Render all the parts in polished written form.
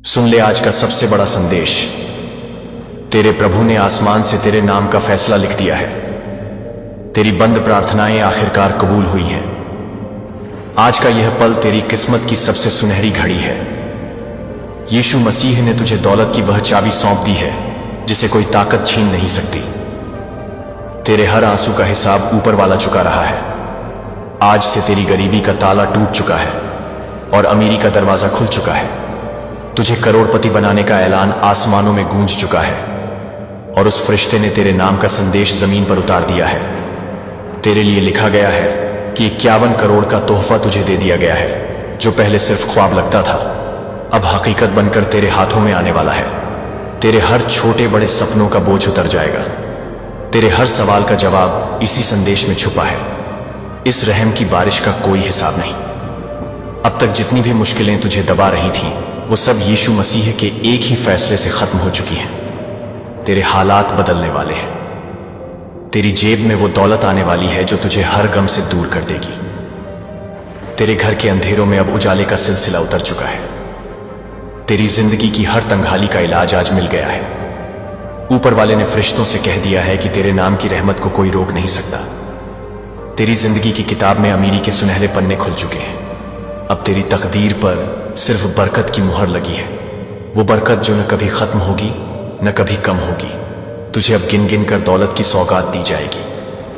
सुन ले आज का सबसे बड़ा संदेश। तेरे प्रभु ने आसमान से तेरे नाम का फैसला लिख दिया है। तेरी बंद प्रार्थनाएं आखिरकार कबूल हुई हैं। आज का यह पल तेरी किस्मत की सबसे सुनहरी घड़ी है। यीशु मसीह ने तुझे दौलत की वह चाबी सौंप दी है जिसे कोई ताकत छीन नहीं सकती। तेरे हर आंसू का हिसाब ऊपर वाला चुका रहा है। आज से तेरी गरीबी का ताला टूट चुका है और अमीरी का दरवाजा खुल चुका है। तुझे करोड़पति बनाने का ऐलान आसमानों में गूंज चुका है और उस फरिश्ते ने तेरे नाम का संदेश जमीन पर उतार दिया है। तेरे लिए लिखा गया है कि 51 करोड़ का तोहफा तुझे दे दिया गया है, जो पहले सिर्फ ख्वाब लगता था अब हकीकत बनकर तेरे हाथों में आने वाला है। तेरे हर छोटे बड़े सपनों का बोझ उतर जाएगा। तेरे हर सवाल का जवाब इसी संदेश में छुपा है। इस रहम की बारिश का कोई हिसाब नहीं। अब तक जितनी भी मुश्किलें तुझे दबा रही थीं, वो सब यीशु मसीह के एक ही फैसले से खत्म हो चुकी हैं। तेरे हालात बदलने वाले हैं। तेरी जेब में वो दौलत आने वाली है जो तुझे हर गम से दूर कर देगी। तेरे घर के अंधेरों में अब उजाले का सिलसिला उतर चुका है। तेरी जिंदगी की हर तंगहाली का इलाज आज मिल गया है। ऊपर वाले ने फरिश्तों से कह दिया है कि तेरे नाम की रहमत को कोई रोक नहीं सकता। तेरी जिंदगी की किताब में अमीरी के सुनहरे पन्ने खुल चुके हैं। अब तेरी तकदीर पर सिर्फ बरकत की मुहर लगी है। वो बरकत जो न कभी खत्म होगी न कभी कम होगी। तुझे अब गिन गिन कर दौलत की सौगात दी जाएगी।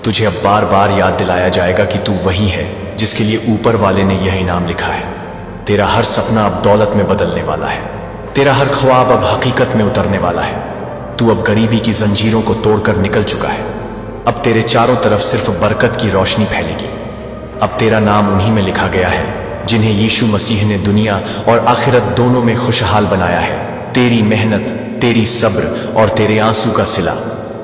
तुझे अब बार बार याद दिलाया जाएगा कि तू वही है जिसके लिए ऊपर वाले ने यह इनाम लिखा है। तेरा हर सपना अब दौलत में बदलने वाला है। तेरा हर ख्वाब अब हकीकत में उतरने वाला है। तू अब गरीबी की जंजीरों को तोड़कर निकल चुका है। अब तेरे चारों तरफ सिर्फ बरकत की रोशनी फैलेगी। अब तेरा नाम उन्हीं में लिखा गया है जिन्हें यीशु मसीह ने दुनिया और आखिरत दोनों में खुशहाल बनाया है। तेरी मेहनत, तेरी सब्र और तेरे आंसू का सिला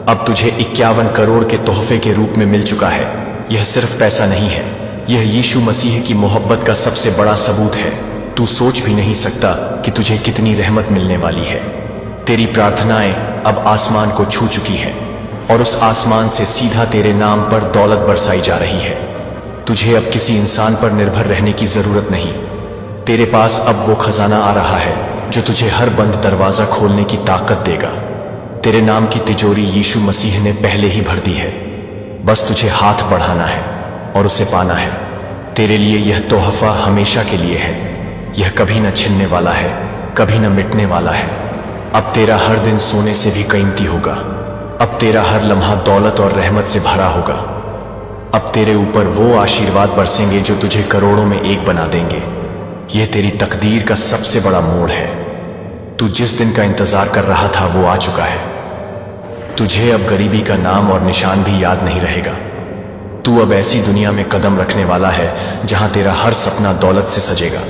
अब तुझे 51 करोड़ के तोहफे के रूप में मिल चुका है। यह सिर्फ पैसा नहीं है, यह यीशु मसीह की मोहब्बत का सबसे बड़ा सबूत है। तू सोच भी नहीं सकता कि तुझे कितनी रहमत मिलने वाली है। तेरी प्रार्थनाएं अब आसमान को छू चुकी है और उस आसमान से सीधा तेरे नाम पर दौलत बरसाई जा रही है। तुझे अब किसी इंसान पर निर्भर रहने की जरूरत नहीं। तेरे पास अब वो खजाना आ रहा है जो तुझे हर बंद दरवाजा खोलने की ताकत देगा। तेरे नाम की तिजोरी यीशु मसीह ने पहले ही भर दी है। बस तुझे हाथ बढ़ाना है और उसे पाना है। तेरे लिए यह तोहफा हमेशा के लिए है। यह कभी न छिनने वाला है, कभी न मिटने वाला है। अब तेरा हर दिन सोने से भी कीमती होगा। अब तेरा हर लम्हा दौलत और रहमत से भरा होगा। अब तेरे ऊपर वो आशीर्वाद बरसेंगे जो तुझे करोड़ों में एक बना देंगे। यह तेरी तकदीर का सबसे बड़ा मोड़ है। तू जिस दिन का इंतजार कर रहा था वो आ चुका है। तुझे अब गरीबी का नाम और निशान भी याद नहीं रहेगा। तू अब ऐसी दुनिया में कदम रखने वाला है जहां तेरा हर सपना दौलत से सजेगा।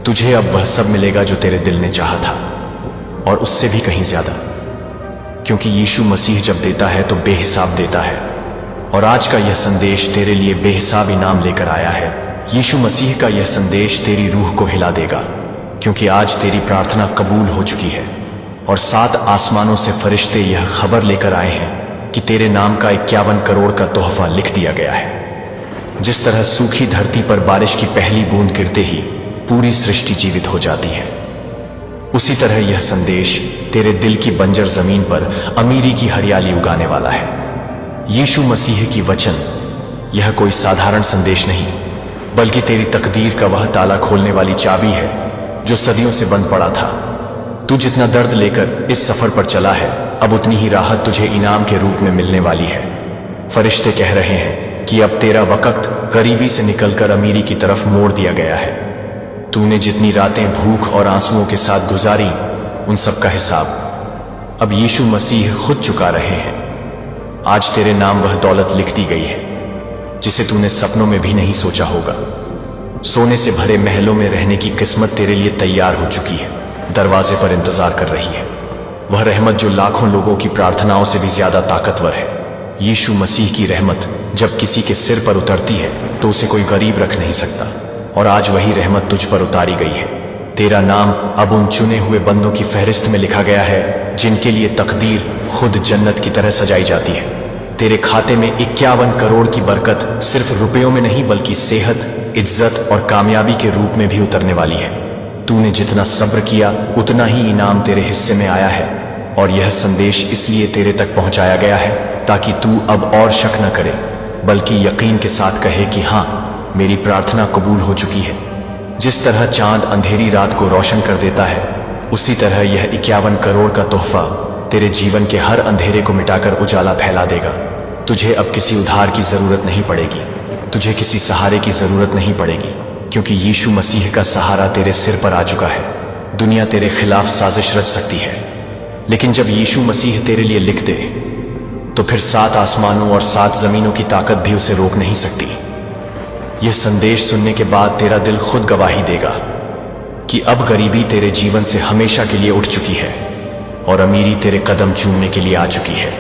तुझे अब वह सब मिलेगा जो तेरे दिल ने चाहा था और उससे भी कहीं ज्यादा, क्योंकि यीशु मसीह जब देता है तो बेहिसाब देता है। और आज का यह संदेश तेरे लिए बेहिसाब इनाम लेकर आया है। यीशु मसीह का यह संदेश तेरी रूह को हिला देगा, क्योंकि आज तेरी प्रार्थना कबूल हो चुकी है और 7 आसमानों से फरिश्ते यह खबर लेकर आए हैं कि तेरे नाम का 51 करोड़ का तोहफा लिख दिया गया है। जिस तरह सूखी धरती पर बारिश की पहली बूंद गिरते ही पूरी सृष्टि जीवित हो जाती है, उसी तरह यह संदेश तेरे दिल की बंजर जमीन पर अमीरी की हरियाली उगाने वाला है। यीशु मसीह की वचन यह कोई साधारण संदेश नहीं, बल्कि तेरी तकदीर का वह ताला खोलने वाली चाबी है जो सदियों से बंद पड़ा था। तू जितना दर्द लेकर इस सफर पर चला है, अब उतनी ही राहत तुझे इनाम के रूप में मिलने वाली है। फरिश्ते कह रहे हैं कि अब तेरा वक्त गरीबी से निकलकर अमीरी की तरफ मोड़ दिया गया है। तूने जितनी रातें भूख और आंसुओं के साथ गुजारी, उन सब का हिसाब अब यीशु मसीह खुद चुका रहे हैं। आज तेरे नाम वह दौलत लिख दी गई है जिसे तूने सपनों में भी नहीं सोचा होगा। सोने से भरे महलों में रहने की किस्मत तेरे लिए तैयार हो चुकी है, दरवाजे पर इंतजार कर रही है। वह रहमत जो लाखों लोगों की प्रार्थनाओं से भी ज्यादा ताकतवर है। यीशु मसीह की रहमत जब किसी के सिर पर उतरती है तो उसे कोई गरीब रख नहीं सकता, और आज वही रहमत तुझ पर उतारी गई है। तेरा नाम अब उन चुने हुए बंदों की फहरिस्त में लिखा गया है जिनके लिए तकदीर खुद जन्नत की तरह सजाई जाती है। तेरे खाते में 51 करोड़ की बरकत सिर्फ रुपयों में नहीं, बल्कि सेहत, इज्जत और कामयाबी के रूप में भी उतरने वाली है। तूने जितना सब्र किया उतना ही इनाम तेरे हिस्से में आया है, और यह संदेश इसलिए तेरे तक पहुंचाया गया है ताकि तू अब और शक न करे, बल्कि यकीन के साथ कहे कि हाँ, मेरी प्रार्थना कबूल हो चुकी है। जिस तरह चांद अंधेरी रात को रोशन कर देता है, उसी तरह यह 51 करोड़ का तोहफा तेरे जीवन के हर अंधेरे को मिटाकर उजाला फैला देगा। तुझे अब किसी उधार की जरूरत नहीं पड़ेगी, तुझे किसी सहारे की जरूरत नहीं पड़ेगी, क्योंकि यीशु मसीह का सहारा तेरे सिर पर आ चुका है। दुनिया तेरे खिलाफ साजिश रच सकती है, लेकिन जब यीशु मसीह तेरे लिए लिख दे तो फिर 7 आसमानों और 7 जमीनों की ताकत भी उसे रोक नहीं सकती। यह संदेश सुनने के बाद तेरा दिल खुद गवाही देगा कि अब गरीबी तेरे जीवन से हमेशा के लिए उठ चुकी है और अमीरी तेरे कदम चूमने के लिए आ चुकी है।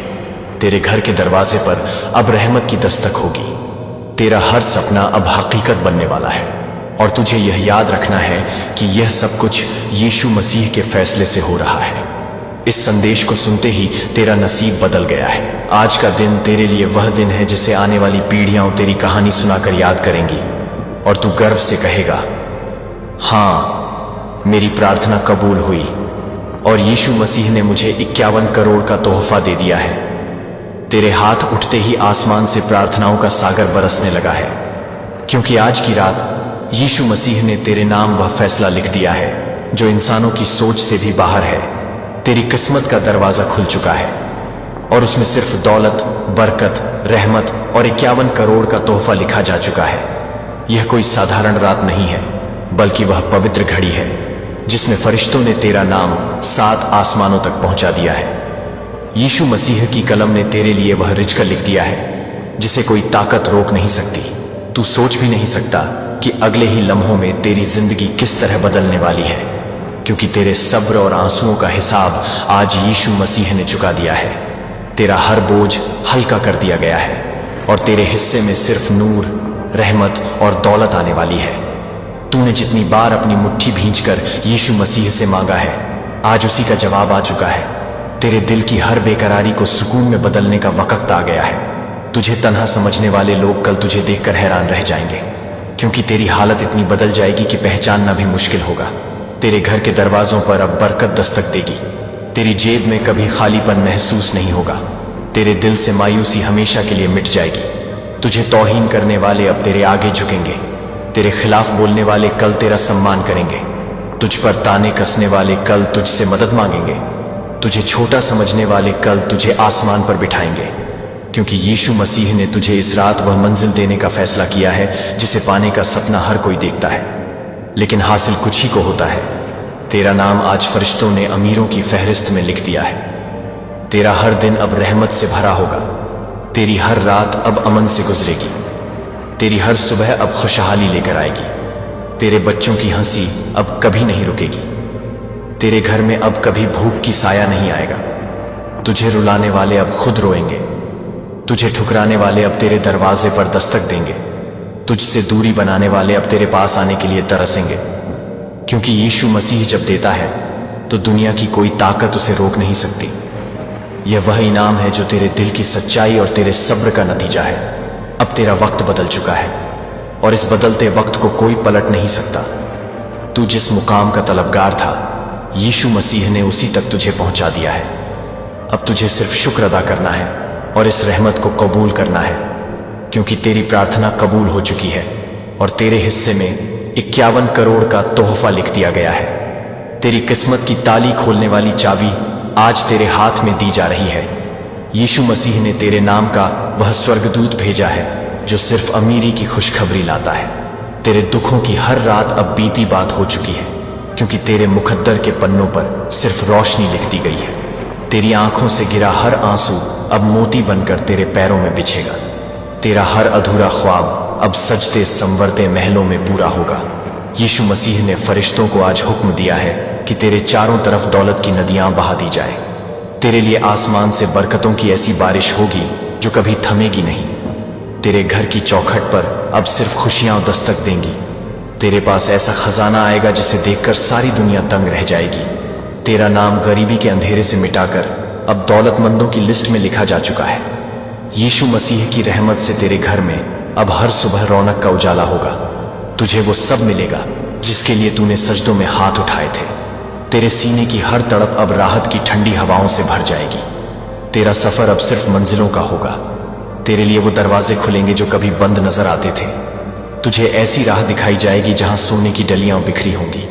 तेरे घर के दरवाजे पर अब रहमत की दस्तक होगी। तेरा हर सपना अब हकीकत बनने वाला है, और तुझे यह याद रखना है कि यह सब कुछ यीशु मसीह के फैसले से हो रहा है। इस संदेश को सुनते ही तेरा नसीब बदल गया है। आज का दिन तेरे लिए वह दिन है जिसे आने वाली पीढ़ियां तेरी कहानी सुनाकर याद करेंगी, और तू गर्व से कहेगा, हाँ, मेरी प्रार्थना कबूल हुई और यीशु मसीह ने मुझे 51 करोड़ का तोहफा दे दिया है। तेरे हाथ उठते ही आसमान से प्रार्थनाओं का सागर बरसने लगा है, क्योंकि आज की रात यीशु मसीह ने तेरे नाम वह फैसला लिख दिया है जो इंसानों की सोच से भी बाहर है। तेरी किस्मत का दरवाजा खुल चुका है, और उसमें सिर्फ दौलत, बरकत, रहमत और 51 करोड़ का तोहफा लिखा जा चुका है। यह कोई साधारण रात नहीं है, बल्कि वह पवित्र घड़ी है जिसमें फरिश्तों ने तेरा नाम 7 आसमानों तक पहुंचा दिया है। यीशु मसीह की कलम ने तेरे लिए वह रिजक लिख दिया है जिसे कोई ताकत रोक नहीं सकती। तू सोच भी नहीं सकता कि अगले ही लम्हों में तेरी जिंदगी किस तरह बदलने वाली है, क्योंकि तेरे सब्र और आंसुओं का हिसाब आज यीशु मसीह ने चुका दिया है। तेरा हर बोझ हल्का कर दिया गया है, और तेरे हिस्से में सिर्फ नूर, रहमत और दौलत आने वाली है। तूने जितनी बार अपनी मुट्ठी भींचकर यीशु मसीह से मांगा है, आज उसी का जवाब आ चुका है। तेरे दिल की हर बेकरारी को सुकून में बदलने का वक्त आ गया है। तुझे तन्हा समझने वाले लोग कल तुझे देखकर हैरान रह जाएंगे, क्योंकि तेरी हालत इतनी बदल जाएगी कि पहचानना भी मुश्किल होगा। तेरे घर के दरवाजों पर अब बरकत दस्तक देगी। तेरी जेब में कभी खालीपन महसूस नहीं होगा। तेरे दिल से मायूसी हमेशा के लिए मिट जाएगी। तुझे तौहीन करने वाले अब तेरे आगे झुकेंगे। तेरे खिलाफ बोलने वाले कल तेरा सम्मान करेंगे। तुझ पर ताने कसने वाले कल तुझसे मदद मांगेंगे। तुझे छोटा समझने वाले कल तुझे आसमान पर बिठाएंगे, क्योंकि यीशु मसीह ने तुझे इस रात वह मंजिल देने का फैसला किया है जिसे पाने का सपना हर कोई देखता है, लेकिन हासिल कुछ ही को होता है। तेरा नाम आज फरिश्तों ने अमीरों की फहरिस्त में लिख दिया है। तेरा हर दिन अब रहमत से भरा होगा। तेरी हर रात अब अमन से गुजरेगी। तेरी हर सुबह अब खुशहाली लेकर आएगी। तेरे बच्चों की हंसी अब कभी नहीं रुकेगी। तेरे घर में अब कभी भूख की साया नहीं आएगा। तुझे रुलाने वाले अब खुद रोएंगे। तुझे ठुकराने वाले अब तेरे दरवाजे पर दस्तक देंगे। तुझसे दूरी बनाने वाले अब तेरे पास आने के लिए तरसेंगे, क्योंकि यीशु मसीह जब देता है तो दुनिया की कोई ताकत उसे रोक नहीं सकती। यह वह इनाम है जो तेरे दिल की सच्चाई और तेरे सब्र का नतीजा है। अब तेरा वक्त बदल चुका है, और इस बदलते वक्त को कोई पलट नहीं सकता। तू जिस मुकाम का तलबगार था, यीशु मसीह ने उसी तक तुझे पहुंचा दिया है। अब तुझे सिर्फ शुक्र अदा करना है और इस रहमत को कबूल करना है, क्योंकि तेरी प्रार्थना कबूल हो चुकी है और तेरे हिस्से में 51 करोड़ का तोहफा लिख दिया गया है। तेरी किस्मत की ताली खोलने वाली चाबी आज तेरे हाथ में दी जा रही है। यीशु मसीह ने तेरे नाम का वह स्वर्गदूत भेजा है जो सिर्फ अमीरी की खुशखबरी लाता है। तेरे दुखों की हर रात अब बीती बात हो चुकी है, क्योंकि तेरे मुकद्दर के पन्नों पर सिर्फ रोशनी लिख दी गई है। तेरी आंखों से गिरा हर आंसू अब मोती बनकर तेरे पैरों में बिछेगा। तेरा हर अधूरा ख्वाब अब सजते संवरते महलों में पूरा होगा। यीशु मसीह ने फरिश्तों को आज हुक्म दिया है कि तेरे चारों तरफ दौलत की नदियां बहा दी जाए। तेरे लिए आसमान से बरकतों की ऐसी बारिश होगी जो कभी थमेगी नहीं। तेरे घर की चौखट पर अब सिर्फ खुशियां दस्तक देंगी। तेरे पास ऐसा खजाना आएगा जिसे देखकर सारी दुनिया दंग रह जाएगी। तेरा नाम गरीबी के अंधेरे से मिटाकर अब दौलतमंदों की लिस्ट में लिखा जा चुका है। यीशु मसीह की रहमत से तेरे घर में अब हर सुबह रौनक का उजाला होगा। तुझे वो सब मिलेगा जिसके लिए तूने सजदों में हाथ उठाए थे। तेरे सीने की हर तड़प अब राहत की ठंडी हवाओं से भर जाएगी। तेरा सफर अब सिर्फ मंजिलों का होगा। तेरे लिए वो दरवाजे खुलेंगे जो कभी बंद नजर आते थे। तुझे ऐसी राह दिखाई जाएगी जहां सोने की डलियां बिखरी होंगी।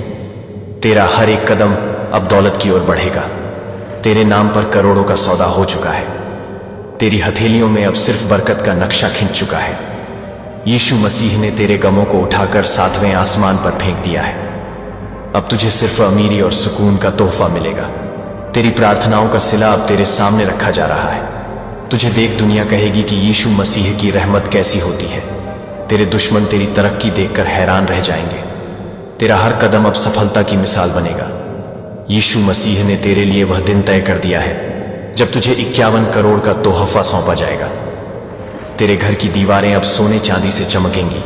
तेरा हर एक कदम अब दौलत की ओर बढ़ेगा। तेरे नाम पर करोड़ों का सौदा हो चुका है। तेरी हथेलियों में अब सिर्फ बरकत का नक्शा खिंच चुका है। यीशु मसीह ने तेरे गमों को उठाकर 7वें आसमान पर फेंक दिया है। अब तुझे सिर्फ अमीरी और सुकून का तोहफा मिलेगा। तेरी प्रार्थनाओं का सिला अब तेरे सामने रखा जा रहा है। तुझे देख दुनिया कहेगी कि यीशु मसीह की रहमत कैसी होती है। तेरे दुश्मन तेरी तरक्की देखकर हैरान रह जाएंगे। तेरा हर कदम अब सफलता की मिसाल बनेगा। यीशु मसीह ने तेरे लिए वह दिन तय कर दिया है जब तुझे 51 करोड़ का तोहफा सौंपा जाएगा। तेरे घर की दीवारें अब सोने चांदी से चमकेंगी।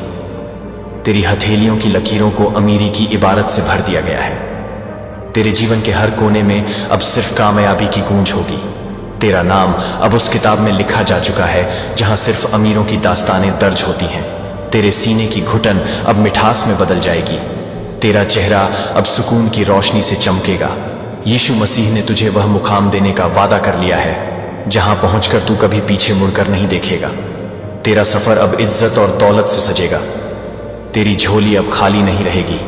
तेरी हथेलियों की लकीरों को अमीरी की इबारत से भर दिया गया है। तेरे जीवन के हर कोने में अब सिर्फ कामयाबी की गूंज होगी। तेरा नाम अब उस किताब में लिखा जा चुका है जहां सिर्फ अमीरों की दास्तानें दर्ज होती हैं। तेरे सीने की घुटन अब मिठास में बदल जाएगी। तेरा चेहरा अब सुकून की रोशनी से चमकेगा। यीशु मसीह ने तुझे वह मुकाम देने का वादा कर लिया है जहां पहुंचकर तू कभी पीछे मुड़कर नहीं देखेगा। तेरा सफर अब इज्जत और दौलत से सजेगा। तेरी झोली अब खाली नहीं रहेगी,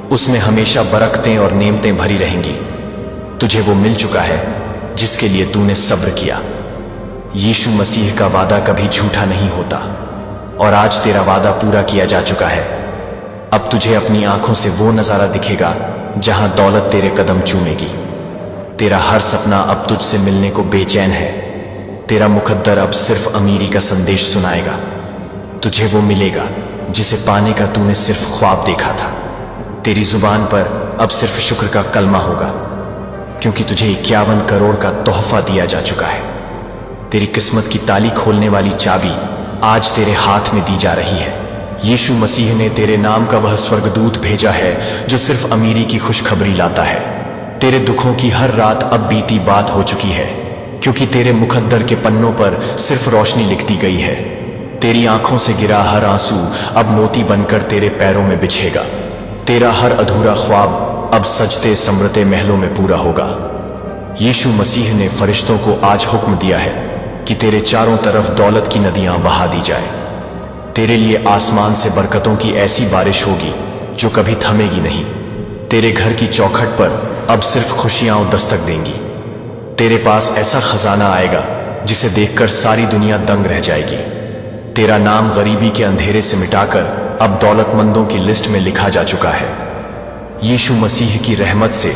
उसमें हमेशा बरकतें और नेमतें भरी रहेंगी। तुझे वो मिल चुका है जिसके लिए तूने सब्र किया। यीशु मसीह का वादा कभी झूठा नहीं होता और आज तेरा वादा पूरा किया जा चुका है। अब तुझे अपनी आंखों से वो नजारा दिखेगा जहां दौलत तेरे कदम चूमेगी। तेरा हर सपना अब तुझसे मिलने को बेचैन है। तेरा मुकद्दर अब सिर्फ अमीरी का संदेश सुनाएगा। तुझे वो मिलेगा जिसे पाने का तूने सिर्फ ख्वाब देखा था। तेरी जुबान पर अब सिर्फ शुक्र का कलमा होगा क्योंकि तुझे 51 करोड़ का तोहफा दिया जा चुका है। तेरी किस्मत की ताली खोलने वाली चाबी आज तेरे हाथ में दी जा रही है। यीशु मसीह ने तेरे नाम का वह स्वर्गदूत भेजा है जो सिर्फ अमीरी की खुशखबरी लाता है। तेरे दुखों की हर रात अब बीती बात हो चुकी है क्योंकि तेरे मुकद्दर के पन्नों पर सिर्फ रोशनी लिख दी गई है। तेरी आंखों से गिरा हर आंसू अब मोती बनकर तेरे पैरों में बिछेगा। तेरा हर अधूरा ख्वाब अब सजते समरते महलों में पूरा होगा। यीशु मसीह ने फरिश्तों को आज हुक्म दिया है कि तेरे चारों तरफ दौलत की नदियां बहा दी जाए। तेरे लिए आसमान से बरकतों की ऐसी बारिश होगी जो कभी थमेगी नहीं। तेरे घर की चौखट पर अब सिर्फ खुशियां दस्तक देंगी। तेरे पास ऐसा खजाना आएगा जिसे देखकर सारी दुनिया दंग रह जाएगी। तेरा नाम गरीबी के अंधेरे से मिटाकर अब दौलतमंदों की लिस्ट में लिखा जा चुका है। यीशु मसीह की रहमत से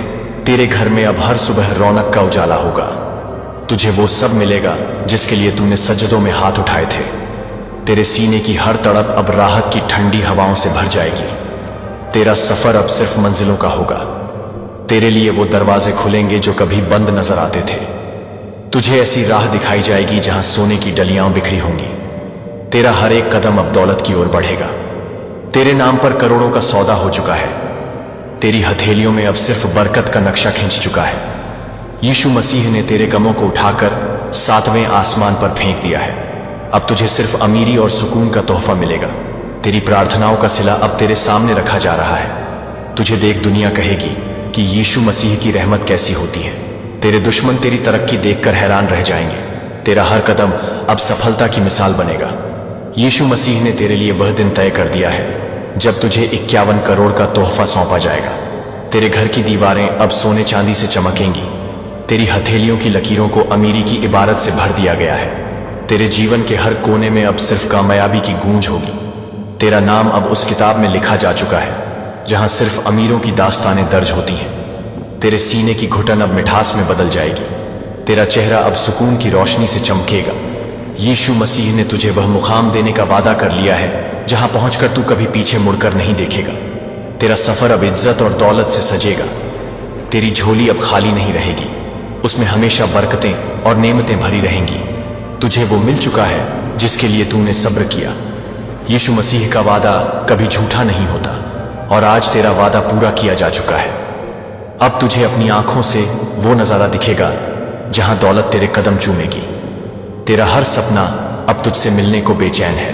तेरे घर में अब हर सुबह रौनक का उजाला होगा। तुझे वो सब मिलेगा जिसके लिए तूने सजदों में हाथ उठाए थे। तेरे सीने की हर तड़प अब राहत की ठंडी हवाओं से भर जाएगी। तेरा सफर अब सिर्फ मंजिलों का होगा। तेरे लिए वो दरवाजे खुलेंगे जो कभी बंद नजर आते थे। तुझे ऐसी राह दिखाई जाएगी जहां सोने की डलियां बिखरी होंगी। तेरा हर एक कदम अब दौलत की ओर बढ़ेगा। तेरे नाम पर करोड़ों का सौदा हो चुका है। तेरी हथेलियों में अब सिर्फ बरकत का नक्शा खींच चुका है। यीशु मसीह ने तेरे गमों को उठाकर 7वें आसमान पर फेंक दिया है। अब तुझे सिर्फ अमीरी और सुकून का तोहफा मिलेगा। तेरी प्रार्थनाओं का सिला अब तेरे सामने रखा जा रहा है। तुझे देख दुनिया कहेगी कि यीशु मसीह की रहमत कैसी होती है। तेरे दुश्मन तेरी तरक्की देखकर हैरान रह जाएंगे। तेरा हर कदम अब सफलता की मिसाल बनेगा। यीशु मसीह ने तेरे लिए वह दिन तय कर दिया है जब तुझे 51 करोड़ का तोहफा सौंपा जाएगा। तेरे घर की दीवारें अब सोने चांदी से चमकेंगी। तेरी हथेलियों की लकीरों को अमीरी की इबारत से भर दिया गया है। तेरे जीवन के हर कोने में अब सिर्फ कामयाबी की गूंज होगी। तेरा नाम अब उस किताब में लिखा जा चुका है जहां सिर्फ अमीरों की दास्तानें दर्ज होती हैं। तेरे सीने की घुटन अब मिठास में बदल जाएगी। तेरा चेहरा अब सुकून की रोशनी से चमकेगा। यीशु मसीह ने तुझे वह मुकाम देने का वादा कर लिया है जहां पहुंचकर तू कभी पीछे मुड़कर नहीं देखेगा। तेरा सफर अब इज्जत और दौलत से सजेगा। तेरी झोली अब खाली नहीं रहेगी, उसमें हमेशा बरकतें और नेमतें भरी रहेंगी। तुझे वो मिल चुका है जिसके लिए तूने सब्र किया। यीशु मसीह का वादा कभी झूठा नहीं होता और आज तेरा वादा पूरा किया जा चुका है। अब तुझे अपनी आंखों से वो नजारा दिखेगा जहां दौलत तेरे कदम चूमेगी। तेरा हर सपना अब तुझसे मिलने को बेचैन है।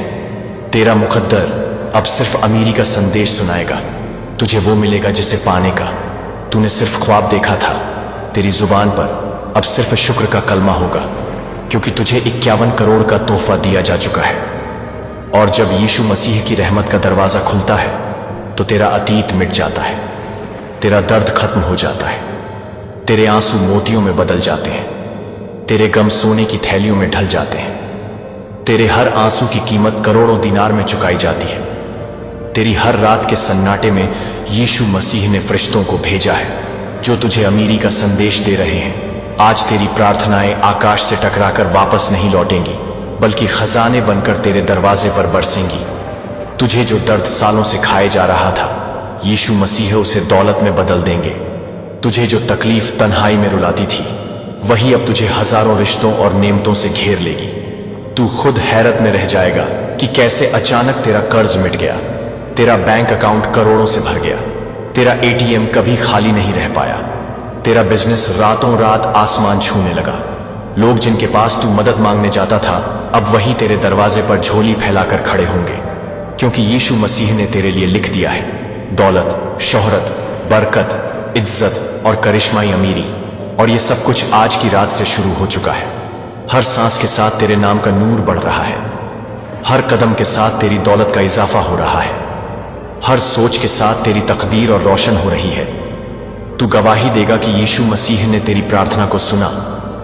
तेरा मुकद्दर अब सिर्फ अमीरी का संदेश सुनाएगा। तुझे वो मिलेगा जिसे पाने का तूने सिर्फ ख्वाब देखा था। तेरी जुबान पर अब सिर्फ शुक्र का कलमा होगा, क्योंकि तुझे 51 करोड़ का तोहफा दिया जा चुका है। और जब यीशु मसीह की रहमत का दरवाजा खुलता है तो तेरा अतीत मिट जाता है, तेरा दर्द खत्म हो जाता है, तेरे आंसू मोतियों में बदल जाते हैं, तेरे गम सोने की थैलियों में ढल जाते हैं, तेरे हर आंसू की कीमत करोड़ों दिनार में चुकाई जाती है। तेरी हर रात के सन्नाटे में यीशु मसीह ने फरिश्तों को भेजा है जो तुझे अमीरी का संदेश दे रहे हैं। आज तेरी प्रार्थनाएं आकाश से टकराकर वापस नहीं लौटेंगी, बल्कि खजाने बनकर तेरे दरवाजे पर बरसेंगी। तुझे जो दर्द सालों से खाए जा रहा था, यीशु मसीह उसे दौलत में बदल देंगे। तुझे जो तकलीफ तन्हाई में रुलाती थी, वही अब तुझे हजारों रिश्तों और नेमतों से घेर लेगी। तू खुद हैरत में रह जाएगा कि कैसे अचानक तेरा कर्ज मिट गया, तेरा बैंक अकाउंट करोड़ों से भर गया, तेरा एटीएम कभी खाली नहीं रह पाया, तेरा बिजनेस रातों रात आसमान छूने लगा। लोग जिनके पास तू मदद मांगने जाता था, अब वही तेरे दरवाजे पर झोली फैलाकर खड़े होंगे, क्योंकि यीशु मसीह ने तेरे लिए लिख दिया है, दौलत, शोहरत, बरकत, इज्जत और करिश्माई अमीरी। और ये सब कुछ आज की रात से शुरू हो चुका है। हर सांस के साथ तेरे नाम का नूर बढ़ रहा है, हर कदम के साथ तेरी दौलत का इजाफा हो रहा है, हर सोच के साथ तेरी तकदीर और रोशन हो रही है। तू गवाही देगा कि यीशु मसीह ने तेरी प्रार्थना को सुना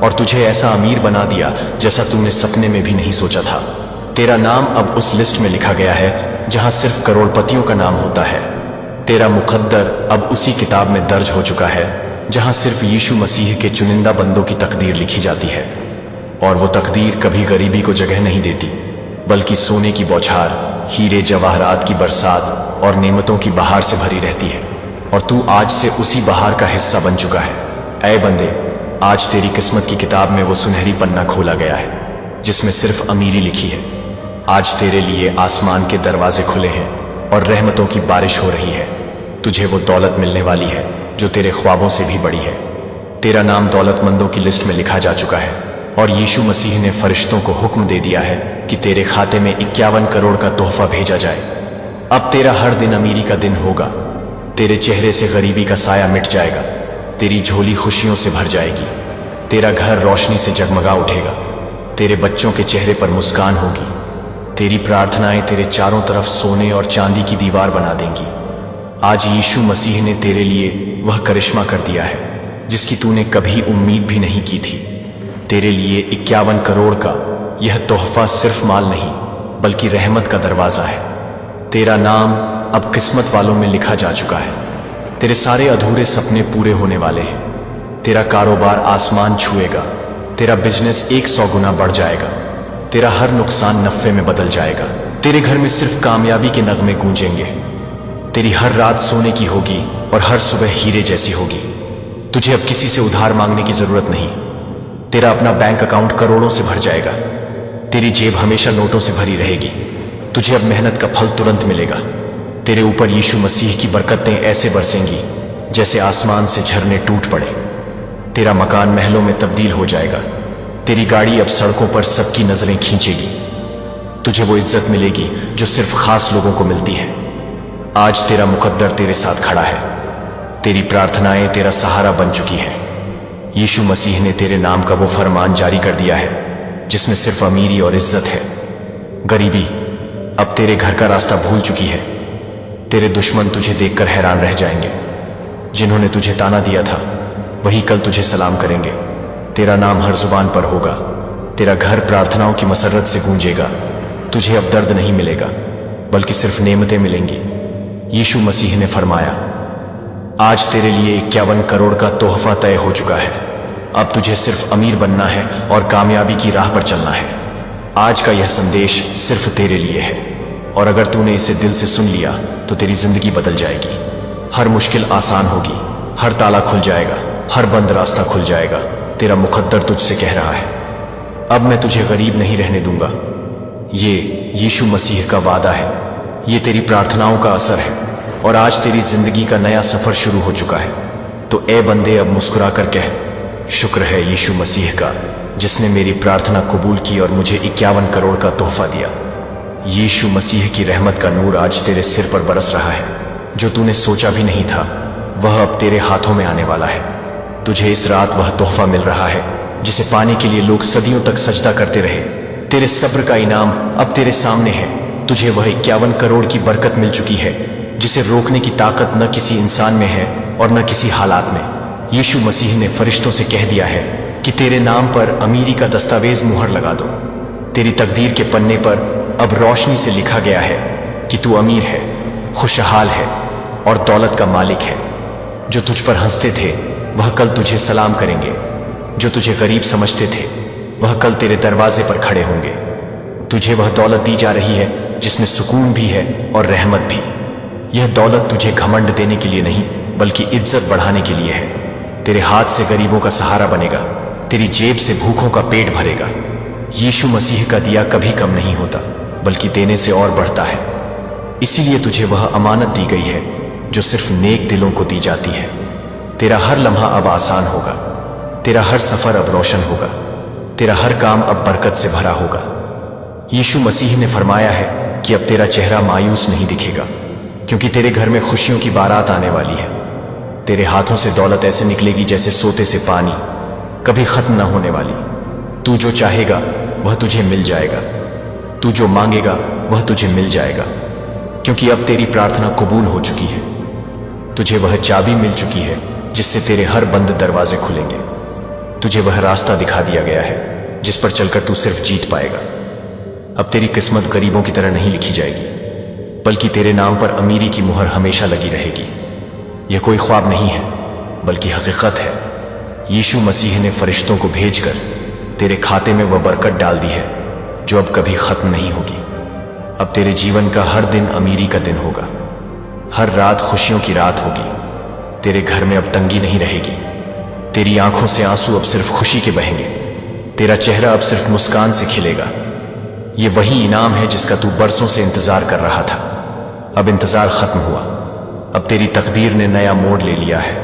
और तुझे ऐसा अमीर बना दिया जैसा तूने सपने में भी नहीं सोचा था। तेरा नाम अब उस लिस्ट में लिखा गया है जहां सिर्फ करोड़पतियों का नाम होता है। तेरा मुकद्दर अब उसी किताब में दर्ज हो चुका है जहां सिर्फ यीशु मसीह के चुनिंदा बंदों की तकदीर लिखी जाती है। और वो तकदीर कभी गरीबी को जगह नहीं देती, बल्कि सोने की बौछार, हीरे जवाहरात की बरसात और नेमतों की बहार से भरी रहती है। और तू आज से उसी बहार का हिस्सा बन चुका है। ऐ बंदे, आज तेरी किस्मत की किताब में वो सुनहरी पन्ना खोला गया है जिसमें सिर्फ अमीरी लिखी है। आज तेरे लिए आसमान के दरवाजे खुले हैं और रहमतों की बारिश हो रही है। तुझे वो दौलत मिलने वाली है जो तेरे ख्वाबों से भी बड़ी है। तेरा नाम दौलतमंदों की लिस्ट में लिखा जा चुका है और यीशु मसीह ने फरिश्तों को हुक्म दे दिया है कि तेरे खाते में 51 करोड़ का तोहफा भेजा जाए। अब तेरा हर दिन अमीरी का दिन होगा। तेरे चेहरे से गरीबी का साया मिट जाएगा, तेरी झोली खुशियों से भर जाएगी, तेरा घर रोशनी से जगमगा उठेगा, तेरे बच्चों के चेहरे पर मुस्कान होगी। तेरी प्रार्थनाएं तेरे चारों तरफ सोने और चांदी की दीवार बना देंगी। आज यीशु मसीह ने तेरे लिए वह करिश्मा कर दिया है जिसकी तूने कभी उम्मीद भी नहीं की थी। तेरे लिए 51 करोड़ का यह तोहफा सिर्फ माल नहीं, बल्कि रहमत का दरवाजा है। तेरा नाम अब किस्मत वालों में लिखा जा चुका है। तेरे सारे अधूरे सपने पूरे होने वाले हैं। तेरा कारोबार आसमान छुएगा, तेरा बिजनेस 100 गुना बढ़ जाएगा, तेरा हर नुकसान नफे में बदल जाएगा। तेरे घर में सिर्फ कामयाबी के नगमे गूंजेंगे। तेरी हर रात सोने की होगी और हर सुबह हीरे जैसी होगी। तुझे अब किसी से उधार मांगने की जरूरत नहीं। तेरा अपना बैंक अकाउंट करोड़ों से भर जाएगा। तेरी जेब हमेशा नोटों से भरी रहेगी। तुझे अब मेहनत का फल तुरंत मिलेगा। तेरे ऊपर यीशु मसीह की बरकतें ऐसे बरसेंगी जैसे आसमान से झरने टूट पड़े। तेरा मकान महलों में तब्दील हो जाएगा। तेरी गाड़ी अब सड़कों पर सबकी नजरें खींचेगी। तुझे वो इज्जत मिलेगी जो सिर्फ खास लोगों को मिलती है। आज तेरा मुकद्दर तेरे साथ खड़ा है। तेरी प्रार्थनाएं तेरा सहारा बन चुकी हैं। यीशु मसीह ने तेरे नाम का वो फरमान जारी कर दिया है जिसमें सिर्फ अमीरी और इज्जत है। गरीबी अब तेरे घर का रास्ता भूल चुकी है। तेरे दुश्मन तुझे देखकर हैरान रह जाएंगे। जिन्होंने तुझे ताना दिया था वही कल तुझे सलाम करेंगे। तेरा नाम हर जुबान पर होगा। तेरा घर प्रार्थनाओं की मसरत से गूंजेगा। तुझे अब दर्द नहीं मिलेगा, बल्कि सिर्फ नेमतें मिलेंगी। यीशु मसीह ने फरमाया, आज तेरे लिए 51 करोड़ का तोहफा तय हो चुका है। अब तुझे सिर्फ अमीर बनना है और कामयाबी की राह पर चलना है। आज का यह संदेश सिर्फ तेरे लिए है, और अगर तूने इसे दिल से सुन लिया तो तेरी जिंदगी बदल जाएगी। हर मुश्किल आसान होगी, हर ताला खुल जाएगा, हर बंद रास्ता खुल जाएगा। तेरा मुकद्दर तुझसे कह रहा है, अब मैं तुझे गरीब नहीं रहने दूंगा। ये यीशु मसीह का वादा है। ये तेरी प्रार्थनाओं का असर है, और आज तेरी जिंदगी का नया सफर शुरू हो चुका है। तो ए बंदे, अब मुस्कुरा कर कह, शुक्र है यीशु मसीह का जिसने मेरी प्रार्थना कबूल की और मुझे 51 करोड़ का तोहफा दिया। यीशु मसीह की रहमत का नूर आज तेरे सिर पर बरस रहा है। जो तूने सोचा भी नहीं था वह अब तेरे हाथों में आने वाला है। तुझे इस रात वह तोहफा मिल रहा है जिसे पाने के लिए लोग सदियों तक सजदा करते रहे। तेरे सब्र का इनाम अब तेरे सामने है। तुझे वह 51 करोड़ की बरकत मिल चुकी है जिसे रोकने की ताकत न किसी इंसान में है और न किसी हालात में। यीशु मसीह ने फरिश्तों से कह दिया है कि तेरे नाम पर अमीरी का दस्तावेज मुहर लगा दो। तेरी तकदीर के पन्ने पर अब रोशनी से लिखा गया है कि तू अमीर है, खुशहाल है और दौलत का मालिक है। जो तुझ पर हंसते थे वह कल तुझे सलाम करेंगे। जो तुझे गरीब समझते थे वह कल तेरे दरवाजे पर खड़े होंगे। तुझे वह दौलत दी जा रही है जिसमें सुकून भी है और रहमत भी। यह दौलत तुझे घमंड देने के लिए नहीं बल्कि इज्जत बढ़ाने के लिए है। तेरे हाथ से गरीबों का सहारा बनेगा, तेरी जेब से भूखों का पेट भरेगा। यीशु मसीह का दिया कभी कम नहीं होता बल्कि देने से और बढ़ता है। इसीलिए तुझे वह अमानत दी गई है जो सिर्फ नेक दिलों को दी जाती है। तेरा हर लम्हा अब आसान होगा, तेरा हर सफर अब रोशन होगा, तेरा हर काम अब बरकत से भरा होगा। यीशु मसीह ने फरमाया है कि अब तेरा चेहरा मायूस नहीं दिखेगा क्योंकि तेरे घर में खुशियों की बारात आने वाली है। तेरे हाथों से दौलत ऐसे निकलेगी जैसे सोते से पानी, कभी खत्म न होने वाली। तू जो चाहेगा वह तुझे मिल जाएगा, तू जो मांगेगा वह तुझे मिल जाएगा क्योंकि अब तेरी प्रार्थना कबूल हो चुकी है। तुझे वह चाबी मिल चुकी है जिससे तेरे हर बंद दरवाजे खुलेंगे। तुझे वह रास्ता दिखा दिया गया है जिस पर चलकर तू सिर्फ जीत पाएगा। अब तेरी किस्मत गरीबों की तरह नहीं लिखी जाएगी बल्कि तेरे नाम पर अमीरी की मुहर हमेशा लगी रहेगी। यह कोई ख्वाब नहीं है बल्कि हकीकत है। यीशु मसीह ने फरिश्तों को भेजकर तेरे खाते में वह बरकत डाल दी है जो अब कभी खत्म नहीं होगी। अब तेरे जीवन का हर दिन अमीरी का दिन होगा, हर रात खुशियों की रात होगी। तेरे घर में अब तंगी नहीं रहेगी, तेरी आंखों से आंसू अब सिर्फ खुशी के बहेंगे, तेरा चेहरा अब सिर्फ मुस्कान से खिलेगा। ये वही इनाम है जिसका तू बरसों से इंतजार कर रहा था। अब इंतजार खत्म हुआ, अब तेरी तकदीर ने नया मोड़ ले लिया है।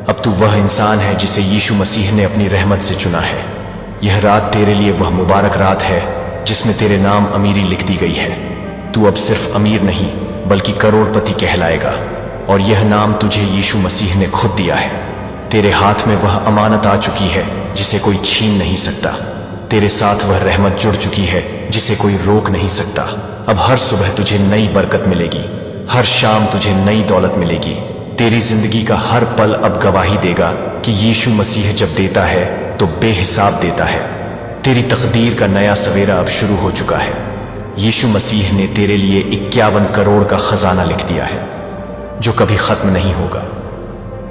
अब तू वह इंसान है जिसे यीशु मसीह ने अपनी रहमत से चुना है। यह रात तेरे लिए वह मुबारक रात है जिसमें तेरे नाम अमीरी लिख दी गई है। तू अब सिर्फ अमीर नहीं बल्कि करोड़पति कहलाएगा और यह नाम तुझे यीशु मसीह ने खुद दिया है। तेरे हाथ में वह अमानत आ चुकी है जिसे कोई छीन नहीं सकता। तेरे साथ वह रहमत जुड़ चुकी है जिसे कोई रोक नहीं सकता। अब हर सुबह तुझे नई बरकत मिलेगी, हर शाम तुझे नई दौलत मिलेगी। तेरी जिंदगी का हर पल अब गवाही देगा कि यीशु मसीह जब देता है तो बेहिसाब देता है। तेरी तकदीर का नया सवेरा अब शुरू हो चुका है। यीशु मसीह ने तेरे लिए 51 करोड़ का खजाना लिख दिया है जो कभी खत्म नहीं होगा।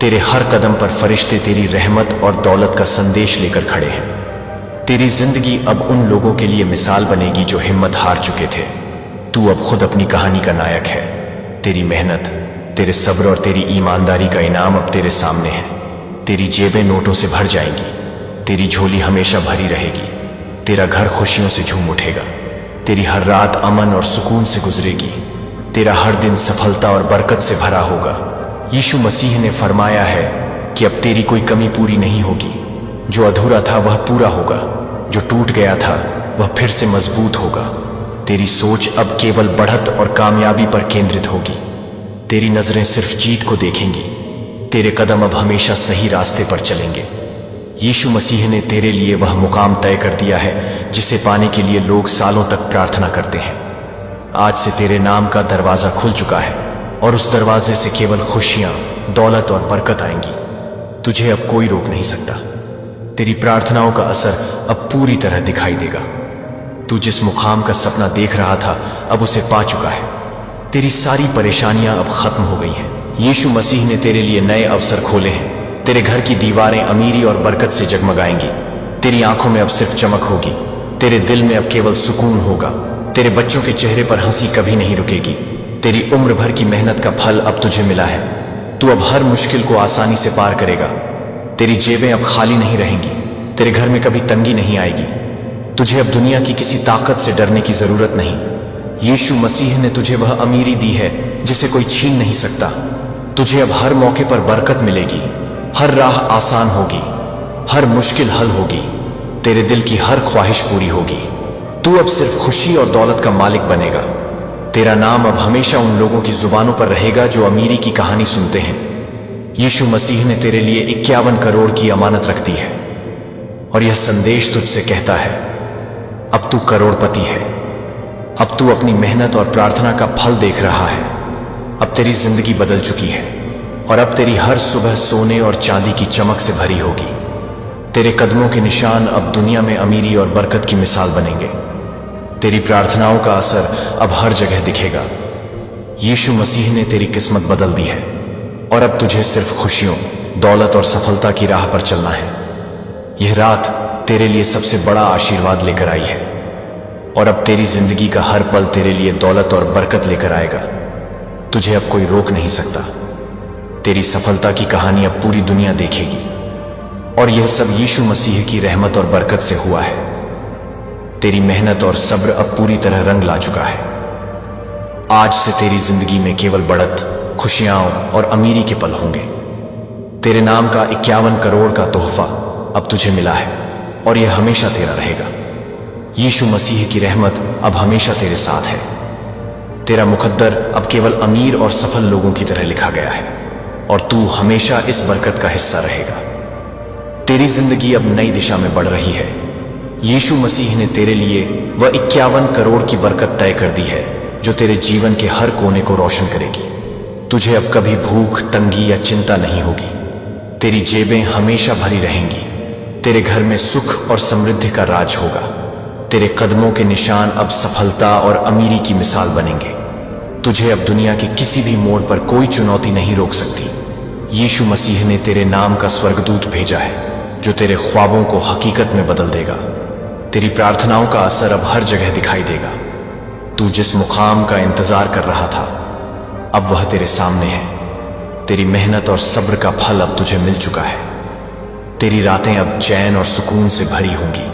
तेरे हर कदम पर फरिश्ते तेरी रहमत और दौलत का संदेश लेकर खड़े हैं। तेरी जिंदगी अब उन लोगों के लिए मिसाल बनेगी जो हिम्मत हार चुके थे। तू अब खुद अपनी कहानी का नायक है। तेरी मेहनत, तेरे सब्र और तेरी ईमानदारी का इनाम अब तेरे सामने है। तेरी जेबें नोटों से भर जाएंगी, तेरी झोली हमेशा भरी रहेगी, तेरा घर खुशियों से झूम उठेगा, तेरी हर रात अमन और सुकून से गुजरेगी, तेरा हर दिन सफलता और बरकत से भरा होगा। यीशु मसीह ने फरमाया है कि अब तेरी कोई कमी पूरी नहीं होगी। जो अधूरा था वह पूरा होगा, जो टूट गया था वह फिर से मजबूत होगा। तेरी सोच अब केवल बढ़त और कामयाबी पर केंद्रित होगी। तेरी नजरें सिर्फ जीत को देखेंगी, तेरे कदम अब हमेशा सही रास्ते पर चलेंगे। यीशु मसीह ने तेरे लिए वह मुकाम तय कर दिया है जिसे पाने के लिए लोग सालों तक प्रार्थना करते हैं। आज से तेरे नाम का दरवाजा खुल चुका है और उस दरवाजे से केवल खुशियां, दौलत और बरकत आएंगी। तुझे अब कोई रोक नहीं सकता। तेरी प्रार्थनाओं का असर अब पूरी तरह दिखाई देगा। तू जिस मुकाम का सपना देख रहा था अब उसे पा चुका है। तेरी सारी परेशानियां अब खत्म हो गई हैं। यीशु मसीह ने तेरे लिए नए अवसर खोले हैं। तेरे घर की दीवारें अमीरी और बरकत से जगमगाएंगी। तेरी आंखों में अब सिर्फ चमक होगी, तेरे दिल में अब केवल सुकून होगा। तेरे बच्चों के चेहरे पर हंसी कभी नहीं रुकेगी। तेरी उम्र भर की मेहनत का फल अब तुझे मिला है। तू अब हर मुश्किल को आसानी से पार करेगा। तेरी जेबें अब खाली नहीं रहेंगी, तेरे घर में कभी तंगी नहीं आएगी। तुझे अब दुनिया की किसी ताकत से डरने की जरूरत नहीं। यीशु मसीह ने तुझे वह अमीरी दी है जिसे कोई छीन नहीं सकता। तुझे अब हर मौके पर बरकत मिलेगी, हर राह आसान होगी, हर मुश्किल हल होगी, तेरे दिल की हर ख्वाहिश पूरी होगी। तू अब सिर्फ खुशी और दौलत का मालिक बनेगा। तेरा नाम अब हमेशा उन लोगों की जुबानों पर रहेगा जो अमीरी की कहानी सुनते हैं। यीशु मसीह ने तेरे लिए 51 करोड़ की अमानत रख दी है और यह संदेश तुझसे कहता है, अब तू करोड़पति है। अब तू अपनी मेहनत और प्रार्थना का फल देख रहा है। अब तेरी जिंदगी बदल चुकी है और अब तेरी हर सुबह सोने और चांदी की चमक से भरी होगी। तेरे कदमों के निशान अब दुनिया में अमीरी और बरकत की मिसाल बनेंगे। तेरी प्रार्थनाओं का असर अब हर जगह दिखेगा। यीशु मसीह ने तेरी किस्मत बदल दी है और अब तुझे सिर्फ खुशियों, दौलत और सफलता की राह पर चलना है। यह रात तेरे लिए सबसे बड़ा आशीर्वाद लेकर आई है और अब तेरी जिंदगी का हर पल तेरे लिए दौलत और बरकत लेकर आएगा। तुझे अब कोई रोक नहीं सकता। तेरी सफलता की कहानी अब पूरी दुनिया देखेगी और यह सब यीशु मसीह की रहमत और बरकत से हुआ है। तेरी मेहनत और सब्र अब पूरी तरह रंग ला चुका है। आज से तेरी जिंदगी में केवल बढ़त, खुशियां और अमीरी के पल होंगे। तेरे नाम का 51 करोड़ का तोहफा अब तुझे मिला है और यह हमेशा तेरा रहेगा। यीशु मसीह की रहमत अब हमेशा तेरे साथ है। तेरा मुकद्दर अब केवल अमीर और सफल लोगों की तरह लिखा गया है और तू हमेशा इस बरकत का हिस्सा रहेगा। तेरी जिंदगी अब नई दिशा में बढ़ रही है। यीशु मसीह ने तेरे लिए वह 51 करोड़ की बरकत तय कर दी है जो तेरे जीवन के हर कोने को रोशन करेगी। तुझे अब कभी भूख, तंगी या चिंता नहीं होगी। तेरी जेबें हमेशा भरी रहेंगी। तेरे घर में सुख और समृद्धि का राज होगा। तेरे कदमों के निशान अब सफलता और अमीरी की मिसाल बनेंगे। तुझे अब दुनिया के किसी भी मोड़ पर कोई चुनौती नहीं रोक सकती। यीशु मसीह ने तेरे नाम का स्वर्गदूत भेजा है जो तेरे ख्वाबों को हकीकत में बदल देगा। तेरी प्रार्थनाओं का असर अब हर जगह दिखाई देगा। तू जिस मुकाम का इंतजार कर रहा था अब वह तेरे सामने है। तेरी मेहनत और सब्र का फल अब तुझे मिल चुका है। तेरी रातें अब चैन और सुकून से भरी होंगी।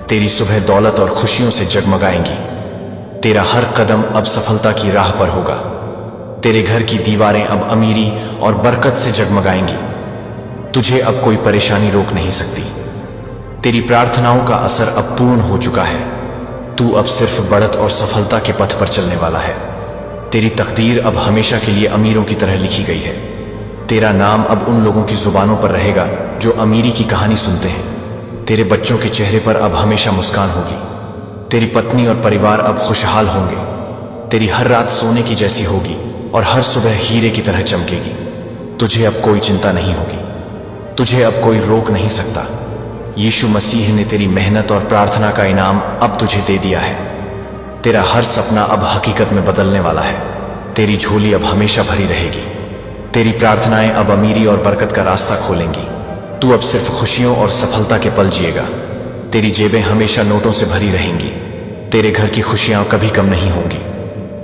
तेरी सुबह दौलत और खुशियों से जगमगाएंगी। तेरा हर कदम अब सफलता की राह पर होगा। तेरे घर की दीवारें अब अमीरी और बरकत से जगमगाएंगी। तुझे अब कोई परेशानी रोक नहीं सकती। तेरी प्रार्थनाओं का असर अब पूर्ण हो चुका है। तू अब सिर्फ बढ़त और सफलता के पथ पर चलने वाला है। तेरी तकदीर अब हमेशा के लिए अमीरों की तरह लिखी गई है। तेरा नाम अब उन लोगों की जुबानों पर रहेगा जो अमीरी की कहानी सुनते हैं। तेरे बच्चों के चेहरे पर अब हमेशा मुस्कान होगी। तेरी पत्नी और परिवार अब खुशहाल होंगे। तेरी हर रात सोने की जैसी होगी और हर सुबह हीरे की तरह चमकेगी। तुझे अब कोई चिंता नहीं होगी। तुझे अब कोई रोक नहीं सकता। यीशु मसीह ने तेरी मेहनत और प्रार्थना का इनाम अब तुझे दे दिया है। तेरा हर सपना अब हकीकत में बदलने वाला है। तेरी झोली अब हमेशा भरी रहेगी। तेरी प्रार्थनाएं अब अमीरी और बरकत का रास्ता खोलेंगी। तू अब सिर्फ खुशियों और सफलता के पल जिएगा। तेरी जेबें हमेशा नोटों से भरी रहेंगी। तेरे घर की खुशियां कभी कम नहीं होंगी।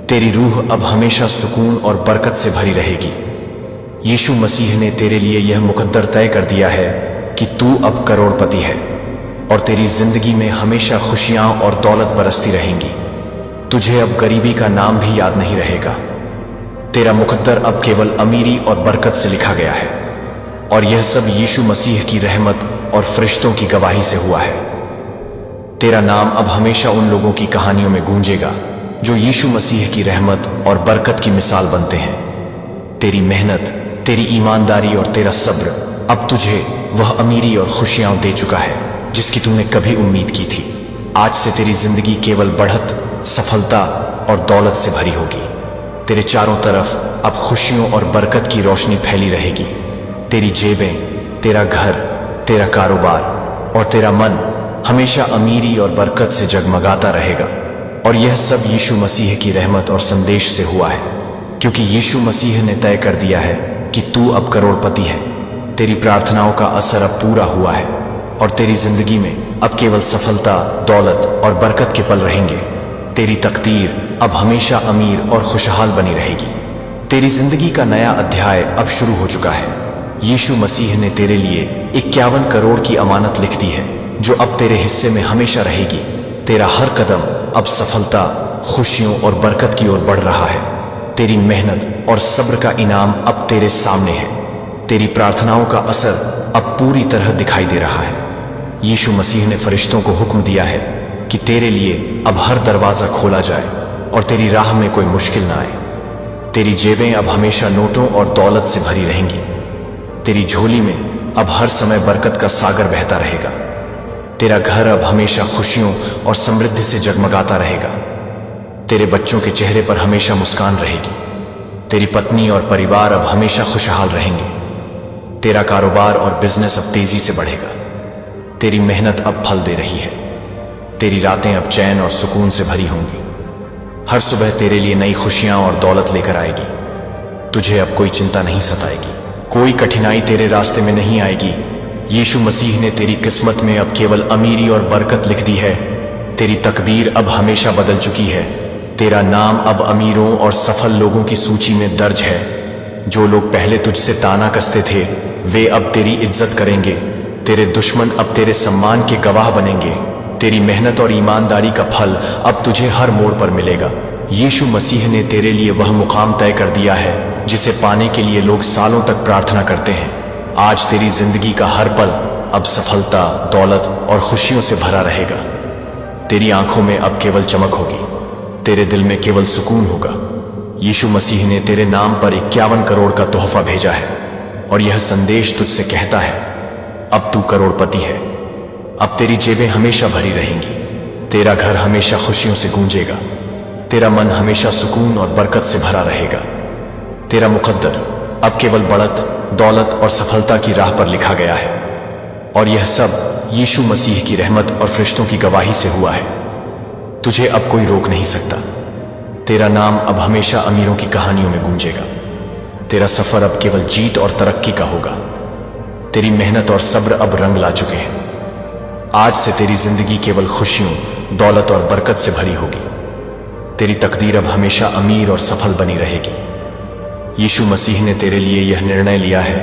तेरी रूह अब हमेशा सुकून और बरकत से भरी रहेगी। यीशु मसीह ने तेरे लिए यह मुकद्दर तय कर दिया है कि तू अब करोड़पति है और तेरी जिंदगी में हमेशा खुशियां और दौलत बरसती रहेंगी। तुझे अब गरीबी का नाम भी याद नहीं रहेगा। तेरा मुकद्दर अब केवल अमीरी और बरकत से लिखा गया है और यह सब यीशु मसीह की रहमत और फरिश्तों की गवाही से हुआ है। तेरा नाम अब हमेशा उन लोगों की कहानियों में गूंजेगा जो यीशु मसीह की रहमत और बरकत की मिसाल बनते हैं। तेरी मेहनत, तेरी ईमानदारी और तेरा सब्र अब तुझे वह अमीरी और खुशियां दे चुका है जिसकी तुमने कभी उम्मीद की थी। आज से तेरी जिंदगी केवल बढ़त, सफलता और दौलत से भरी होगी। तेरे चारों तरफ अब खुशियों और बरकत की रोशनी फैली रहेगी। तेरी जेबें, तेरा घर, तेरा कारोबार और तेरा मन हमेशा अमीरी और बरकत से जगमगाता रहेगा और यह सब यीशु मसीह की रहमत और संदेश से हुआ है, क्योंकि यीशु मसीह ने तय कर दिया है कि तू अब करोड़पति है। तेरी प्रार्थनाओं का असर अब पूरा हुआ है और तेरी जिंदगी में अब केवल सफलता, दौलत और बरकत के पल रहेंगे। तेरी तकदीर अब हमेशा अमीर और खुशहाल बनी रहेगी। तेरी जिंदगी का नया अध्याय अब शुरू हो चुका है। यीशु मसीह ने तेरे लिए 51 करोड़ की अमानत लिख दी है जो अब तेरे हिस्से में हमेशा रहेगी। तेरा हर कदम अब सफलता, खुशियों और बरकत की ओर बढ़ रहा है। तेरी मेहनत और सब्र का इनाम अब तेरे सामने है। तेरी प्रार्थनाओं का असर अब पूरी तरह दिखाई दे रहा है। यीशु मसीह ने फरिश्तों को हुक्म दिया है कि तेरे लिए अब हर दरवाजा खोला जाए और तेरी राह में कोई मुश्किल ना आए। तेरी जेबें अब हमेशा नोटों और दौलत से भरी रहेंगी। तेरी झोली में अब हर समय बरकत का सागर बहता रहेगा। तेरा घर अब हमेशा खुशियों और समृद्धि से जगमगाता रहेगा। तेरे बच्चों के चेहरे पर हमेशा मुस्कान रहेगी। तेरी पत्नी और परिवार अब हमेशा खुशहाल रहेंगे। तेरा कारोबार और बिजनेस अब तेजी से बढ़ेगा। तेरी मेहनत अब फल दे रही है। तेरी रातें अब चैन और सुकून से भरी होंगी। हर सुबह तेरे लिए नई खुशियां और दौलत लेकर आएगी। तुझे अब कोई चिंता नहीं सताएगी, कोई कठिनाई तेरे रास्ते में नहीं आएगी। यीशु मसीह ने तेरी किस्मत में अब केवल अमीरी और बरकत लिख दी है। तेरी तकदीर अब हमेशा बदल चुकी है। तेरा नाम अब अमीरों और सफल लोगों की सूची में दर्ज है। जो लोग पहले तुझसे ताना कसते थे, वे अब तेरी इज्जत करेंगे। तेरे दुश्मन अब तेरे सम्मान के गवाह बनेंगे। तेरी मेहनत और ईमानदारी का फल अब तुझे हर मोड़ पर मिलेगा। यीशु मसीह ने तेरे लिए वह मुकाम तय कर दिया है जिसे पाने के लिए लोग सालों तक प्रार्थना करते हैं। आज तेरी जिंदगी का हर पल अब सफलता, दौलत और खुशियों से भरा रहेगा। तेरी आंखों में अब केवल चमक होगी। तेरे दिल में केवल सुकून होगा। यीशु मसीह ने तेरे नाम पर 51 करोड़ का तोहफा भेजा है और यह संदेश तुझसे कहता है, अब तू करोड़पति है। अब तेरी जेबें हमेशा भरी रहेंगी। तेरा घर हमेशा खुशियों से गूंजेगा। तेरा मन हमेशा सुकून और बरकत से भरा रहेगा। तेरा मुकद्दर अब केवल बढ़त, दौलत और सफलता की राह पर लिखा गया है और यह सब यीशु मसीह की रहमत और फरिश्तों की गवाही से हुआ है। तुझे अब कोई रोक नहीं सकता। तेरा नाम अब हमेशा अमीरों की कहानियों में गूंजेगा। तेरा सफर अब केवल जीत और तरक्की का होगा। तेरी मेहनत और सब्र अब रंग ला चुके हैं। आज से तेरी जिंदगी केवल खुशियों, दौलत और बरकत से भरी होगी। तेरी तकदीर अब हमेशा अमीर और सफल बनी रहेगी। यीशु मसीह ने तेरे लिए यह निर्णय लिया है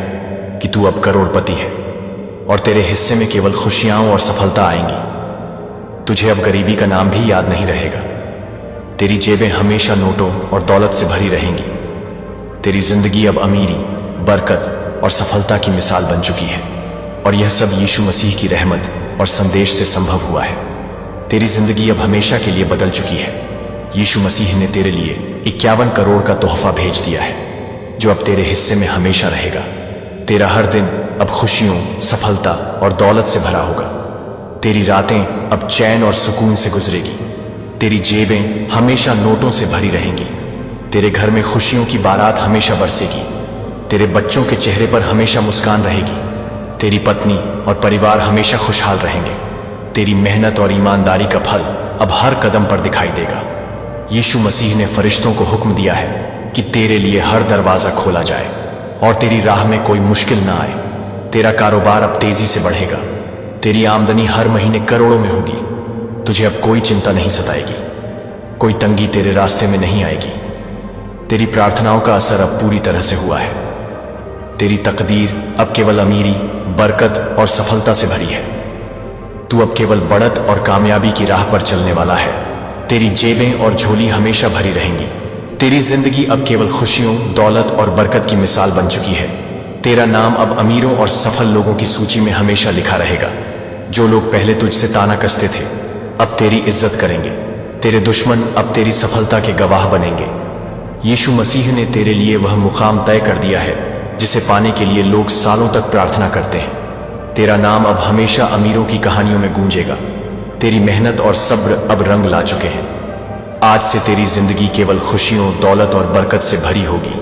कि तू अब करोड़पति है और तेरे हिस्से में केवल खुशियां और सफलता आएंगी। तुझे अब गरीबी का नाम भी याद नहीं रहेगा। तेरी जेबें हमेशा नोटों और दौलत से भरी रहेंगी। तेरी जिंदगी अब अमीरी, बरकत और सफलता की मिसाल बन चुकी है और यह सब यीशु मसीह की रहमत और संदेश से संभव हुआ है। तेरी जिंदगी अब हमेशा के लिए बदल चुकी है। यीशु मसीह ने तेरे लिए 51 करोड़ का तोहफा भेज दिया है जो अब तेरे हिस्से में हमेशा रहेगा। तेरा हर दिन अब खुशियों, सफलता और दौलत से भरा होगा। तेरी रातें अब चैन और सुकून से गुजरेगी। तेरी जेबें हमेशा नोटों से भरी रहेंगी। तेरे घर में खुशियों की बारात हमेशा बरसेगी। तेरे बच्चों के चेहरे पर हमेशा मुस्कान रहेगी। तेरी पत्नी और परिवार हमेशा खुशहाल रहेंगे। तेरी मेहनत और ईमानदारी का फल अब हर कदम पर दिखाई देगा। यीशु मसीह ने फरिश्तों को हुक्म दिया है कि तेरे लिए हर दरवाजा खोला जाए और तेरी राह में कोई मुश्किल ना आए। तेरा कारोबार अब तेजी से बढ़ेगा। तेरी आमदनी हर महीने करोड़ों में होगी। तुझे अब कोई चिंता नहीं सताएगी। कोई तंगी तेरे रास्ते में नहीं आएगी। तेरी प्रार्थनाओं का असर अब पूरी तरह से हुआ है। तेरी तकदीर अब केवल अमीरी, बरकत और सफलता से भरी है। तू अब केवल बढ़त और कामयाबी की राह पर चलने वाला है। तेरी जेबें और झोली हमेशा भरी रहेंगी। तेरी जिंदगी अब केवल खुशियों, दौलत और बरकत की मिसाल बन चुकी है। तेरा नाम अब अमीरों और सफल लोगों की सूची में हमेशा लिखा रहेगा। जो लोग पहले तुझसे ताना कसते थे, अब तेरी इज्जत करेंगे। तेरे दुश्मन अब तेरी सफलता के गवाह बनेंगे। यीशु मसीह ने तेरे लिए वह मुकाम तय कर दिया है जिसे पाने के लिए लोग सालों तक प्रार्थना करते हैं। तेरा नाम अब हमेशा अमीरों की कहानियों में गूंजेगा। तेरी मेहनत और सब्र अब रंग ला चुके हैं। आज से तेरी जिंदगी केवल खुशियों, दौलत और बरकत से भरी होगी।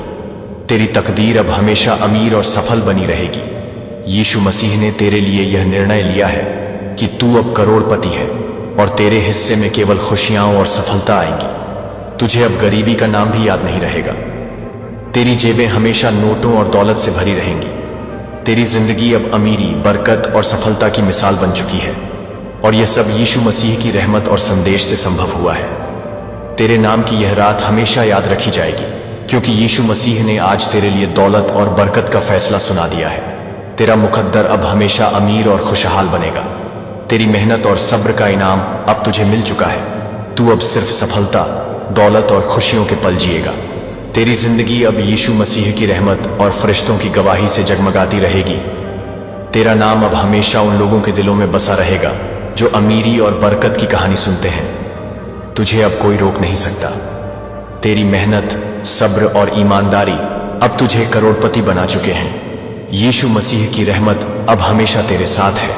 तेरी तकदीर अब हमेशा अमीर और सफल बनी रहेगी। यीशु मसीह ने तेरे लिए यह निर्णय लिया है कि तू अब करोड़पति है और तेरे हिस्से में केवल खुशियां और सफलता आएंगी। तुझे अब गरीबी का नाम भी याद नहीं रहेगा। तेरी जेबें हमेशा नोटों और दौलत से भरी रहेंगी। तेरी जिंदगी अब अमीरी, बरकत और सफलता की मिसाल बन चुकी है और यह सब यीशु मसीह की रहमत और संदेश से संभव हुआ है। तेरे नाम की यह रात हमेशा याद रखी जाएगी क्योंकि यीशु मसीह ने आज तेरे लिए दौलत और बरकत का फैसला सुना दिया है। तेरा मुकद्दर अब हमेशा अमीर और खुशहाल बनेगा। तेरी मेहनत और सब्र का इनाम अब तुझे मिल चुका है। तू अब सिर्फ सफलता, दौलत और खुशियों के पल जिएगा। तेरी जिंदगी अब यीशु मसीह की रहमत और फरिश्तों की गवाही से जगमगाती रहेगी। तेरा नाम अब हमेशा उन लोगों के दिलों में बसा रहेगा जो अमीरी और बरकत की कहानी सुनते हैं। तुझे अब कोई रोक नहीं सकता। तेरी मेहनत, सब्र और ईमानदारी अब तुझे करोड़पति बना चुके हैं। यीशु मसीह की रहमत अब हमेशा तेरे साथ है।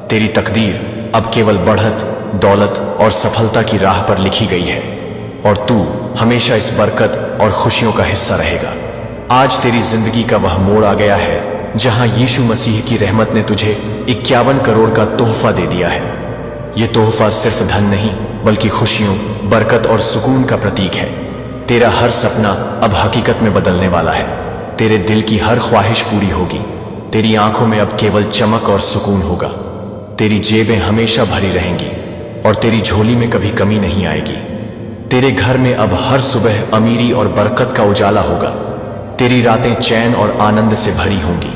तेरी तकदीर अब केवल बढ़त, दौलत और सफलता की राह पर लिखी गई है और तू हमेशा इस बरकत और खुशियों का हिस्सा रहेगा। आज तेरी जिंदगी का वह मोड़ आ गया है जहां यीशु मसीह की रहमत ने तुझे 51 करोड़ का तोहफा दे दिया है। यह तोहफा सिर्फ धन नहीं बल्कि खुशियों, बरकत और सुकून का प्रतीक है। तेरा हर सपना अब हकीकत में बदलने वाला है। तेरे दिल की हर ख्वाहिश पूरी होगी। तेरी आंखों में अब केवल चमक और सुकून होगा। तेरी जेबें हमेशा भरी रहेंगी और तेरी झोली में कभी कमी नहीं आएगी। तेरे घर में अब हर सुबह अमीरी और बरकत का उजाला होगा। तेरी रातें चैन और आनंद से भरी होंगी।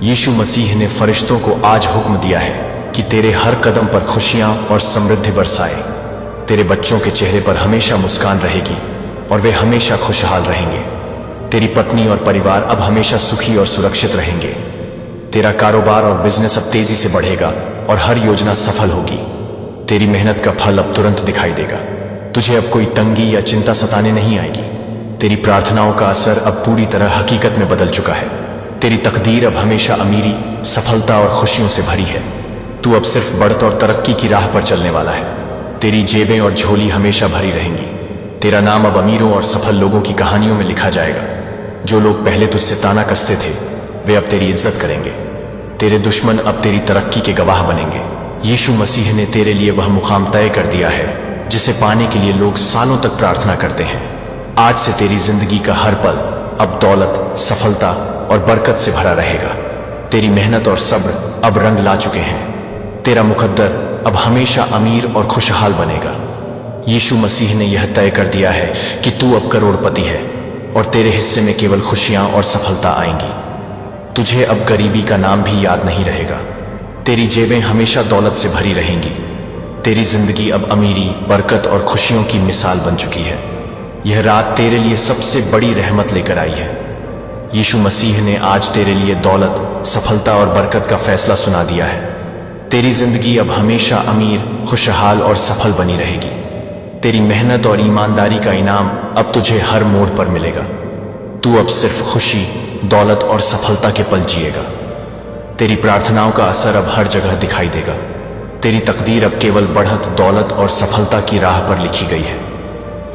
यीशु मसीह ने फरिश्तों को आज हुक्म दिया है कि तेरे हर कदम पर खुशियां और समृद्धि बरसाए। तेरे बच्चों के चेहरे पर हमेशा मुस्कान रहेगी और वे हमेशा खुशहाल रहेंगे। तेरी पत्नी और परिवार अब हमेशा सुखी और सुरक्षित रहेंगे। तेरा कारोबार और बिजनेस अब तेजी से बढ़ेगा और हर योजना सफल होगी। तेरी मेहनत का फल अब तुरंत दिखाई देगा। तुझे अब कोई तंगी या चिंता सताने नहीं आएगी। तेरी प्रार्थनाओं का असर अब पूरी तरह हकीकत में बदल चुका है। तेरी तकदीर अब हमेशा अमीरी, सफलता और खुशियों से भरी है। तू अब सिर्फ बढ़त और तरक्की की राह पर चलने वाला है। तेरी जेबें और झोली हमेशा भरी रहेंगी। तेरा नाम अब अमीरों और सफल लोगों की कहानियों में लिखा जाएगा। जो लोग पहले तुझसे ताना कसते थे वे अब तेरी इज्जत करेंगे। तेरे दुश्मन अब तेरी तरक्की के गवाह बनेंगे। यीशु मसीह ने तेरे लिए वह मुकाम तय कर दिया है जिसे पाने के लिए लोग सालों तक प्रार्थना करते हैं। आज से तेरी जिंदगी का हर पल अब दौलत, सफलता और बरकत से भरा रहेगा। तेरी मेहनत और सब्र अब रंग ला चुके हैं। तेरा मुकद्दर अब हमेशा अमीर और खुशहाल बनेगा। यीशु मसीह ने यह तय कर दिया है कि तू अब करोड़पति है और तेरे हिस्से में केवल खुशियां और सफलता आएंगी। तुझे अब गरीबी का नाम भी याद नहीं रहेगा। तेरी जेबें हमेशा दौलत से भरी रहेंगी। तेरी जिंदगी अब अमीरी, बरकत और खुशियों की मिसाल बन चुकी है। यह रात तेरे लिए सबसे बड़ी रहमत लेकर आई है। यीशु मसीह ने आज तेरे लिए दौलत, सफलता और बरकत का फैसला सुना दिया है। तेरी जिंदगी अब हमेशा अमीर, खुशहाल और सफल बनी रहेगी। तेरी मेहनत और ईमानदारी का इनाम अब तुझे हर मोड़ पर मिलेगा। तू अब सिर्फ खुशी, दौलत और सफलता के पल जिएगा। तेरी प्रार्थनाओं का असर अब हर जगह दिखाई देगा। तेरी तकदीर अब केवल बढ़त, दौलत और सफलता की राह पर लिखी गई है।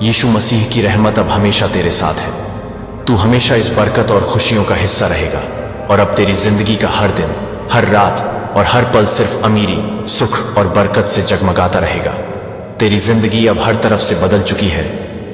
यीशु मसीह की रहमत अब हमेशा तेरे साथ है। तू हमेशा इस बरकत और खुशियों का हिस्सा रहेगा और अब तेरी जिंदगी का हर दिन, हर रात और हर पल सिर्फ अमीरी, सुख और बरकत से जगमगाता रहेगा। तेरी जिंदगी अब हर तरफ से बदल चुकी है।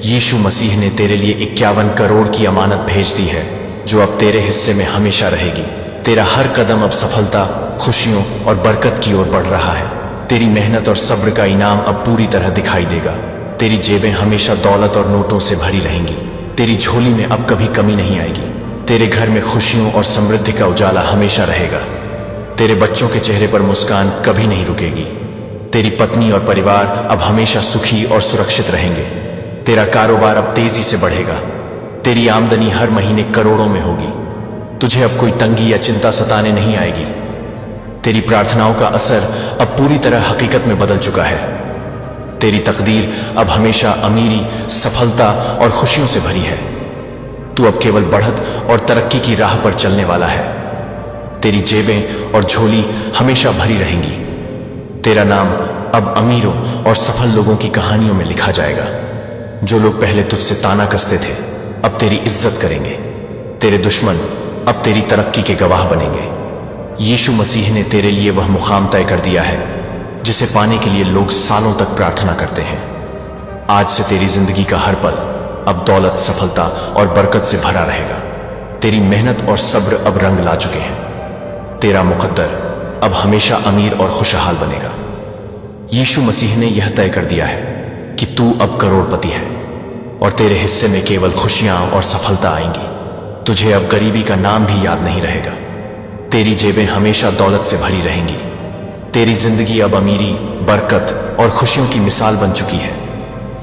यीशु मसीह ने तेरे लिए 51 करोड़ की अमानत भेज दी है जो अब तेरे हिस्से में हमेशा रहेगी। तेरा हर कदम अब सफलता, खुशियों और बरकत की ओर बढ़ रहा है। तेरी मेहनत और सब्र का इनाम अब पूरी तरह दिखाई देगा। तेरी जेबें हमेशा दौलत और नोटों से भरी रहेंगी। तेरी झोली में अब कभी कमी नहीं आएगी। तेरे घर में खुशियों और समृद्धि का उजाला हमेशा रहेगा। तेरे बच्चों के चेहरे पर मुस्कान कभी नहीं रुकेगी। तेरी पत्नी और परिवार अब हमेशा सुखी और सुरक्षित रहेंगे। तेरा कारोबार अब तेजी से बढ़ेगा। तेरी आमदनी हर महीने करोड़ों में होगी। तुझे अब कोई तंगी या चिंता सताने नहीं आएगी। तेरी प्रार्थनाओं का असर अब पूरी तरह हकीकत में बदल चुका है। तेरी तकदीर अब हमेशा अमीरी, सफलता और खुशियों से भरी है। तू अब केवल बढ़त और तरक्की की राह पर चलने वाला है। तेरी जेबें और झोली हमेशा भरी रहेंगी। तेरा नाम अब अमीरों और सफल लोगों की कहानियों में लिखा जाएगा। जो लोग पहले तुझसे ताना कसते थे अब तेरी इज्जत करेंगे। तेरे दुश्मन अब तेरी तरक्की के गवाह बनेंगे। यीशु मसीह ने तेरे लिए वह मुकाम तय कर दिया है जिसे पाने के लिए लोग सालों तक प्रार्थना करते हैं। आज से तेरी जिंदगी का हर पल अब दौलत, सफलता और बरकत से भरा रहेगा। तेरी मेहनत और सब्र अब रंग ला चुके हैं। तेरा मुकद्दर अब हमेशा अमीर और खुशहाल बनेगा। यीशु मसीह ने यह तय कर दिया है कि तू अब करोड़पति है और तेरे हिस्से में केवल खुशियां और सफलता आएंगी। तुझे अब गरीबी का नाम भी याद नहीं रहेगा। तेरी जेबें हमेशा दौलत से भरी रहेंगी। तेरी जिंदगी अब अमीरी, बरकत और खुशियों की मिसाल बन चुकी है।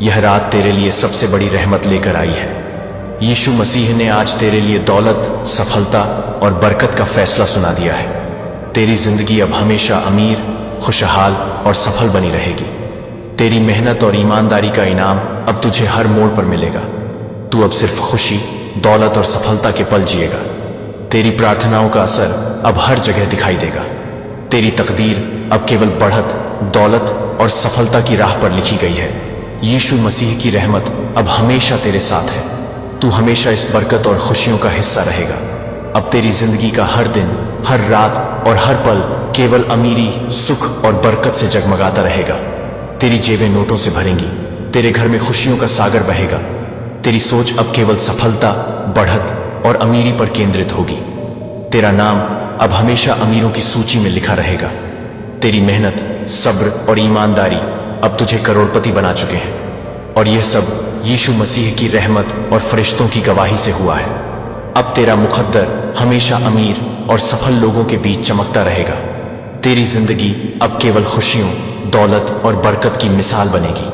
यह रात तेरे लिए सबसे बड़ी रहमत लेकर आई है। यीशु मसीह ने आज तेरे लिए दौलत, सफलता और बरकत का फैसला सुना दिया है। तेरी जिंदगी अब हमेशा अमीर, खुशहाल और सफल बनी रहेगी। तेरी मेहनत और ईमानदारी का इनाम अब तुझे हर मोड़ पर मिलेगा। तू अब सिर्फ खुशी, दौलत और सफलता के पल जिएगा। तेरी प्रार्थनाओं का असर अब हर जगह दिखाई देगा। तेरी तकदीर अब केवल बढ़त, दौलत और सफलता की राह पर लिखी गई है। यीशु मसीह की रहमत अब हमेशा तेरे साथ है। तू हमेशा इस बरकत और खुशियों का हिस्सा रहेगा। अब तेरी जिंदगी का हर दिन, हर रात और हर पल केवल अमीरी, सुख और बरकत से जगमगाता रहेगा। तेरी जेबें नोटों से भरेंगी, तेरे घर में खुशियों का सागर बहेगा। तेरी सोच अब केवल सफलता, बढ़त और अमीरी पर केंद्रित होगी। तेरा नाम अब हमेशा अमीरों की सूची में लिखा रहेगा। तेरी मेहनत, सब्र और ईमानदारी अब तुझे करोड़पति बना चुके हैं, और यह सब यीशु मसीह की रहमत और फरिश्तों की गवाही से हुआ है। अब तेरा मुकद्दर हमेशा अमीर और सफल लोगों के बीच चमकता रहेगा। तेरी जिंदगी अब केवल खुशियों, दौलत और बरकत की मिसाल बनेगी।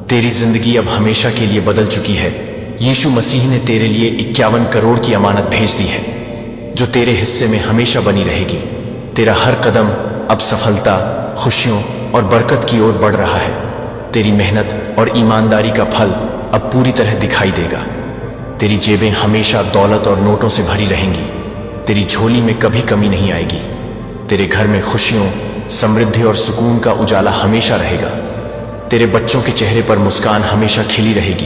तेरी जिंदगी अब हमेशा के लिए बदल चुकी है। यीशु मसीह ने तेरे लिए 51 करोड़ की अमानत भेज दी है, जो तेरे हिस्से में हमेशा बनी रहेगी। तेरा हर कदम अब सफलता, खुशियों और बरकत की ओर बढ़ रहा है। तेरी मेहनत और ईमानदारी का फल अब पूरी तरह दिखाई देगा। तेरी जेबें हमेशा दौलत और नोटों से भरी रहेंगी। तेरी झोली में कभी कमी नहीं आएगी। तेरे घर में खुशियों, समृद्धि और सुकून का उजाला हमेशा रहेगा। तेरे बच्चों के चेहरे पर मुस्कान हमेशा खिली रहेगी।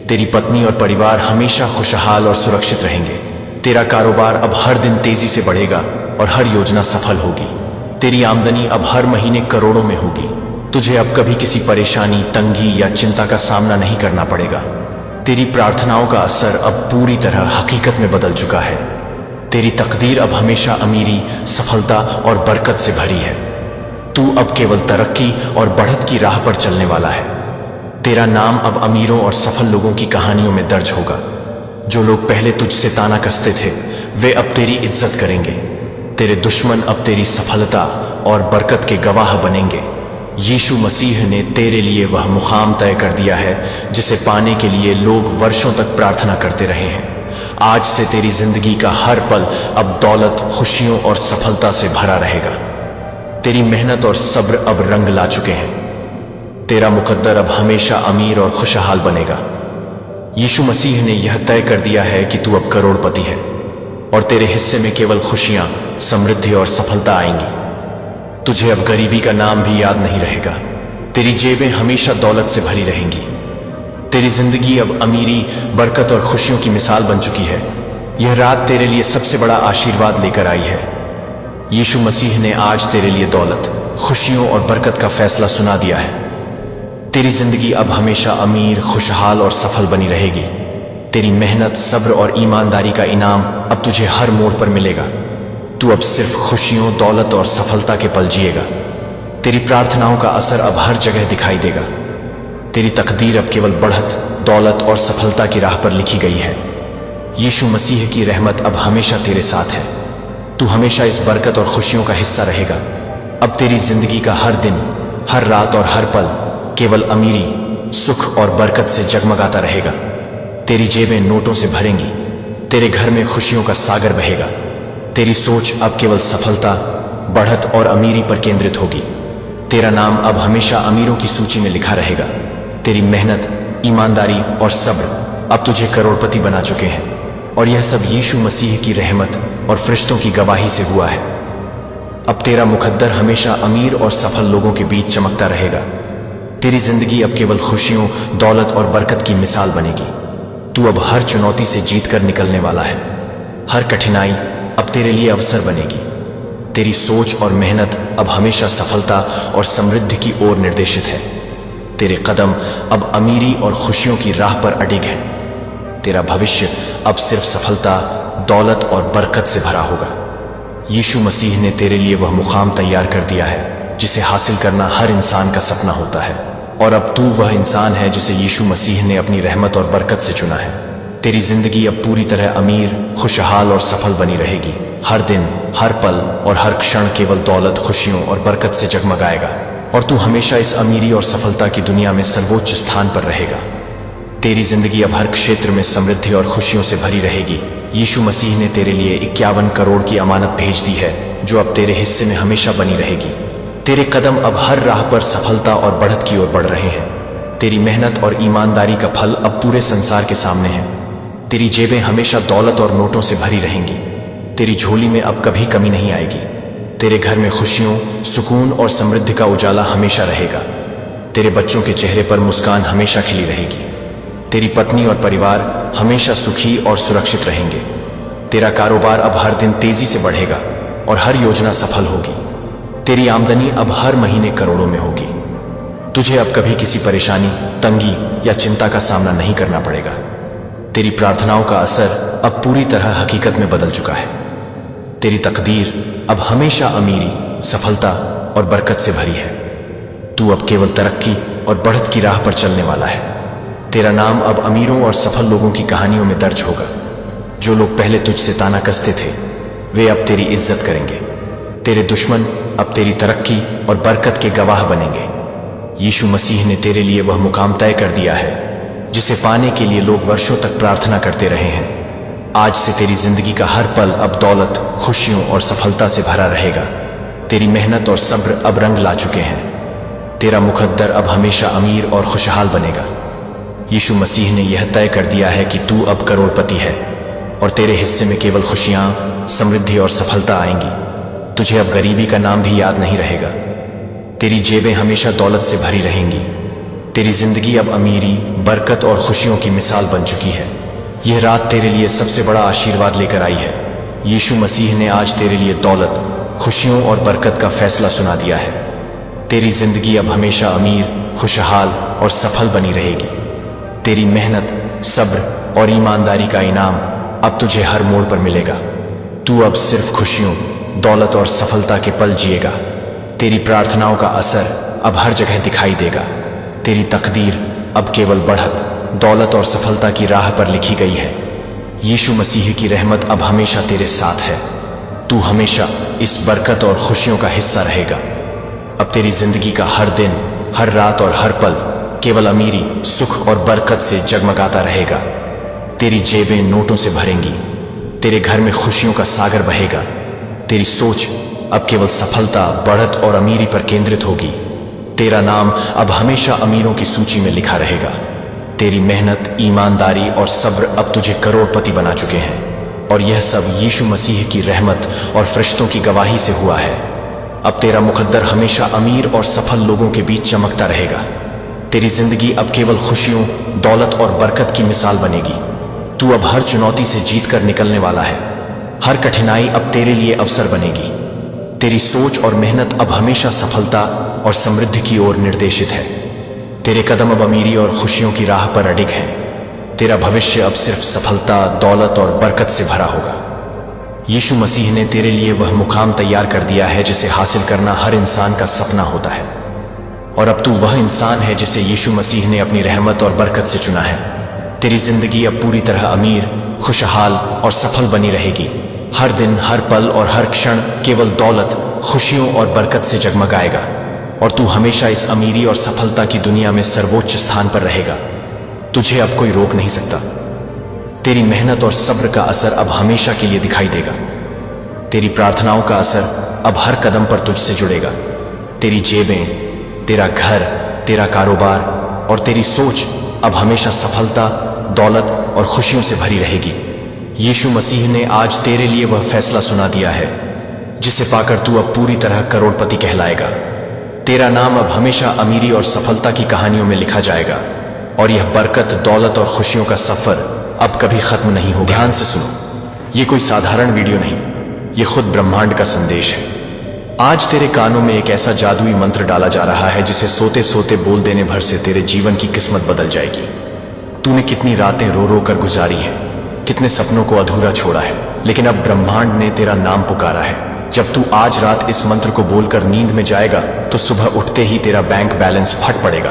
तेरी पत्नी और परिवार हमेशा खुशहाल और सुरक्षित रहेंगे। तेरा कारोबार अब हर दिन तेजी से बढ़ेगा और हर योजना सफल होगी। तेरी आमदनी अब हर महीने करोड़ों में होगी। तुझे अब कभी किसी परेशानी, तंगी या चिंता का सामना नहीं करना पड़ेगा। तेरी प्रार्थनाओं का असर अब पूरी तरह हकीकत में बदल चुका है। तेरी तकदीर अब हमेशा अमीरी, सफलता और बरकत से भरी है। तू अब केवल तरक्की और बढ़त की राह पर चलने वाला है। तेरा नाम अब अमीरों और सफल लोगों की कहानियों में दर्ज होगा। जो लोग पहले तुझसे ताना कसते थे, वे अब तेरी इज्जत करेंगे। तेरे दुश्मन अब तेरी सफलता और बरकत के गवाह बनेंगे। यीशु मसीह ने तेरे लिए वह मुकाम तय कर दिया है जिसे पाने के लिए लोग वर्षों तक प्रार्थना करते रहे हैं। आज से तेरी जिंदगी का हर पल अब दौलत, खुशियों और सफलता से भरा रहेगा। तेरी मेहनत और सब्र अब रंग ला चुके हैं। तेरा मुकद्दर अब हमेशा अमीर और खुशहाल बनेगा। यीशु मसीह ने यह तय कर दिया है कि तू अब करोड़पति है, और तेरे हिस्से में केवल खुशियां, समृद्धि और सफलता आएंगी। तुझे अब गरीबी का नाम भी याद नहीं रहेगा। तेरी जेबें हमेशा दौलत से भरी रहेंगी। तेरी जिंदगी अब अमीरी, बरकत और खुशियों की मिसाल बन चुकी है। यह रात तेरे लिए सबसे बड़ा आशीर्वाद लेकर आई है। यीशु मसीह ने आज तेरे लिए दौलत, खुशियों और बरकत का फैसला सुना दिया है। तेरी जिंदगी अब हमेशा अमीर, खुशहाल और सफल बनी रहेगी। तेरी मेहनत, सब्र और ईमानदारी का इनाम अब तुझे हर मोड़ पर मिलेगा। तू अब सिर्फ खुशियों, दौलत और सफलता के पल जिएगा। तेरी प्रार्थनाओं का असर अब हर जगह दिखाई देगा। तेरी तकदीर अब केवल बढ़त, दौलत और सफलता की राह पर लिखी गई है। यीशु मसीह की रहमत अब हमेशा तेरे साथ है। तू हमेशा इस बरकत और खुशियों का हिस्सा रहेगा। अब तेरी जिंदगी का हर दिन, हर रात और हर पल केवल अमीरी, सुख और बरकत से जगमगाता रहेगा। तेरी जेबें नोटों से भरेंगी। तेरे घर में खुशियों का सागर बहेगा। तेरी सोच अब केवल सफलता, बढ़त और अमीरी पर केंद्रित होगी। तेरा नाम अब हमेशा अमीरों की सूची में लिखा रहेगा। तेरी मेहनत, ईमानदारी और सब्र अब तुझे करोड़पति बना चुके हैं, और यह सब यीशु मसीह की रहमत और फरिश्तों की गवाही से हुआ है। अब तेरा मुकद्दर हमेशा अमीर और सफल लोगों के बीच चमकता रहेगा। तेरी जिंदगी अब केवल खुशियों, दौलत और बरकत की मिसाल बनेगी। तू अब हर चुनौती से जीत कर निकलने वाला है। हर कठिनाई अब तेरे लिए अवसर बनेगी। तेरी सोच और मेहनत अब हमेशा सफलता और समृद्धि की ओर निर्देशित है। तेरे कदम अब अमीरी और खुशियों की राह पर अडिग है। तेरा भविष्य अब सिर्फ सफलता, दौलत और बरकत से भरा होगा। यीशु मसीह ने तेरे लिए वह मुकाम तैयार कर दिया है जिसे हासिल करना हर इंसान का सपना होता है, और अब तू वह इंसान है जिसे यीशु मसीह ने अपनी रहमत और बरकत से चुना है। तेरी जिंदगी अब पूरी तरह अमीर, खुशहाल और सफल बनी रहेगी। हर दिन, हर पल और हर क्षण केवल दौलत, खुशियों और बरकत से जगमगाएगा, और तू हमेशा इस अमीरी और सफलता की दुनिया में सर्वोच्च स्थान पर रहेगा। तेरी जिंदगी अब हर क्षेत्र में समृद्धि और खुशियों से भरी रहेगी। यीशु मसीह ने तेरे लिए 51 करोड़ की अमानत भेज दी है, जो अब तेरे हिस्से में हमेशा बनी रहेगी। तेरे कदम अब हर राह पर सफलता और बढ़त की ओर बढ़ रहे हैं। तेरी मेहनत और ईमानदारी का फल अब पूरे संसार के सामने है। तेरी जेबें हमेशा दौलत और नोटों से भरी रहेंगी। तेरी झोली में अब कभी कमी नहीं आएगी। तेरे घर में खुशियों, सुकून और समृद्धि का उजाला हमेशा रहेगा। तेरे बच्चों के चेहरे पर मुस्कान हमेशा खिली रहेगी। तेरी पत्नी और परिवार हमेशा सुखी और सुरक्षित रहेंगे। तेरा कारोबार अब हर दिन तेजी से बढ़ेगा और हर योजना सफल होगी। तेरी आमदनी अब हर महीने करोड़ों में होगी। तुझे अब कभी किसी परेशानी, तंगी या चिंता का सामना नहीं करना पड़ेगा। तेरी प्रार्थनाओं का असर अब पूरी तरह हकीकत में बदल चुका है। तेरी तकदीर अब हमेशा अमीरी, सफलता और बरकत से भरी है। तू अब केवल तरक्की और बढ़त की राह पर चलने वाला है। तेरा नाम अब अमीरों और सफल लोगों की कहानियों में दर्ज होगा। जो लोग पहले तुझसे ताना कसते थे, वे अब तेरी इज्जत करेंगे। तेरे दुश्मन अब तेरी तरक्की और बरकत के गवाह बनेंगे। यीशु मसीह ने तेरे लिए वह मुकाम तय कर दिया है जिसे पाने के लिए लोग वर्षों तक प्रार्थना करते रहे हैं। आज से तेरी जिंदगी का हर पल अब दौलत, खुशियों और सफलता से भरा रहेगा। तेरी मेहनत और सब्र अब रंग ला चुके हैं। तेरा मुकद्दर अब हमेशा अमीर और खुशहाल बनेगा। यीशु मसीह ने यह तय कर दिया है कि तू अब करोड़पति है और तेरे हिस्से में केवल खुशियां, समृद्धि और सफलता आएंगी। तुझे अब गरीबी का नाम भी याद नहीं रहेगा। तेरी जेबें हमेशा दौलत से भरी रहेंगी। तेरी जिंदगी अब अमीरी, बरकत और खुशियों की मिसाल बन चुकी है। यह रात तेरे लिए सबसे बड़ा आशीर्वाद लेकर आई है। यीशु मसीह ने आज तेरे लिए दौलत, खुशियों और बरकत का फैसला सुना दिया है। तेरी जिंदगी अब हमेशा अमीर, खुशहाल और सफल बनी रहेगी। तेरी मेहनत, सब्र और ईमानदारी का इनाम अब तुझे हर मोड़ पर मिलेगा। तू अब सिर्फ खुशियों, दौलत और सफलता के पल जिएगा। तेरी प्रार्थनाओं का असर अब हर जगह दिखाई देगा। तेरी तकदीर अब केवल बढ़त, दौलत और सफलता की राह पर लिखी गई है। यीशु मसीह की रहमत अब हमेशा तेरे साथ है। तू हमेशा इस बरकत और खुशियों का हिस्सा रहेगा। अब तेरी जिंदगी का हर दिन, हर रात और हर पल केवल अमीरी, सुख और बरकत से जगमगाता रहेगा। तेरी जेबें नोटों से भरेंगी। तेरे घर में खुशियों का सागर बहेगा। तेरी सोच अब केवल सफलता, बढ़त और अमीरी पर केंद्रित होगी। तेरा नाम अब हमेशा अमीरों की सूची में लिखा रहेगा। तेरी मेहनत, ईमानदारी और सब्र अब तुझे करोड़पति बना चुके हैं और यह सब यीशु मसीह की रहमत और फरिश्तों की गवाही से हुआ है। अब तेरा मुकद्दर हमेशा अमीर और सफल लोगों के बीच चमकता रहेगा। तेरी जिंदगी अब केवल खुशियों, दौलत और बरकत की मिसाल बनेगी। तू अब हर चुनौती से जीत कर निकलने वाला है। हर कठिनाई अब तेरे लिए अवसर बनेगी। तेरी सोच और मेहनत अब हमेशा सफलता और समृद्धि की ओर निर्देशित है। तेरे कदम अब अमीरी और खुशियों की राह पर अडिग हैं। तेरा भविष्य अब सिर्फ सफलता, दौलत और बरकत से भरा होगा। यीशु मसीह ने तेरे लिए वह मुकाम तैयार कर दिया है जिसे हासिल करना हर इंसान का सपना होता है। और अब तू वह इंसान है जिसे यीशु मसीह ने अपनी रहमत और बरकत से चुना है। तेरी जिंदगी अब पूरी तरह अमीर, खुशहाल और सफल बनी रहेगी। हर दिन, हर पल और हर क्षण केवल दौलत, खुशियों और बरकत से जगमगाएगा और तू हमेशा इस अमीरी और सफलता की दुनिया में सर्वोच्च स्थान पर रहेगा। तुझे अब कोई रोक नहीं सकता। तेरी मेहनत और सब्र का असर अब हमेशा के लिए दिखाई देगा। तेरी प्रार्थनाओं का असर अब हर कदम पर तुझसे जुड़ेगा। तेरी जेबें, तेरा घर, तेरा कारोबार और तेरी सोच अब हमेशा सफलता, दौलत और खुशियों से भरी रहेगी। यीशु मसीह ने आज तेरे लिए वह फैसला सुना दिया है जिसे पाकर तू अब पूरी तरह करोड़पति कहलाएगा। तेरा नाम अब हमेशा अमीरी और सफलता की कहानियों में लिखा जाएगा और यह बरकत, दौलत और खुशियों का सफर अब कभी खत्म नहीं होगा। ध्यान से सुनो, ये कोई साधारण वीडियो नहीं, ये खुद ब्रह्मांड का संदेश है। आज तेरे कानों में एक ऐसा जादुई मंत्र डाला जा रहा है जिसे सोते सोते बोल देने भर से तेरे जीवन की किस्मत बदल जाएगी। तूने कितनी रातें रो रो कर गुजारी हैं, कितने सपनों को अधूरा छोड़ा है, लेकिन अब ब्रह्मांड ने तेरा नाम पुकारा है। जब तू आज रात इस मंत्र को बोलकर नींद में जाएगा तो सुबह उठते ही तेरा बैंक बैलेंस फट पड़ेगा।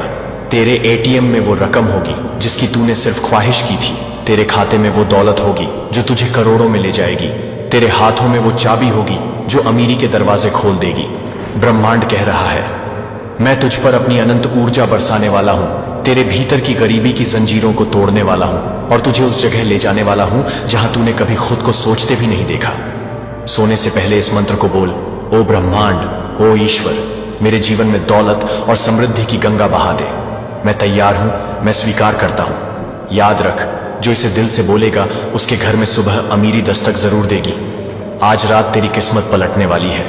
तेरे एटीएम में वो रकम होगी जिसकी तूने सिर्फ ख्वाहिश की थी। तेरे खाते में वो दौलत होगी जो तुझे करोड़ों में ले जाएगी। तेरे हाथों में वो चाबी होगी जो अमीरी के दरवाजे खोल देगी। ब्रह्मांड कह रहा है, मैं तुझ पर अपनी अनंत ऊर्जा बरसाने वाला हूं। तेरे भीतर की गरीबी की जंजीरों को तोड़ने वाला हूं और तुझे उस जगह ले जाने वाला हूं जहां तूने कभी खुद को सोचते भी नहीं देखा। सोने से पहले इस मंत्र को बोल, ओ ब्रह्मांड, ओ ईश्वर, मेरे जीवन में दौलत और समृद्धि की गंगा बहा दे। मैं तैयार हूं, मैं स्वीकार करता हूं। याद रख, जो इसे दिल से बोलेगा उसके घर में सुबह अमीरी दस्तक जरूर देगी। आज रात तेरी किस्मत पलटने वाली है,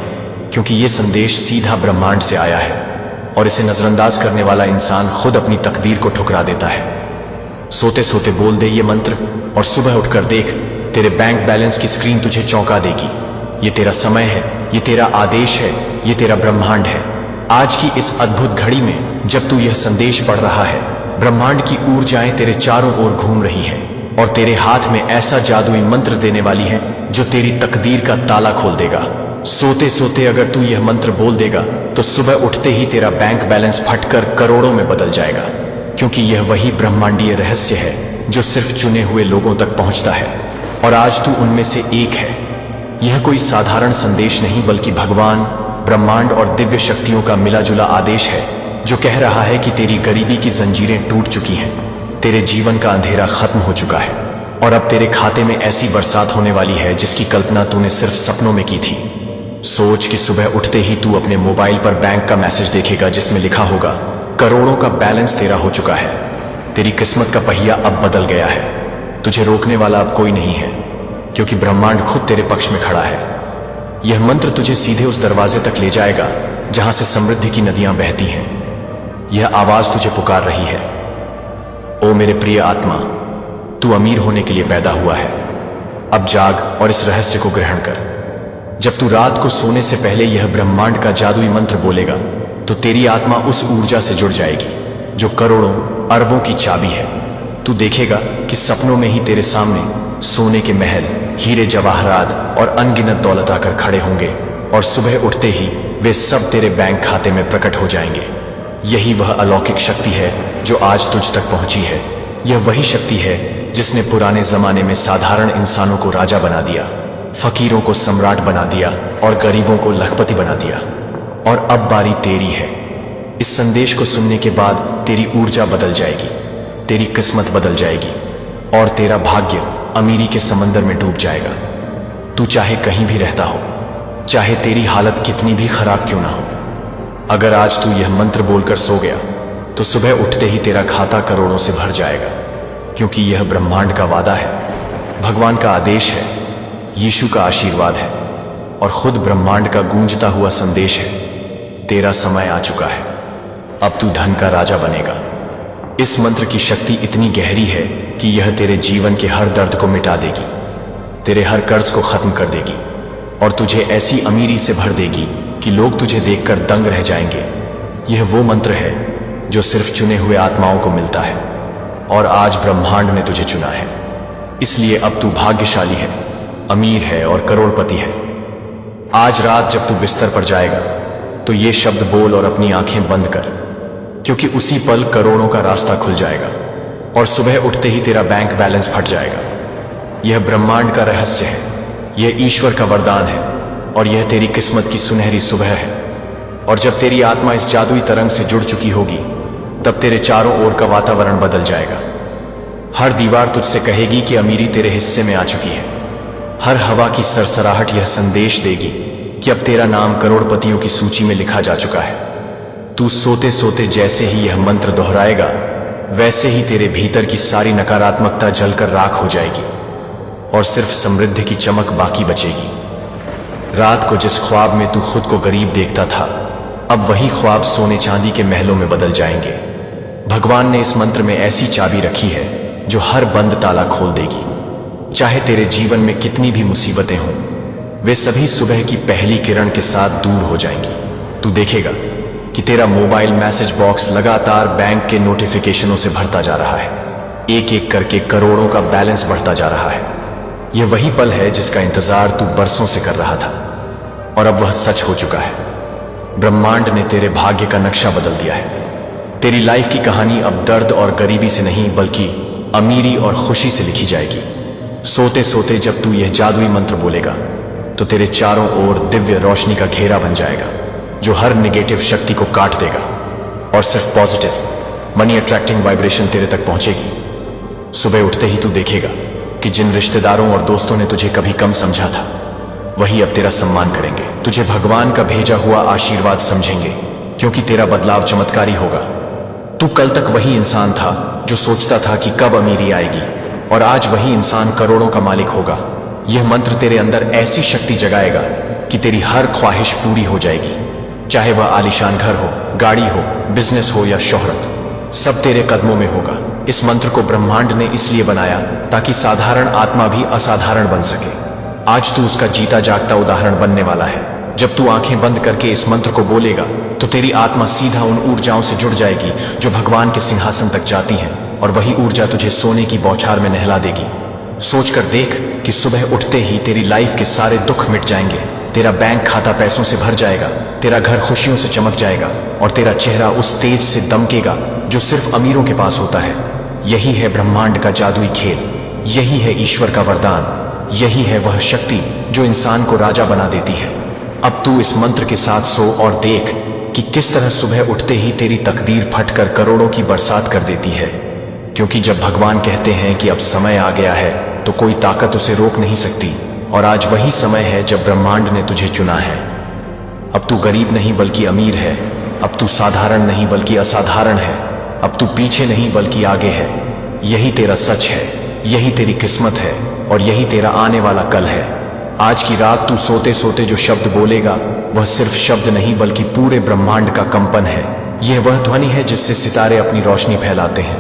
क्योंकि ये संदेश सीधा ब्रह्मांड से आया है और इसे नजरअंदाज करने वाला इंसान खुद अपनी तकदीर को ठुकरा देता है। सोते सोते बोल दे ये मंत्र और सुबह उठकर देख, तेरे बैंक बैलेंस की स्क्रीन तुझे चौंका देगी। ये तेरा समय है, ये तेरा आदेश है, ये तेरा ब्रह्मांड है। आज की इस अद्भुत घड़ी में जब तू यह संदेश पढ़ रहा है, ब्रह्मांड की ऊर्जाएं तेरे चारों ओर घूम रही हैं और तेरे हाथ में ऐसा जादुई मंत्र देने वाली है जो तेरी तकदीर का ताला खोल देगा। सोते सोते अगर तू यह मंत्र बोल देगा तो सुबह उठते ही तेरा बैंक बैलेंस फटकर करोड़ों में बदल जाएगा, क्योंकि यह वही ब्रह्मांडीय रहस्य है जो सिर्फ चुने हुए लोगों तक पहुंचता है और आज तू उनमें से एक है। यह कोई साधारण संदेश नहीं, बल्कि भगवान, ब्रह्मांड और दिव्य शक्तियों का मिला जुला आदेश है जो कह रहा है कि तेरी गरीबी की जंजीरें टूट चुकी हैं, तेरे जीवन का अंधेरा खत्म हो चुका है और अब तेरे खाते में ऐसी बरसात होने वाली है जिसकी कल्पना तूने सिर्फ सपनों में की थी। सोच कि सुबह उठते ही तू अपने मोबाइल पर बैंक का मैसेज देखेगा जिसमें लिखा होगा, करोड़ों का बैलेंस तेरा हो चुका है। तेरी किस्मत का पहिया अब बदल गया है। तुझे रोकने वाला अब कोई नहीं है, क्योंकि ब्रह्मांड खुद तेरे पक्ष में खड़ा है। यह मंत्र तुझे सीधे उस दरवाजे तक ले जाएगा जहां से समृद्धि की नदियां बहती हैं। यह आवाज तुझे पुकार रही है, ओ मेरे प्रिय आत्मा, तू अमीर होने के लिए पैदा हुआ है। अब जाग और इस रहस्य को ग्रहण कर। जब तू रात को सोने से पहले यह ब्रह्मांड का जादुई मंत्र बोलेगा तो तेरी आत्मा उस ऊर्जा से जुड़ जाएगी जो करोड़ों अरबों की चाबी है। तू देखेगा कि सपनों में ही तेरे सामने सोने के महल, हीरे जवाहरात और अनगिनत दौलत आकर खड़े होंगे और सुबह उठते ही वे सब तेरे बैंक खाते में प्रकट हो जाएंगे। यही वह अलौकिक शक्ति है जो आज तुझ तक पहुंची है। यह वही शक्ति है जिसने पुराने जमाने में साधारण इंसानों को राजा बना दिया, फकीरों को सम्राट बना दिया और गरीबों को लखपति बना दिया। और अब बारी तेरी है। इस संदेश को सुनने के बाद तेरी ऊर्जा बदल जाएगी, तेरी किस्मत बदल जाएगी और तेरा भाग्य अमीरी के समंदर में डूब जाएगा। तू चाहे कहीं भी रहता हो, चाहे तेरी हालत कितनी भी खराब क्यों ना हो, अगर आज तू यह मंत्र बोलकर सो गया तो सुबह उठते ही तेरा खाता करोड़ों से भर जाएगा, क्योंकि यह ब्रह्मांड का वादा है, भगवान का आदेश है, यीशु का आशीर्वाद है और खुद ब्रह्मांड का गूंजता हुआ संदेश है। तेरा समय आ चुका है, अब तू धन का राजा बनेगा। इस मंत्र की शक्ति इतनी गहरी है कि यह तेरे जीवन के हर दर्द को मिटा देगी, तेरे हर कर्ज को खत्म कर देगी और तुझे ऐसी अमीरी से भर देगी कि लोग तुझे देखकर दंग रह जाएंगे। यह वो मंत्र है जो सिर्फ चुने हुए आत्माओं को मिलता है और आज ब्रह्मांड ने तुझे चुना है। इसलिए अब तू भाग्यशाली है, अमीर है और करोड़पति है। आज रात जब तू बिस्तर पर जाएगा तो ये शब्द बोल और अपनी आंखें बंद कर, क्योंकि उसी पल करोड़ों का रास्ता खुल जाएगा और सुबह उठते ही तेरा बैंक बैलेंस फट जाएगा। यह ब्रह्मांड का रहस्य है, यह ईश्वर का वरदान है और यह तेरी किस्मत की सुनहरी सुबह है। और जब तेरी आत्मा इस जादुई तरंग से जुड़ चुकी होगी तब तेरे चारों ओर का वातावरण बदल जाएगा। हर दीवार तुझसे कहेगी कि अमीरी तेरे हिस्से में आ चुकी है। हर हवा की सरसराहट यह संदेश देगी कि अब तेरा नाम करोड़पतियों की सूची में लिखा जा चुका है। तू सोते सोते जैसे ही यह मंत्र दोहराएगा वैसे ही तेरे भीतर की सारी नकारात्मकता जलकर राख हो जाएगी और सिर्फ समृद्धि की चमक बाकी बचेगी। रात को जिस ख्वाब में तू खुद को गरीब देखता था, अब वही ख्वाब सोने चांदी के महलों में बदल जाएंगे। भगवान ने इस मंत्र में ऐसी चाबी रखी है जो हर बंद ताला खोल देगी। चाहे तेरे जीवन में कितनी भी मुसीबतें हों, वे सभी सुबह की पहली किरण के साथ दूर हो जाएंगी। तू देखेगा कि तेरा मोबाइल मैसेज बॉक्स लगातार बैंक के नोटिफिकेशनों से भरता जा रहा है। एक एक करके करोड़ों का बैलेंस बढ़ता जा रहा है। यह वही पल है जिसका इंतजार तू बरसों से कर रहा था और अब वह सच हो चुका है। ब्रह्मांड ने तेरे भाग्य का नक्शा बदल दिया है। तेरी लाइफ की कहानी अब दर्द और गरीबी से नहीं बल्कि अमीरी और खुशी से लिखी जाएगी। सोते सोते जब तू यह जादुई मंत्र बोलेगा तो तेरे चारों ओर दिव्य रोशनी का घेरा बन जाएगा जो हर नेगेटिव शक्ति को काट देगा और सिर्फ पॉजिटिव मनी अट्रैक्टिंग वाइब्रेशन तेरे तक पहुंचेगी। सुबह उठते ही तू देखेगा कि जिन रिश्तेदारों और दोस्तों ने तुझे कभी कम समझा था वही अब तेरा सम्मान करेंगे, तुझे भगवान का भेजा हुआ आशीर्वाद समझेंगे, क्योंकि तेरा बदलाव चमत्कारी होगा। तू कल तक वही इंसान था जो सोचता था कि कब अमीरी आएगी, और आज वही इंसान करोड़ों का मालिक होगा। यह मंत्र तेरे अंदर ऐसी शक्ति जगाएगा कि तेरी हर ख्वाहिश पूरी हो जाएगी, चाहे वह आलीशान घर हो, गाड़ी हो, बिजनेस हो या शोहरत, सब तेरे कदमों में होगा। इस मंत्र को ब्रह्मांड ने इसलिए बनाया ताकि साधारण आत्मा भी असाधारण बन सके। आज तू उसका जीता जागता उदाहरण बनने वाला है। जब तू आंखें बंद करके इस मंत्र को बोलेगा तो तेरी आत्मा सीधा उन ऊर्जाओं से जुड़ जाएगी जो भगवान के सिंहासन तक जाती हैं, और वही ऊर्जा तुझे सोने की बौछार में नहला देगी। सोचकर देख कि सुबह उठते ही तेरी लाइफ के सारे दुख मिट जाएंगे, तेरा बैंक खाता पैसों से भर जाएगा, तेरा घर खुशियों से चमक जाएगा, और तेरा चेहरा उस तेज से दमकेगा जो सिर्फ अमीरों के पास होता है। यही है ब्रह्मांड का जादुई खेल, यही है ईश्वर का वरदान, यही है वह शक्ति जो इंसान को राजा बना देती है। अब तू इस मंत्र के साथ सो और देख कि किस तरह सुबह उठते ही तेरी तकदीर फटकर करोड़ों की बरसात कर देती है। क्योंकि जब भगवान कहते हैं कि अब समय आ गया है तो कोई ताकत उसे रोक नहीं सकती, और आज वही समय है जब ब्रह्मांड ने तुझे चुना है। अब तू गरीब नहीं बल्कि अमीर है, अब तू साधारण नहीं बल्कि असाधारण है, अब तू पीछे नहीं बल्कि आगे है। यही तेरा सच है, यही तेरी किस्मत है, और यही तेरा आने वाला कल है। आज की रात तू सोते सोते जो शब्द बोलेगा वह सिर्फ शब्द नहीं बल्कि पूरे ब्रह्मांड का कंपन है। यह वह ध्वनि है जिससे सितारे अपनी रोशनी फैलाते हैं,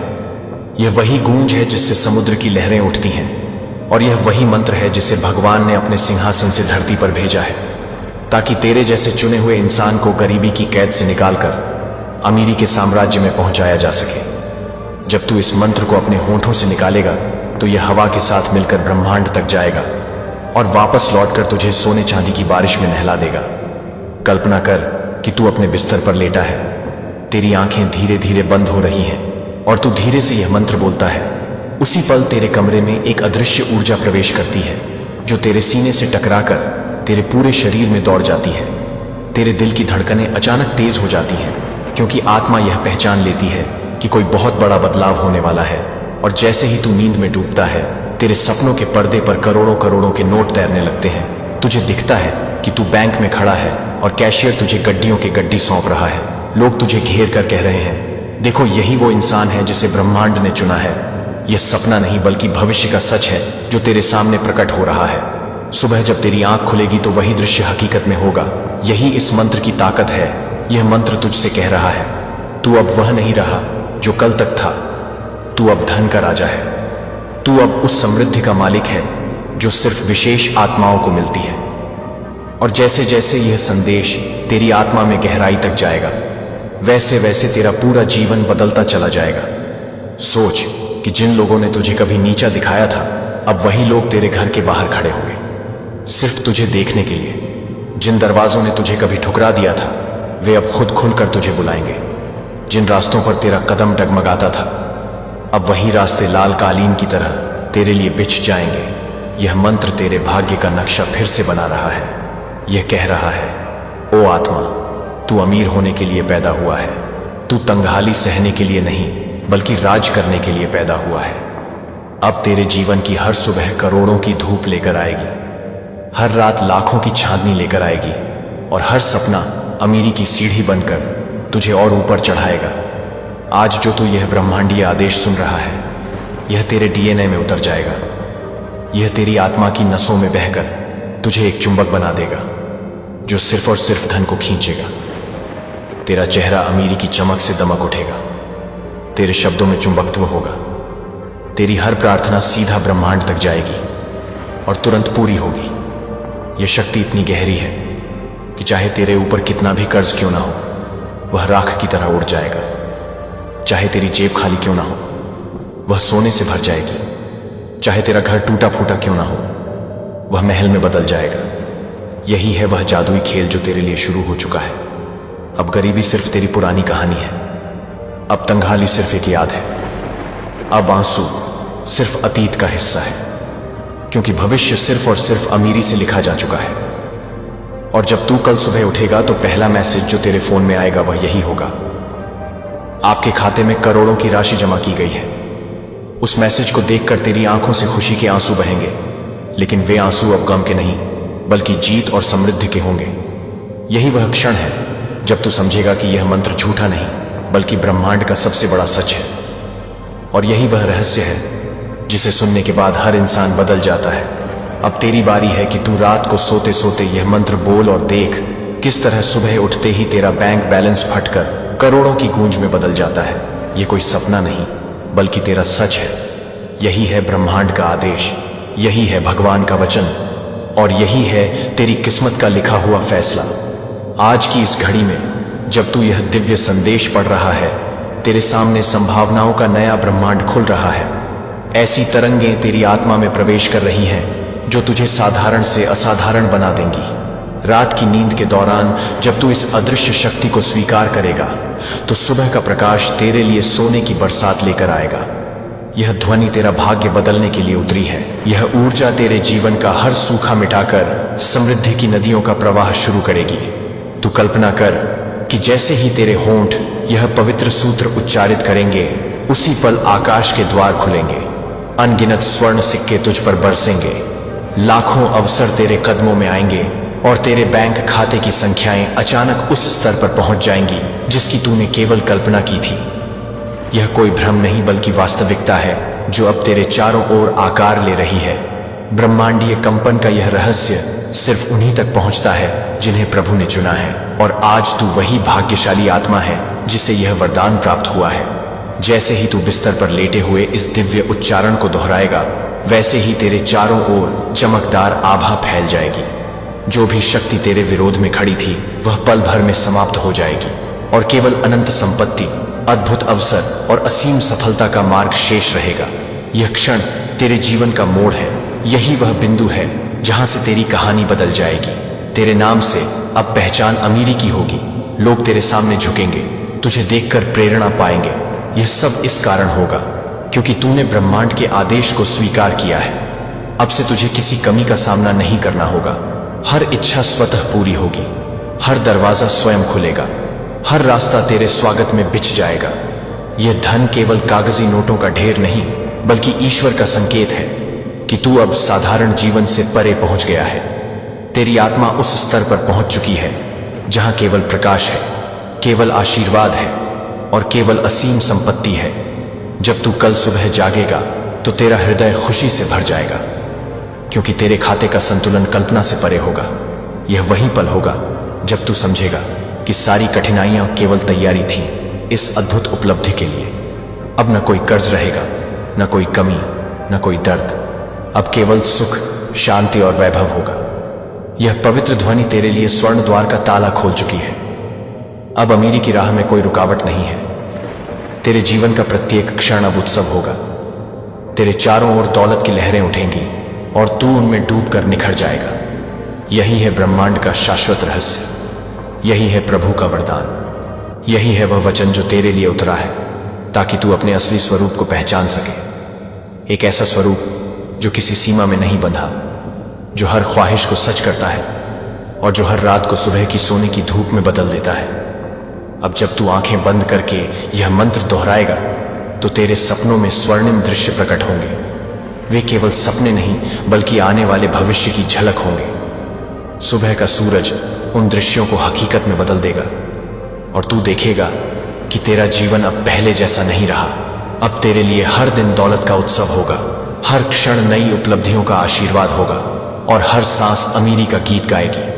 यह वही गूंज है जिससे समुद्र की लहरें उठती हैं, और यह वही मंत्र है जिसे भगवान ने अपने सिंहासन से धरती पर भेजा है ताकि तेरे जैसे चुने हुए इंसान को गरीबी की कैद से निकालकर अमीरी के साम्राज्य में पहुंचाया जा सके। जब तू इस मंत्र को अपने होठों से निकालेगा तो यह हवा के साथ मिलकर ब्रह्मांड तक जाएगा और वापस लौटकर तुझे सोने चांदी की बारिश में नहला देगा। कल्पना कर कि तू अपने बिस्तर पर लेटा है, तेरी आंखें धीरे धीरे बंद हो रही हैं और तू धीरे से यह मंत्र बोलता है। उसी पल तेरे कमरे में एक अदृश्य ऊर्जा प्रवेश करती है जो तेरे सीने से टकराकर तेरे पूरे शरीर में दौड़ जाती है। तेरे दिल की धड़कनें अचानक तेज हो जाती हैं क्योंकि आत्मा यह पहचान लेती है कि कोई बहुत बड़ा बदलाव होने वाला है। और जैसे ही तू नींद में डूबता है, तेरे सपनों के पर्दे पर करोड़ों करोड़ों के नोट तैरने लगते हैं। तुझे दिखता है कि तू बैंक में खड़ा है और कैशियर तुझे गड्डियों के गड्डी सौंप रहा है। लोग तुझे घेर कर कह रहे हैं, देखो यही वो इंसान है जिसे ब्रह्मांड ने चुना है। यह सपना नहीं बल्कि भविष्य का सच है जो तेरे सामने प्रकट हो रहा है। सुबह जब तेरी आंख खुलेगी तो वही दृश्य हकीकत में होगा। यही इस मंत्र की ताकत है। यह मंत्र तुझसे कह रहा है, तू अब वह नहीं रहा जो कल तक था। तू अब धन का राजा है। तू अब उस समृद्धि का मालिक है जो सिर्फ विशेष आत्माओं को मिलती है। और जैसे जैसे यह संदेश तेरी आत्मा में गहराई तक जाएगा, वैसे वैसे तेरा पूरा जीवन बदलता चला जाएगा। सोच कि जिन लोगों ने तुझे कभी नीचा दिखाया था, अब वही लोग तेरे घर के बाहर खड़े होंगे सिर्फ तुझे देखने के लिए। जिन दरवाजों ने तुझे कभी ठुकरा दिया था, वे अब खुद खुलकर तुझे बुलाएंगे। जिन रास्तों पर तेरा कदम डगमगाता था, अब वही रास्ते लाल कालीन की तरह तेरे लिए बिछ जाएंगे। यह मंत्र तेरे भाग्य का नक्शा फिर से बना रहा है। यह कह रहा है, ओ आत्मा, तू अमीर होने के लिए पैदा हुआ है। तू तंगहाली सहने के लिए नहीं बल्कि राज करने के लिए पैदा हुआ है। अब तेरे जीवन की हर सुबह करोड़ों की धूप लेकर आएगी, हर रात लाखों की चांदनी लेकर आएगी, और हर सपना अमीरी की सीढ़ी बनकर तुझे और ऊपर चढ़ाएगा। आज जो तू यह ब्रह्मांडीय आदेश सुन रहा है, यह तेरे डीएनए में उतर जाएगा। यह तेरी आत्मा की नसों में बहकर तुझे एक चुंबक बना देगा जो सिर्फ और सिर्फ धन को खींचेगा। तेरा चेहरा अमीरी की चमक से दमक उठेगा, तेरे शब्दों में चुंबकत्व होगा। तेरी हर प्रार्थना सीधा ब्रह्मांड तक जाएगी और तुरंत पूरी होगी। यह शक्ति इतनी गहरी है कि चाहे तेरे ऊपर कितना भी कर्ज क्यों ना हो, वह राख की तरह उड़ जाएगा। चाहे तेरी जेब खाली क्यों ना हो, वह सोने से भर जाएगी। चाहे तेरा घर टूटा फूटा क्यों ना हो, वह महल में बदल जाएगा। यही है वह जादुई खेल जो तेरे लिए शुरू हो चुका है। अब गरीबी सिर्फ तेरी पुरानी कहानी है, अब तंगहाली सिर्फ एक याद है, अब आंसू सिर्फ अतीत का हिस्सा है, क्योंकि भविष्य सिर्फ और सिर्फ अमीरी से लिखा जा चुका है। और जब तू कल सुबह उठेगा तो पहला मैसेज जो तेरे फोन में आएगा वह यही होगा, आपके खाते में करोड़ों की राशि जमा की गई है। उस मैसेज को देखकर तेरी आंखों से खुशी के आंसू बहेंगे, लेकिन वे आंसू अब गम के नहीं बल्कि जीत और समृद्धि के होंगे। यही वह क्षण है जब तू समझेगा कि यह मंत्र झूठा नहीं बल्कि ब्रह्मांड का सबसे बड़ा सच है। और यही वह रहस्य है जिसे सुनने के बाद हर इंसान बदल जाता है। अब तेरी बारी है कि तू रात को सोते सोते यह मंत्र बोल और देख किस तरह सुबह उठते ही तेरा बैंक बैलेंस फटकर करोड़ों की गूंज में बदल जाता है। यह कोई सपना नहीं बल्कि तेरा सच है। यही है ब्रह्मांड का आदेश, यही है भगवान का वचन, और यही है तेरी किस्मत का लिखा हुआ फैसला। आज की इस घड़ी में जब तू यह दिव्य संदेश पढ़ रहा है, तेरे सामने संभावनाओं का नया ब्रह्मांड खुल रहा है। ऐसी तरंगें तेरी आत्मा में प्रवेश कर रही हैं जो तुझे साधारण से असाधारण बना देंगी। रात की नींद के दौरान जब तू इस अदृश्य शक्ति को स्वीकार करेगा तो सुबह का प्रकाश तेरे लिए सोने की बरसात लेकर आएगा। यह ध्वनि तेरा भाग्य बदलने के लिए उतरी है। यह ऊर्जा तेरे जीवन का हर सूखा मिटाकर समृद्धि की नदियों का प्रवाह शुरू करेगी। तू कल्पना कर कि जैसे ही तेरे होंठ यह पवित्र सूत्र उच्चारित करेंगे, उसी पल आकाश के द्वार खुलेंगे, अनगिनत स्वर्ण सिक्के तुझ पर बरसेंगे, लाखों अवसर तेरे कदमों में आएंगे और तेरे बैंक खाते की संख्याएं अचानक उस स्तर पर पहुंच जाएंगी जिसकी तूने केवल कल्पना की थी। यह कोई भ्रम नहीं बल्कि वास्तविकता है जो अब तेरे चारों ओर आकार ले रही है। ब्रह्मांडीय कंपन का यह रहस्य सिर्फ उन्हीं तक पहुंचता है जिन्हें प्रभु ने चुना है, और आज तू वही भाग्यशाली आत्मा है जिसे यह वरदान प्राप्त हुआ है। जैसे ही तू बिस्तर पर लेटे हुए इस दिव्य उच्चारण को दोहराएगा, वैसे ही तेरे चारों ओर चमकदार आभा फैल जाएगी। जो भी शक्ति तेरे विरोध में खड़ी थी वह पल भर में समाप्त हो जाएगी और केवल अनंत संपत्ति, अद्भुत अवसर और असीम सफलता का मार्ग शेष रहेगा। यह क्षण तेरे जीवन का मोड़ है। यही वह बिंदु है जहां से तेरी कहानी बदल जाएगी। तेरे नाम से अब पहचान अमीरी की होगी। लोग तेरे सामने झुकेंगे, तुझे देखकर प्रेरणा पाएंगे। यह सब इस कारण होगा क्योंकि तूने ब्रह्मांड के आदेश को स्वीकार किया है। अब से तुझे किसी कमी का सामना नहीं करना होगा। हर इच्छा स्वतः पूरी होगी, हर दरवाजा स्वयं खुलेगा, हर रास्ता तेरे स्वागत में बिछ जाएगा। यह धन केवल कागजी नोटों का ढेर नहीं बल्कि ईश्वर का संकेत है कि तू अब साधारण जीवन से परे पहुंच गया है। तेरी आत्मा उस स्तर पर पहुंच चुकी है जहां केवल प्रकाश है, केवल आशीर्वाद है और केवल असीम संपत्ति है। जब तू कल सुबह जागेगा तो तेरा हृदय खुशी से भर जाएगा क्योंकि तेरे खाते का संतुलन कल्पना से परे होगा। यह वही पल होगा जब तू समझेगा कि सारी कठिनाइयां केवल तैयारी थी इस अद्भुत उपलब्धि के लिए। अब न कोई कर्ज रहेगा, न कोई कमी, न कोई दर्द। अब केवल सुख, शांति और वैभव होगा। यह पवित्र ध्वनि तेरे लिए स्वर्ण द्वार का ताला खोल चुकी है। अब अमीरी की राह में कोई रुकावट नहीं है। तेरे जीवन का प्रत्येक क्षण अब उत्सव होगा। तेरे चारों ओर दौलत की लहरें उठेंगी और तू उनमें डूबकर निखर जाएगा। यही है ब्रह्मांड का शाश्वत रहस्य, यही है प्रभु का वरदान, यही है वह वचन जो तेरे लिए उतरा है ताकि तू अपने असली स्वरूप को पहचान सके। एक ऐसा स्वरूप जो किसी सीमा में नहीं बंधा, जो हर ख्वाहिश को सच करता है और जो हर रात को सुबह की सोने की धूप में बदल देता है। अब जब तू आंखें बंद करके यह मंत्र दोहराएगा तो तेरे सपनों में स्वर्णिम दृश्य प्रकट होंगे। वे केवल सपने नहीं बल्कि आने वाले भविष्य की झलक होंगे। सुबह का सूरज उन दृश्यों को हकीकत में बदल देगा और तू देखेगा कि तेरा जीवन अब पहले जैसा नहीं रहा। अब तेरे लिए हर दिन दौलत का उत्सव होगा, हर क्षण नई उपलब्धियों का आशीर्वाद होगा और हर सांस अमीरी का गीत गाएगी।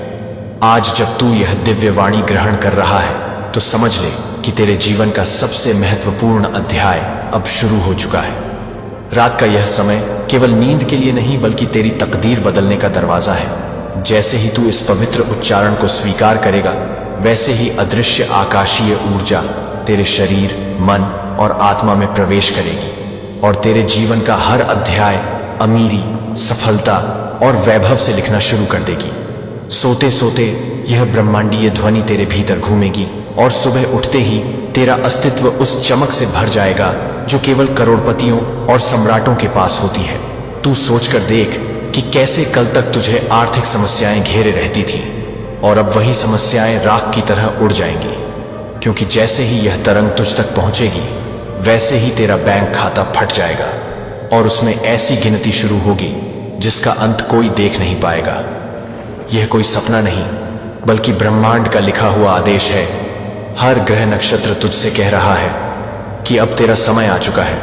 आज जब तू यह दिव्य वाणी ग्रहण कर रहा है तो समझ ले कि तेरे जीवन का सबसे महत्वपूर्ण अध्याय अब शुरू हो चुका है। रात का यह समय केवल नींद के लिए नहीं बल्कि तेरी तकदीर बदलने का दरवाजा है। जैसे ही तू इस पवित्र उच्चारण को स्वीकार करेगा, वैसे ही अदृश्य आकाशीय ऊर्जा तेरे शरीर, मन और आत्मा में प्रवेश करेगी और तेरे जीवन का हर अध्याय अमीरी, सफलता और वैभव से लिखना शुरू कर देगी। सोते सोते यह ब्रह्मांडीय ध्वनि तेरे भीतर घूमेगी और सुबह उठते ही तेरा अस्तित्व उस चमक से भर जाएगा जो केवल करोड़पतियों और सम्राटों के पास होती है। तू सोचकर देख कि कैसे कल तक तुझे आर्थिक समस्याएं घेरे रहती थी और अब वही समस्याएं राख की तरह उड़ जाएंगी, क्योंकि जैसे ही यह तरंग तुझ तक पहुंचेगी वैसे ही तेरा बैंक खाता फट जाएगा और उसमें ऐसी गिनती शुरू होगी जिसका अंत कोई देख नहीं पाएगा। यह कोई सपना नहीं बल्कि ब्रह्मांड का लिखा हुआ आदेश है हर ग्रह नक्षत्र तुझसे कह रहा है कि अब तेरा समय आ चुका है।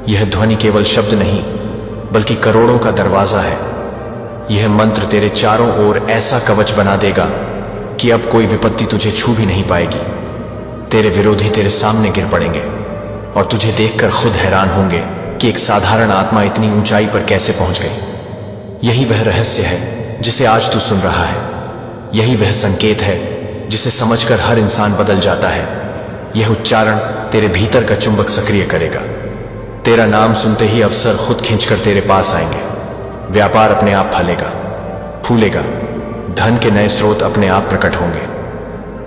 यह ध्वनि केवल शब्द नहीं बल्कि करोड़ों का दरवाजा है। यह मंत्र तेरे चारों ओर ऐसा कवच बना देगा कि अब कोई विपत्ति तुझे छू भी नहीं पाएगी। तेरे विरोधी तेरे सामने गिर पड़ेंगे और तुझे देखकर खुद हैरान होंगे कि एक साधारण आत्मा इतनी ऊंचाई पर कैसे पहुंच गई। यही वह रहस्य है जिसे आज तू सुन रहा है। यही वह संकेत है जिसे समझकर हर इंसान बदल जाता है। यह उच्चारण तेरे भीतर का चुंबक सक्रिय करेगा। तेरा नाम सुनते ही अवसर खुद खींचकर तेरे पास आएंगे। व्यापार अपने आप फलेगा, फूलेगा। धन के नए स्रोत अपने आप प्रकट होंगे।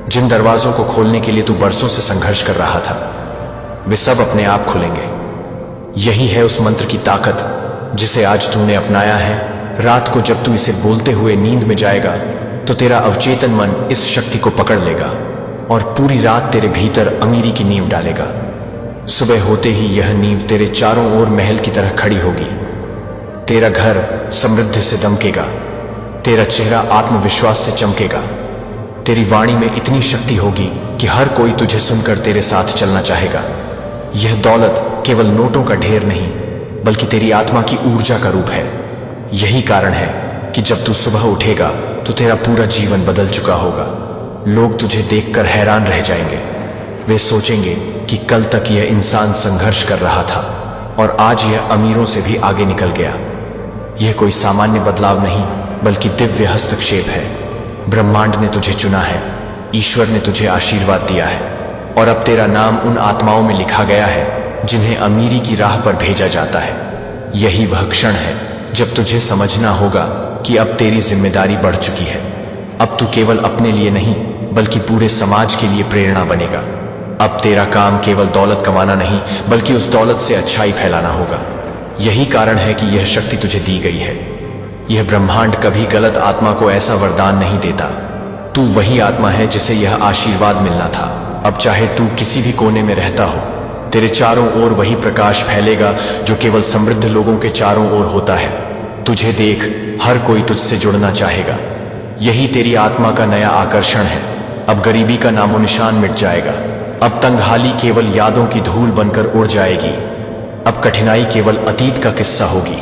जिन दरवाजों को खोलने के लिए तू बरसों से संघर्ष कर रहा था, वे सब अपने आप खुलेंगे। यही है उस मंत्र की ताकत जिसे आज तूने अपनाया है। रात को जब तू इसे बोलते हुए नींद में जाएगा तो तेरा अवचेतन मन इस शक्ति को पकड़ लेगा और पूरी रात तेरे भीतर अमीरी की नींव डालेगा। सुबह होते ही यह नींव तेरे चारों ओर महल की तरह खड़ी होगी। तेरा घर समृद्धि से दमकेगा। तेरा चेहरा आत्मविश्वास से चमकेगा। तेरी वाणी में इतनी शक्ति होगी कि हर कोई तुझे सुनकर तेरे साथ चलना चाहेगा। यह दौलत केवल नोटों का ढेर नहीं बल्कि तेरी आत्मा की ऊर्जा का रूप है। यही कारण है कि जब तू सुबह उठेगा तो तेरा पूरा जीवन बदल चुका होगा। लोग तुझे देखकर हैरान रह जाएंगे। वे सोचेंगे कि कल तक यह इंसान संघर्ष कर रहा था और आज यह अमीरों से भी आगे निकल गया। यह कोई सामान्य बदलाव नहीं बल्कि दिव्य हस्तक्षेप है। ब्रह्मांड ने तुझे चुना है, ईश्वर ने तुझे आशीर्वाद दिया है और अब तेरा नाम उन आत्माओं में लिखा गया है जिन्हें अमीरी की राह पर भेजा जाता है। यही वह क्षण है जब तुझे समझना होगा कि अब तेरी जिम्मेदारी बढ़ चुकी है। अब तू केवल अपने लिए नहीं बल्कि पूरे समाज के लिए प्रेरणा बनेगा। अब तेरा काम केवल दौलत कमाना नहीं बल्कि उस दौलत से अच्छाई फैलाना होगा। यही कारण है कि यह शक्ति तुझे दी गई है। यह ब्रह्मांड कभी गलत आत्मा को ऐसा वरदान नहीं देता। तू वही आत्मा है जिसे यह आशीर्वाद मिलना था। अब चाहे तू किसी भी कोने में रहता हो, तेरे चारों ओर वही प्रकाश फैलेगा जो केवल समृद्ध लोगों के चारों ओर होता है। तुझे देख हर कोई तुझसे जुड़ना चाहेगा। यही तेरी आत्मा का नया आकर्षण है। अब गरीबी का नामो निशान मिट जाएगा। अब तंगहाली केवल यादों की धूल बनकर उड़ जाएगी। अब कठिनाई केवल अतीत का किस्सा होगी,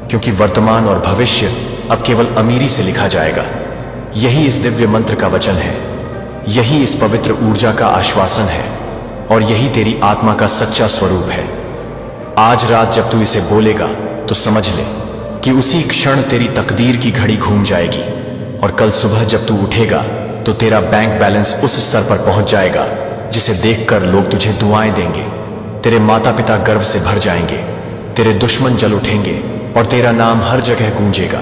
क्योंकि वर्तमान और भविष्य अब केवल अमीरी से लिखा जाएगा। यही इस दिव्य मंत्र का वचन है। यही इस पवित्र ऊर्जा का आश्वासन है और यही तेरी आत्मा का सच्चा स्वरूप है। आज रात जब तू इसे बोलेगा तो समझ ले कि उसी क्षण तेरी तकदीर की घड़ी घूम जाएगी और कल सुबह जब तू उठेगा तो तेरा बैंक बैलेंस उस स्तर पर पहुंच जाएगा जिसे देखकर लोग तुझे दुआएं देंगे। तेरे माता पिता गर्व से भर जाएंगे, तेरे दुश्मन जल उठेंगे और तेरा नाम हर जगह गूंजेगा।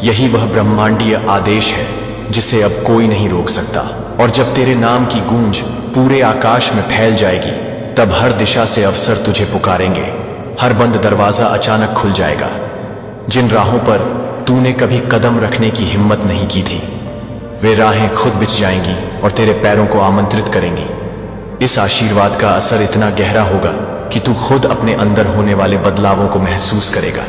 यही वह ब्रह्मांडीय आदेश है जिसे अब कोई नहीं रोक सकता। और जब तेरे नाम की गूंज पूरे आकाश में फैल जाएगी तब हर दिशा से अवसर तुझे पुकारेंगे। हर बंद दरवाजा अचानक खुल जाएगा। जिन राहों पर तूने कभी कदम रखने की हिम्मत नहीं की थी, वे राहें खुद बिछ जाएंगी और तेरे पैरों को आमंत्रित करेंगी। इस आशीर्वाद का असर इतना गहरा होगा कि तू खुद अपने अंदर होने वाले बदलावों को महसूस करेगा।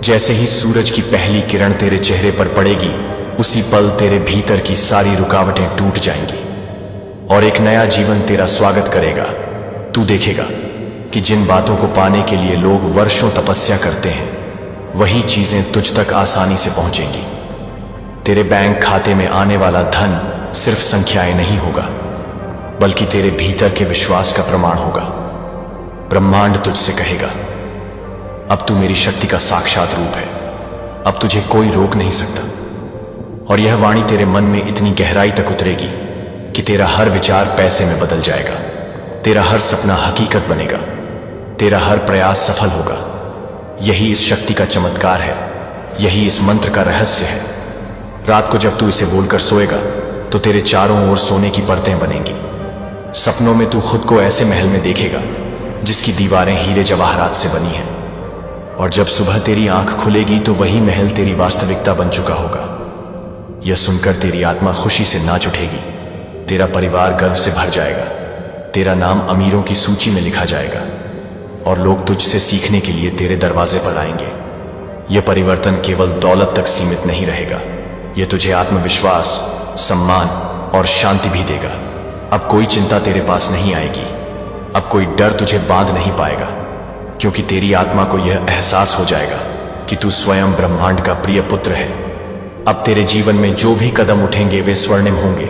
जैसे ही सूरज की पहली किरण तेरे चेहरे पर पड़ेगी, उसी पल तेरे भीतर की सारी रुकावटें टूट जाएंगी और एक नया जीवन तेरा स्वागत करेगा। तू देखेगा कि जिन बातों को पाने के लिए लोग वर्षों तपस्या करते हैं, वही चीजें तुझ तक आसानी से पहुंचेंगी। तेरे बैंक खाते में आने वाला धन सिर्फ संख्याएं नहीं होगा बल्कि तेरे भीतर के विश्वास का प्रमाण होगा। ब्रह्मांड तुझसे कहेगा, अब तू मेरी शक्ति का साक्षात रूप है। अब तुझे कोई रोक नहीं सकता। और यह वाणी तेरे मन में इतनी गहराई तक उतरेगी कि तेरा हर विचार पैसे में बदल जाएगा। तेरा हर सपना हकीकत बनेगा। तेरा हर प्रयास सफल होगा। यही इस शक्ति का चमत्कार है। यही इस मंत्र का रहस्य है। रात को जब तू इसे बोलकर सोएगा तो तेरे चारों ओर सोने की परतें बनेंगी। सपनों में तू खुद को ऐसे महल में देखेगा जिसकी दीवारें हीरे जवाहरात से बनी हैं। और जब सुबह तेरी आंख खुलेगी तो वही महल तेरी वास्तविकता बन चुका होगा। यह सुनकर तेरी आत्मा खुशी से नाच उठेगी। तेरा परिवार गर्व से भर जाएगा। तेरा नाम अमीरों की सूची में लिखा जाएगा और लोग तुझसे सीखने के लिए तेरे दरवाजे पर आएंगे। यह परिवर्तन केवल दौलत तक सीमित नहीं रहेगा। यह तुझे आत्मविश्वास, सम्मान और शांति भी देगा। अब कोई चिंता तेरे पास नहीं आएगी, अब कोई डर तुझे बांध नहीं पाएगा, क्योंकि तेरी आत्मा को यह एहसास हो जाएगा कि तू स्वयं ब्रह्मांड का प्रिय पुत्र है। अब तेरे जीवन में जो भी कदम उठेंगे वे स्वर्णिम होंगे।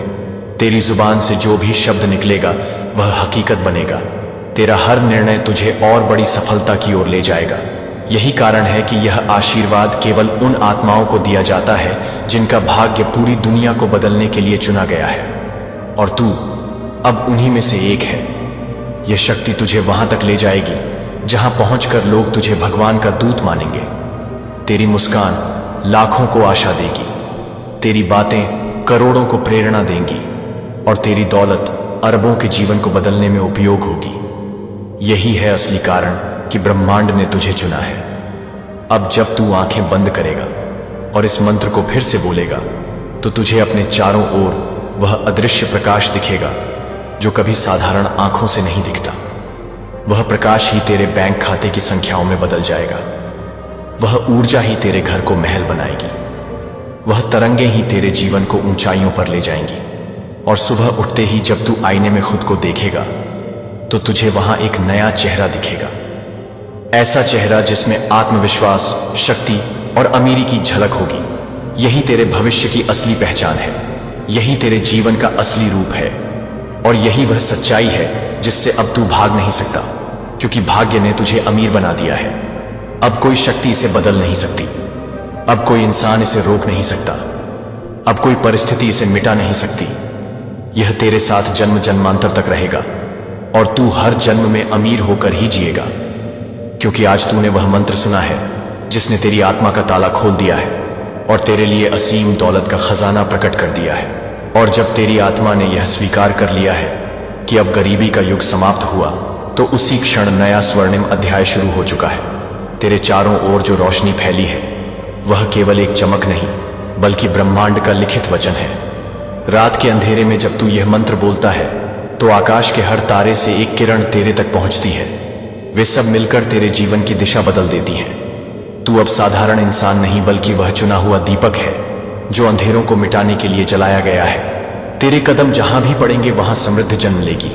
तेरी जुबान से जो भी शब्द निकलेगा वह हकीकत बनेगा। तेरा हर निर्णय तुझे और बड़ी सफलता की ओर ले जाएगा। यही कारण है कि यह आशीर्वाद केवल उन आत्माओं को दिया जाता है जिनका भाग्य पूरी दुनिया को बदलने के लिए चुना गया है, और तू अब उन्हीं में से एक है। यह शक्ति तुझे वहां तक ले जाएगी जहां पहुंचकर लोग तुझे भगवान का दूत मानेंगे। तेरी मुस्कान लाखों को आशा देगी, तेरी बातें करोड़ों को प्रेरणा देंगी, और तेरी दौलत अरबों के जीवन को बदलने में उपयोग होगी। यही है असली कारण कि ब्रह्मांड ने तुझे चुना है। अब जब तू आंखें बंद करेगा और इस मंत्र को फिर से बोलेगा तो तुझे अपने चारों ओर वह अदृश्य प्रकाश दिखेगा जो कभी साधारण आंखों से नहीं दिखता। वह प्रकाश ही तेरे बैंक खाते की संख्याओं में बदल जाएगा। वह ऊर्जा ही तेरे घर को महल बनाएगी। वह तरंगे ही तेरे जीवन को ऊंचाइयों पर ले जाएंगी। और सुबह उठते ही जब तू आईने में खुद को देखेगा तो तुझे वहां एक नया चेहरा दिखेगा। ऐसा चेहरा जिसमें आत्मविश्वास, शक्ति और अमीरी की झलक होगी। यही तेरे भविष्य की असली पहचान है। यही तेरे जीवन का असली रूप है। और यही वह सच्चाई है जिससे अब तू भाग नहीं सकता, क्योंकि भाग्य ने तुझे अमीर बना दिया है। अब कोई शक्ति इसे बदल नहीं सकती। अब कोई इंसान इसे रोक नहीं सकता। अब कोई परिस्थिति इसे मिटा नहीं सकती। यह तेरे साथ जन्म जन्मांतर तक रहेगा, और तू हर जन्म में अमीर होकर ही जिएगा, क्योंकि आज तूने वह मंत्र सुना है जिसने तेरी आत्मा का ताला खोल दिया है और तेरे लिए असीम दौलत का खजाना प्रकट कर दिया है। और जब तेरी आत्मा ने यह स्वीकार कर लिया है कि अब गरीबी का युग समाप्त हुआ, तो उसी क्षण नया स्वर्णिम अध्याय शुरू हो चुका है। तेरे चारों ओर जो रोशनी फैली है वह केवल एक चमक नहीं बल्कि ब्रह्मांड का लिखित वचन है। रात के अंधेरे में जब तू यह मंत्र बोलता है तो आकाश के हर तारे से एक किरण तेरे तक पहुंचती है। वे सब मिलकर तेरे जीवन की दिशा बदल देती हैं। तू अब साधारण इंसान नहीं बल्कि वह चुना हुआ दीपक है जो अंधेरों को मिटाने के लिए जलाया गया है। तेरे कदम जहां भी पड़ेंगे वहां समृद्धि जन्म लेगी।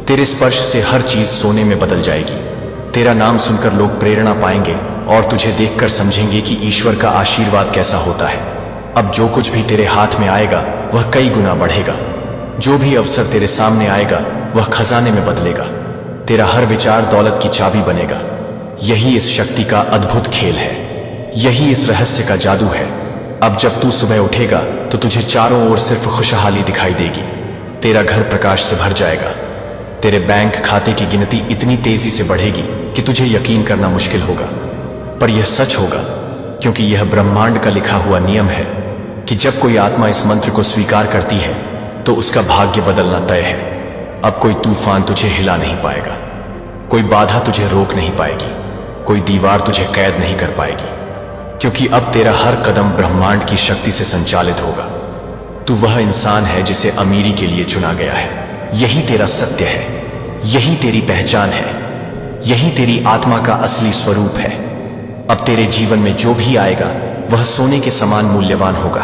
तेरे स्पर्श से हर चीज सोने में बदल जाएगी। तेरा नाम सुनकर लोग प्रेरणा पाएंगे और तुझे देखकर समझेंगे कि ईश्वर का आशीर्वाद कैसा होता है। अब जो कुछ भी तेरे हाथ में आएगा वह कई गुना बढ़ेगा। जो भी अवसर तेरे सामने आएगा वह खजाने में बदलेगा। तेरा हर विचार दौलत की चाबी बनेगा। यही इस शक्ति का अद्भुत खेल है। यही इस रहस्य का जादू है। अब जब तू सुबह उठेगा तो तुझे चारों ओर सिर्फ खुशहाली दिखाई देगी। तेरा घर प्रकाश से भर जाएगा। तेरे बैंक खाते की गिनती इतनी तेजी से बढ़ेगी कि तुझे यकीन करना मुश्किल होगा, पर यह सच होगा, क्योंकि यह ब्रह्मांड का लिखा हुआ नियम है कि जब कोई आत्मा इस मंत्र को स्वीकार करती है तो उसका भाग्य बदलना तय है। अब कोई तूफान तुझे हिला नहीं पाएगा, कोई बाधा तुझे रोक नहीं पाएगी, कोई दीवार तुझे कैद नहीं कर पाएगी, क्योंकि अब तेरा हर कदम ब्रह्मांड की शक्ति से संचालित होगा। तू वह इंसान है जिसे अमीरी के लिए चुना गया है। यही तेरा सत्य है, यही तेरी पहचान है, यही तेरी आत्मा का असली स्वरूप है। अब तेरे जीवन में जो भी आएगा वह सोने के समान मूल्यवान होगा।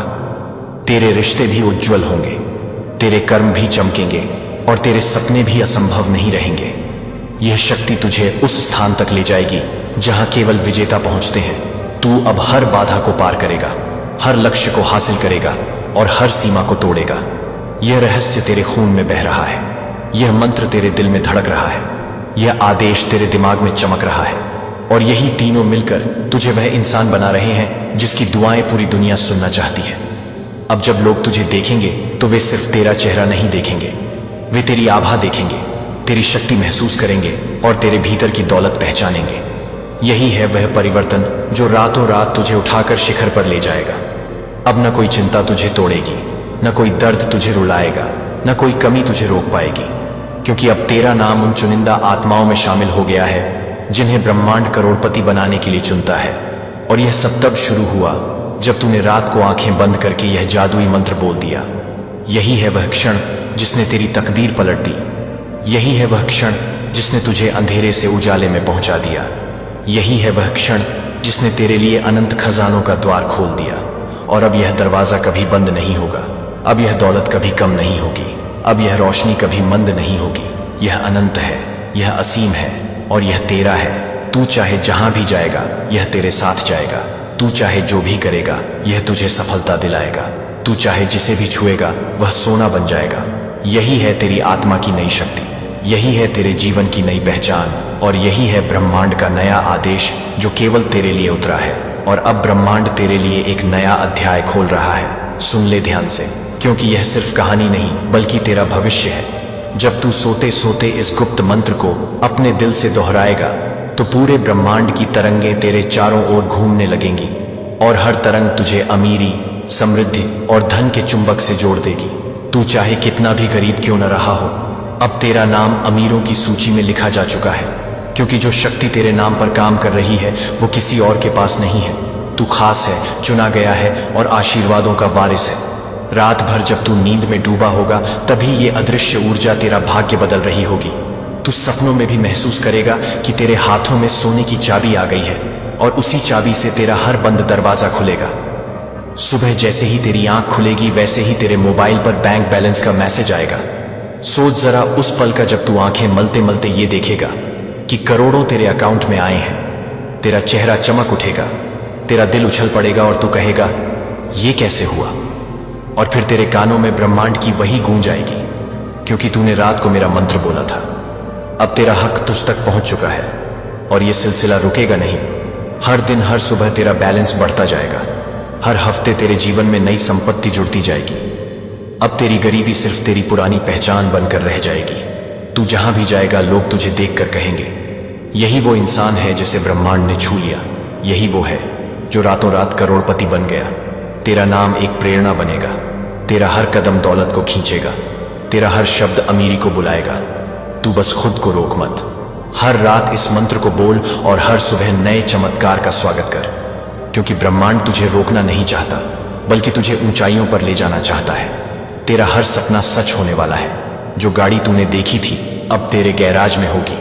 तेरे रिश्ते भी उज्जवल होंगे, तेरे कर्म भी चमकेंगे, और तेरे सपने भी असंभव नहीं रहेंगे। यह शक्ति तुझे उस स्थान तक ले जाएगी जहां केवल विजेता पहुंचते हैं। तू अब हर बाधा को पार करेगा, हर लक्ष्य को हासिल करेगा और हर सीमा को तोड़ेगा। यह रहस्य तेरे खून में बह रहा है। यह मंत्र तेरे दिल में धड़क रहा है। यह आदेश तेरे दिमाग में चमक रहा है, और यही तीनों मिलकर तुझे वह इंसान बना रहे हैं जिसकी दुआएं पूरी दुनिया सुनना चाहती है। अब जब लोग तुझे देखेंगे तो वे सिर्फ तेरा चेहरा नहीं देखेंगे, वे तेरी आभा देखेंगे, तेरी शक्ति महसूस करेंगे और तेरे भीतर की दौलत पहचानेंगे। यही है वह परिवर्तन जो रातों रात तुझे उठाकर शिखर पर ले जाएगा। अब न कोई चिंता तुझे तोड़ेगी, न कोई दर्द तुझे रुलाएगा, न कोई कमी तुझे रोक पाएगी, क्योंकि अब तेरा नाम उन चुनिंदा आत्माओं में शामिल हो गया है जिन्हें ब्रह्मांड करोड़पति बनाने के लिए चुनता है। और यह सब तब शुरू हुआ जब तूने रात को आंखें बंद करके यह जादुई मंत्र बोल दिया। यही है वह क्षण जिसने तेरी तकदीर पलट दी। यही है वह क्षण जिसने तुझे अंधेरे से उजाले में पहुंचा दिया। यही है वह क्षण जिसने तेरे लिए अनंत खजानों का द्वार खोल दिया। और अब यह दरवाजा कभी बंद नहीं होगा। अब यह दौलत कभी कम नहीं होगी। अब यह रोशनी कभी मंद नहीं होगी। यह अनंत है, यह असीम है और यह तेरा है। तू चाहे जहां भी जाएगा यह तेरे साथ जाएगा। तू चाहे जो भी करेगा यह तुझे सफलता दिलाएगा। तू चाहे जिसे भी छुएगा वह सोना बन जाएगा। यही है तेरी आत्मा की नई शक्ति, यही है तेरे जीवन की नई पहचान और यही है ब्रह्मांड का नया आदेश जो केवल तेरे लिए उतरा है। और अब ब्रह्मांड तेरे लिए एक नया अध्याय खोल रहा है। सुन ले ध्यान से, क्योंकि यह सिर्फ कहानी नहीं बल्कि तेरा भविष्य है। जब तू सोते सोते इस गुप्त मंत्र को अपने दिल से दोहराएगा तो पूरे ब्रह्मांड की तरंगें तेरे चारों ओर घूमने लगेंगी और हर तरंग तुझे अमीरी, समृद्धि और धन के चुंबक से जोड़ देगी। तू चाहे कितना भी गरीब क्यों न रहा हो, अब तेरा नाम अमीरों की सूची में लिखा जा चुका है, क्योंकि जो शक्ति तेरे नाम पर काम कर रही है वो किसी और के पास नहीं है। तू खास है, चुना गया है और आशीर्वादों का वारिस है। रात भर जब तू नींद में डूबा होगा तभी ये अदृश्य ऊर्जा तेरा भाग्य बदल रही होगी। तू सपनों में भी महसूस करेगा कि तेरे हाथों में सोने की चाबी आ गई है और उसी चाबी से तेरा हर बंद दरवाजा खुलेगा। सुबह जैसे ही तेरी आंख खुलेगी वैसे ही तेरे मोबाइल पर बैंक बैलेंस का मैसेज आएगा। सोच जरा उस पल का जब तू आंखें मलते मलते ये देखेगा कि करोड़ों तेरे अकाउंट में आए हैं। तेरा चेहरा चमक उठेगा, तेरा दिल उछल पड़ेगा और तू कहेगा ये कैसे हुआ। और फिर तेरे कानों में ब्रह्मांड की वही गूंज आएगी, क्योंकि तूने रात को मेरा मंत्र बोला था। अब तेरा हक तुझ तक पहुंच चुका है और यह सिलसिला रुकेगा नहीं। हर दिन हर सुबह तेरा बैलेंस बढ़ता जाएगा। हर हफ्ते तेरे जीवन में नई संपत्ति जुड़ती जाएगी। अब तेरी गरीबी सिर्फ तेरी पुरानी पहचान बनकर रह जाएगी। तू जहां भी जाएगा लोग तुझे देखकर कहेंगे यही वो इंसान है जिसे ब्रह्मांड ने छू लिया। यही वो है जो रातों रात करोड़पति बन गया। तेरा नाम एक प्रेरणा बनेगा। तेरा हर कदम दौलत को खींचेगा। तेरा हर शब्द अमीरी को बुलाएगा। तू बस खुद को रोक मत। हर रात इस मंत्र को बोल और हर सुबह नए चमत्कार का स्वागत कर, क्योंकि ब्रह्मांड तुझे रोकना नहीं चाहता बल्कि तुझे ऊंचाइयों पर ले जाना चाहता है। तेरा हर सपना सच होने वाला है। जो गाड़ी तूने देखी थी अब तेरे गैराज में होगी।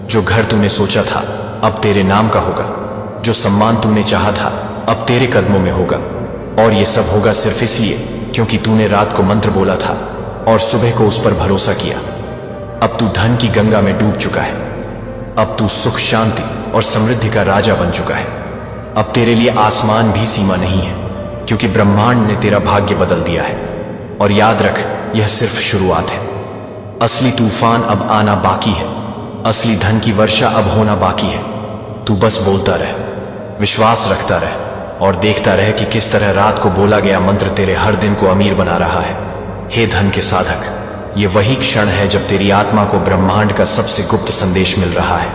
जो घर तूने सोचा था अब तेरे नाम का होगा। जो सम्मान तूने चाहा था अब तेरे कदमों में होगा। और ये सब होगा सिर्फ इसलिए क्योंकि तूने रात को मंत्र बोला था और सुबह को उस पर भरोसा किया। अब तू धन की गंगा में डूब चुका है। अब तू सुख, शांति और समृद्धि का राजा बन चुका है। अब तेरे लिए आसमान भी सीमा नहीं है, क्योंकि ब्रह्मांड ने तेरा भाग्य बदल दिया है। और याद रख, यह सिर्फ शुरुआत है। असली तूफान अब आना बाकी है। असली धन की वर्षा अब होना बाकी है। तू बस बोलता रह, विश्वास रखता रह और देखता रह कि किस तरह रात को बोला गया मंत्र तेरे हर दिन को अमीर बना रहा है। हे धन के साधक, ये वही क्षण है जब तेरी आत्मा को ब्रह्मांड का सबसे गुप्त संदेश मिल रहा है।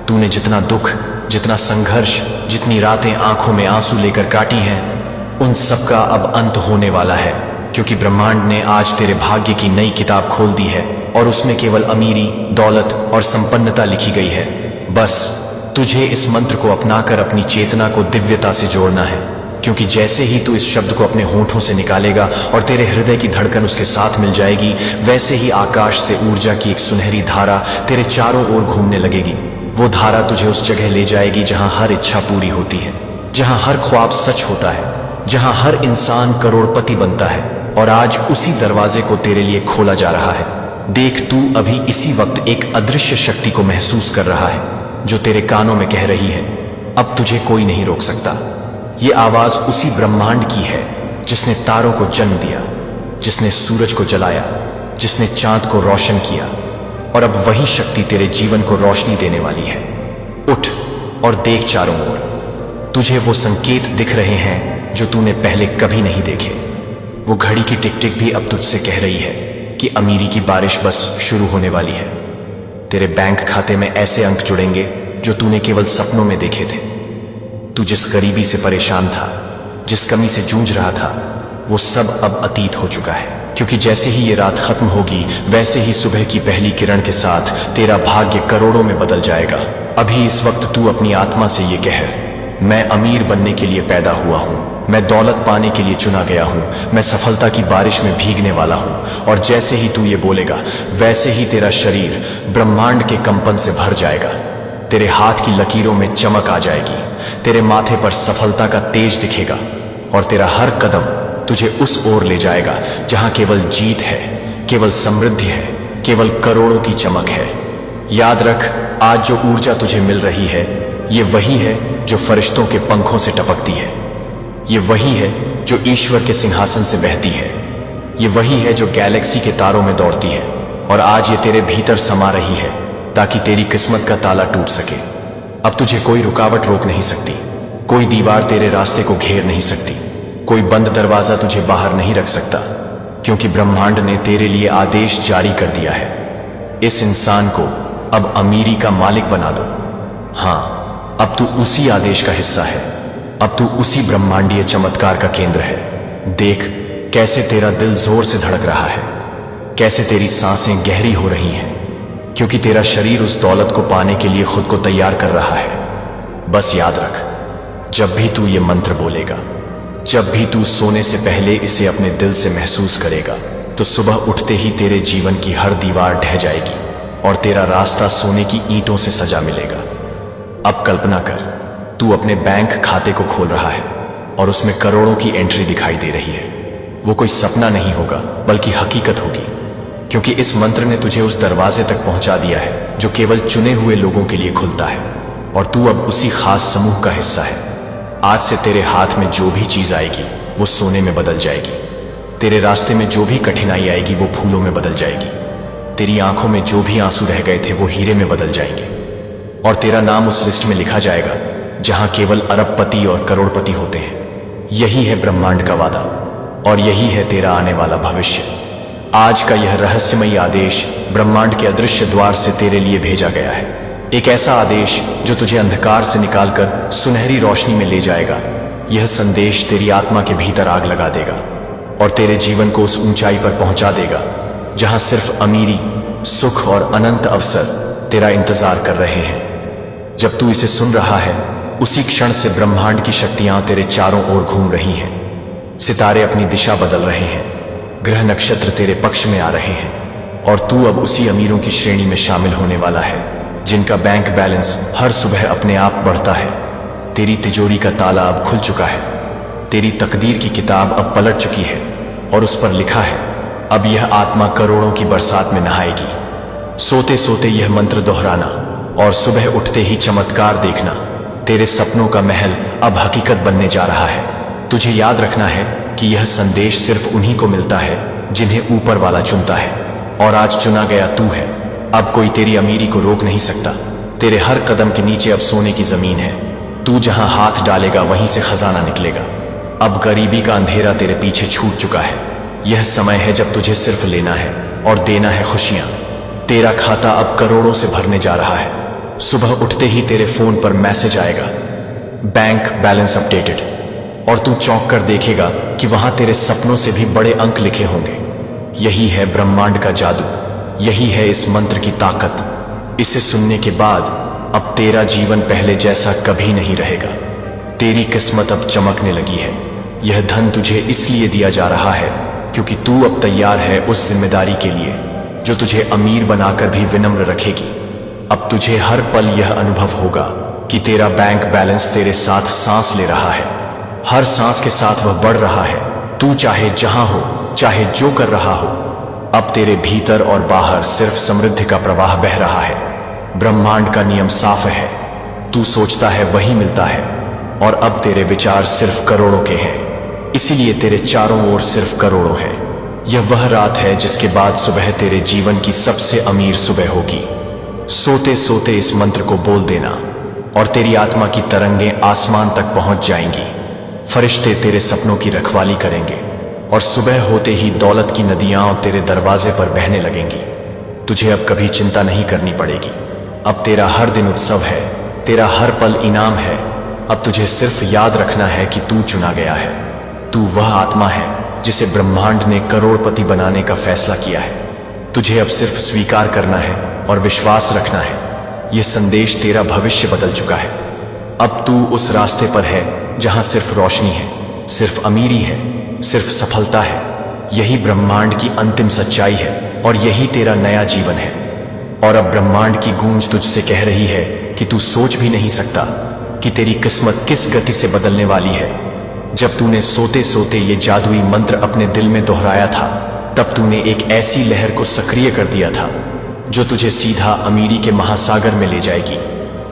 तूने जितना दुख, जितना संघर्ष, जितनी रातें आंखों में आंसू लेकर काटी हैं, उन सब का अब अंत होने वाला है, क्योंकि ब्रह्मांड ने आज तेरे भाग्य की नई किताब खोल दी है और उसमें केवल अमीरी, दौलत और संपन्नता लिखी गई है। बस तुझे इस मंत्र को अपनाकर अपनी चेतना को दिव्यता से जोड़ना है, क्योंकि जैसे ही तू इस शब्द को अपने होंठों से निकालेगा और तेरे हृदय की धड़कन उसके साथ मिल जाएगी, वैसे ही आकाश से ऊर्जा की एक सुनहरी धारा तेरे चारों ओर घूमने लगेगी। वो धारा तुझे उस जगह ले जाएगी जहां हर इच्छा पूरी होती है, जहां हर ख्वाब सच होता है, जहां हर इंसान करोड़पति बनता है। और आज उसी दरवाजे को तेरे लिए खोला जा रहा है। देख, तू अभी इसी वक्त एक अदृश्य शक्ति को महसूस कर रहा है जो तेरे कानों में कह रही है अब तुझे कोई नहीं रोक सकता। ये आवाज उसी ब्रह्मांड की है जिसने तारों को जन्म दिया, जिसने सूरज को जलाया, जिसने चांद को रोशन किया। और अब वही शक्ति तेरे जीवन को रोशनी देने वाली है। उठ और देख चारों ओर। तुझे वो संकेत दिख रहे हैं जो तूने पहले कभी नहीं देखे। वो घड़ी की टिक टिक भी अब तुझसे कह रही है कि अमीरी की बारिश बस शुरू होने वाली है। तेरे बैंक खाते में ऐसे अंक जुड़ेंगे जो तूने केवल सपनों में देखे थे। तू जिस गरीबी से परेशान था, जिस कमी से जूझ रहा था, वो सब अब अतीत हो चुका है, क्योंकि जैसे ही ये रात खत्म होगी वैसे ही सुबह की पहली किरण के साथ तेरा भाग्य करोड़ों में बदल जाएगा। अभी इस वक्त तू अपनी आत्मा से ये कह, मैं अमीर बनने के लिए पैदा हुआ हूं, मैं दौलत पाने के लिए चुना गया हूं, मैं सफलता की बारिश में भीगने वाला हूं। और जैसे ही तू ये बोलेगा वैसे ही तेरा शरीर ब्रह्मांड के कंपन से भर जाएगा। तेरे हाथ की लकीरों में चमक आ जाएगी, तेरे माथे पर सफलता का तेज दिखेगा और तेरा हर कदम तुझे उस ओर ले जाएगा जहां केवल जीत है, केवल समृद्धि है, केवल करोड़ों की चमक है। याद रख, आज जो ऊर्जा तुझे मिल रही है, ये वही है जो फरिश्तों के पंखों से टपकती है। ये वही है जो ईश्वर के सिंहासन से बहती है। ये वही है जो गैलेक्सी के तारों में दौड़ती है। और आज ये तेरे भीतर समा रही है ताकि तेरी किस्मत का ताला टूट सके। अब तुझे कोई रुकावट रोक नहीं सकती, कोई दीवार तेरे रास्ते को घेर नहीं सकती, कोई बंद दरवाजा तुझे बाहर नहीं रख सकता, क्योंकि ब्रह्मांड ने तेरे लिए आदेश जारी कर दिया है। इस इंसान को अब अमीरी का मालिक बना दो। हाँ, अब तू उसी आदेश का हिस्सा है। अब तू उसी ब्रह्मांडीय चमत्कार का केंद्र है। देख कैसे तेरा दिल जोर से धड़क रहा है, कैसे तेरी सांसें गहरी हो रही हैं, क्योंकि तेरा शरीर उस दौलत को पाने के लिए खुद को तैयार कर रहा है। बस याद रख, जब भी तू ये मंत्र बोलेगा, जब भी तू सोने से पहले इसे अपने दिल से महसूस करेगा, तो सुबह उठते ही तेरे जीवन की हर दीवार ढह जाएगी और तेरा रास्ता सोने की ईंटों से सजा मिलेगा। अब कल्पना कर, तू अपने बैंक खाते को खोल रहा है और उसमें करोड़ों की एंट्री दिखाई दे रही है। वो कोई सपना नहीं होगा, बल्कि हकीकत होगी, क्योंकि इस मंत्र ने तुझे उस दरवाजे तक पहुंचा दिया है जो केवल चुने हुए लोगों के लिए खुलता है। और तू अब उसी खास समूह का हिस्सा है। आज से तेरे हाथ में जो भी चीज आएगी वो सोने में बदल जाएगी। तेरे रास्ते में जो भी कठिनाई आएगी वो फूलों में बदल जाएगी। तेरी आंखों में जो भी आंसू रह गए थे वो हीरे में बदल जाएंगे। और तेरा नाम उस लिस्ट में लिखा जाएगा जहां केवल अरबपति और करोड़पति होते हैं। यही है ब्रह्मांड का वादा और यही है तेरा आने वाला भविष्य। आज का यह रहस्यमयी आदेश ब्रह्मांड के अदृश्य द्वार से तेरे लिए भेजा गया है। एक ऐसा आदेश जो तुझे अंधकार से निकालकर सुनहरी रोशनी में ले जाएगा। यह संदेश तेरी आत्मा के भीतर आग लगा देगा और तेरे जीवन को उस ऊंचाई पर पहुंचा देगा जहां सिर्फ अमीरी, सुख और अनंत अवसर तेरा इंतजार कर रहे हैं। जब तू इसे सुन रहा है, उसी क्षण से ब्रह्मांड की शक्तियां तेरे चारों ओर घूम रही हैं। सितारे अपनी दिशा बदल रहे हैं, ग्रह नक्षत्र तेरे पक्ष में आ रहे हैं और तू अब उसी अमीरों की श्रेणी में शामिल होने वाला है जिनका बैंक बैलेंस हर सुबह अपने आप बढ़ता है। तेरी तिजोरी का ताला अब खुल चुका है। तेरी तकदीर की किताब अब पलट चुकी है और उस पर लिखा है, अब यह आत्मा करोड़ों की बरसात में नहाएगी। सोते सोते यह मंत्र दोहराना और सुबह उठते ही चमत्कार देखना। तेरे सपनों का महल अब हकीकत बनने जा रहा है। तुझे याद रखना है कि यह संदेश सिर्फ उन्हीं को मिलता है जिन्हें ऊपर वाला चुनता है, और आज चुना गया तू है। अब कोई तेरी अमीरी को रोक नहीं सकता। तेरे हर कदम के नीचे अब सोने की जमीन है। तू जहां हाथ डालेगा वहीं से खजाना निकलेगा। अब गरीबी का अंधेरा तेरे पीछे छूट चुका है। यह समय है जब तुझे सिर्फ लेना है और देना है खुशियां। तेरा खाता अब करोड़ों से भरने जा रहा है। सुबह उठते ही तेरे फोन पर मैसेज आएगा, बैंक बैलेंस अपडेटेड, और तू चौंक कर देखेगा कि वहां तेरे सपनों से भी बड़े अंक लिखे होंगे। यही है ब्रह्मांड का जादू, यही है इस मंत्र की ताकत। इसे सुनने के बाद अब तेरा जीवन पहले जैसा कभी नहीं रहेगा। तेरी किस्मत अब चमकने लगी है। यह धन तुझे इसलिए दिया जा रहा है क्योंकि तू अब तैयार है उस जिम्मेदारी के लिए जो तुझे अमीर बनाकर भी विनम्र रखेगी। अब तुझे हर पल यह अनुभव होगा कि तेरा बैंक बैलेंस तेरे साथ सांस ले रहा है। हर सांस के साथ वह बढ़ रहा है। तू चाहे जहां हो, चाहे जो कर रहा हो, अब तेरे भीतर और बाहर सिर्फ समृद्धि का प्रवाह बह रहा है। ब्रह्मांड का नियम साफ है, तू सोचता है वही मिलता है, और अब तेरे विचार सिर्फ करोड़ों के हैं, इसीलिए तेरे चारों ओर सिर्फ करोड़ों हैं। यह वह रात है जिसके बाद सुबह तेरे जीवन की सबसे अमीर सुबह होगी। सोते सोते इस मंत्र को बोल देना और तेरी आत्मा की तरंगें आसमान तक पहुंच जाएंगी। फरिश्ते तेरे सपनों की रखवाली करेंगे और सुबह होते ही दौलत की नदियां तेरे दरवाजे पर बहने लगेंगी। तुझे अब कभी चिंता नहीं करनी पड़ेगी। अब तेरा हर दिन उत्सव है, तेरा हर पल इनाम है। अब तुझे सिर्फ याद रखना है कि तू चुना गया है। तू वह आत्मा है जिसे ब्रह्मांड ने करोड़पति बनाने का फैसला किया है। तुझे अब सिर्फ स्वीकार करना है और विश्वास रखना है। यह संदेश तेरा भविष्य बदल चुका है। अब तू उस रास्ते पर है जहां सिर्फ रोशनी है, सिर्फ अमीरी है, सिर्फ सफलता है। यही ब्रह्मांड की अंतिम सच्चाई है और यही तेरा नया जीवन है। और अब ब्रह्मांड की गूंज तुझसे कह रही है कि तू सोच भी नहीं सकता कि तेरी किस्मत किस गति से बदलने वाली है। जब तूने सोते सोते ये जादुई मंत्र अपने दिल में दोहराया था, तब तूने एक ऐसी लहर को सक्रिय कर दिया था जो तुझे सीधा अमीरी के महासागर में ले जाएगी।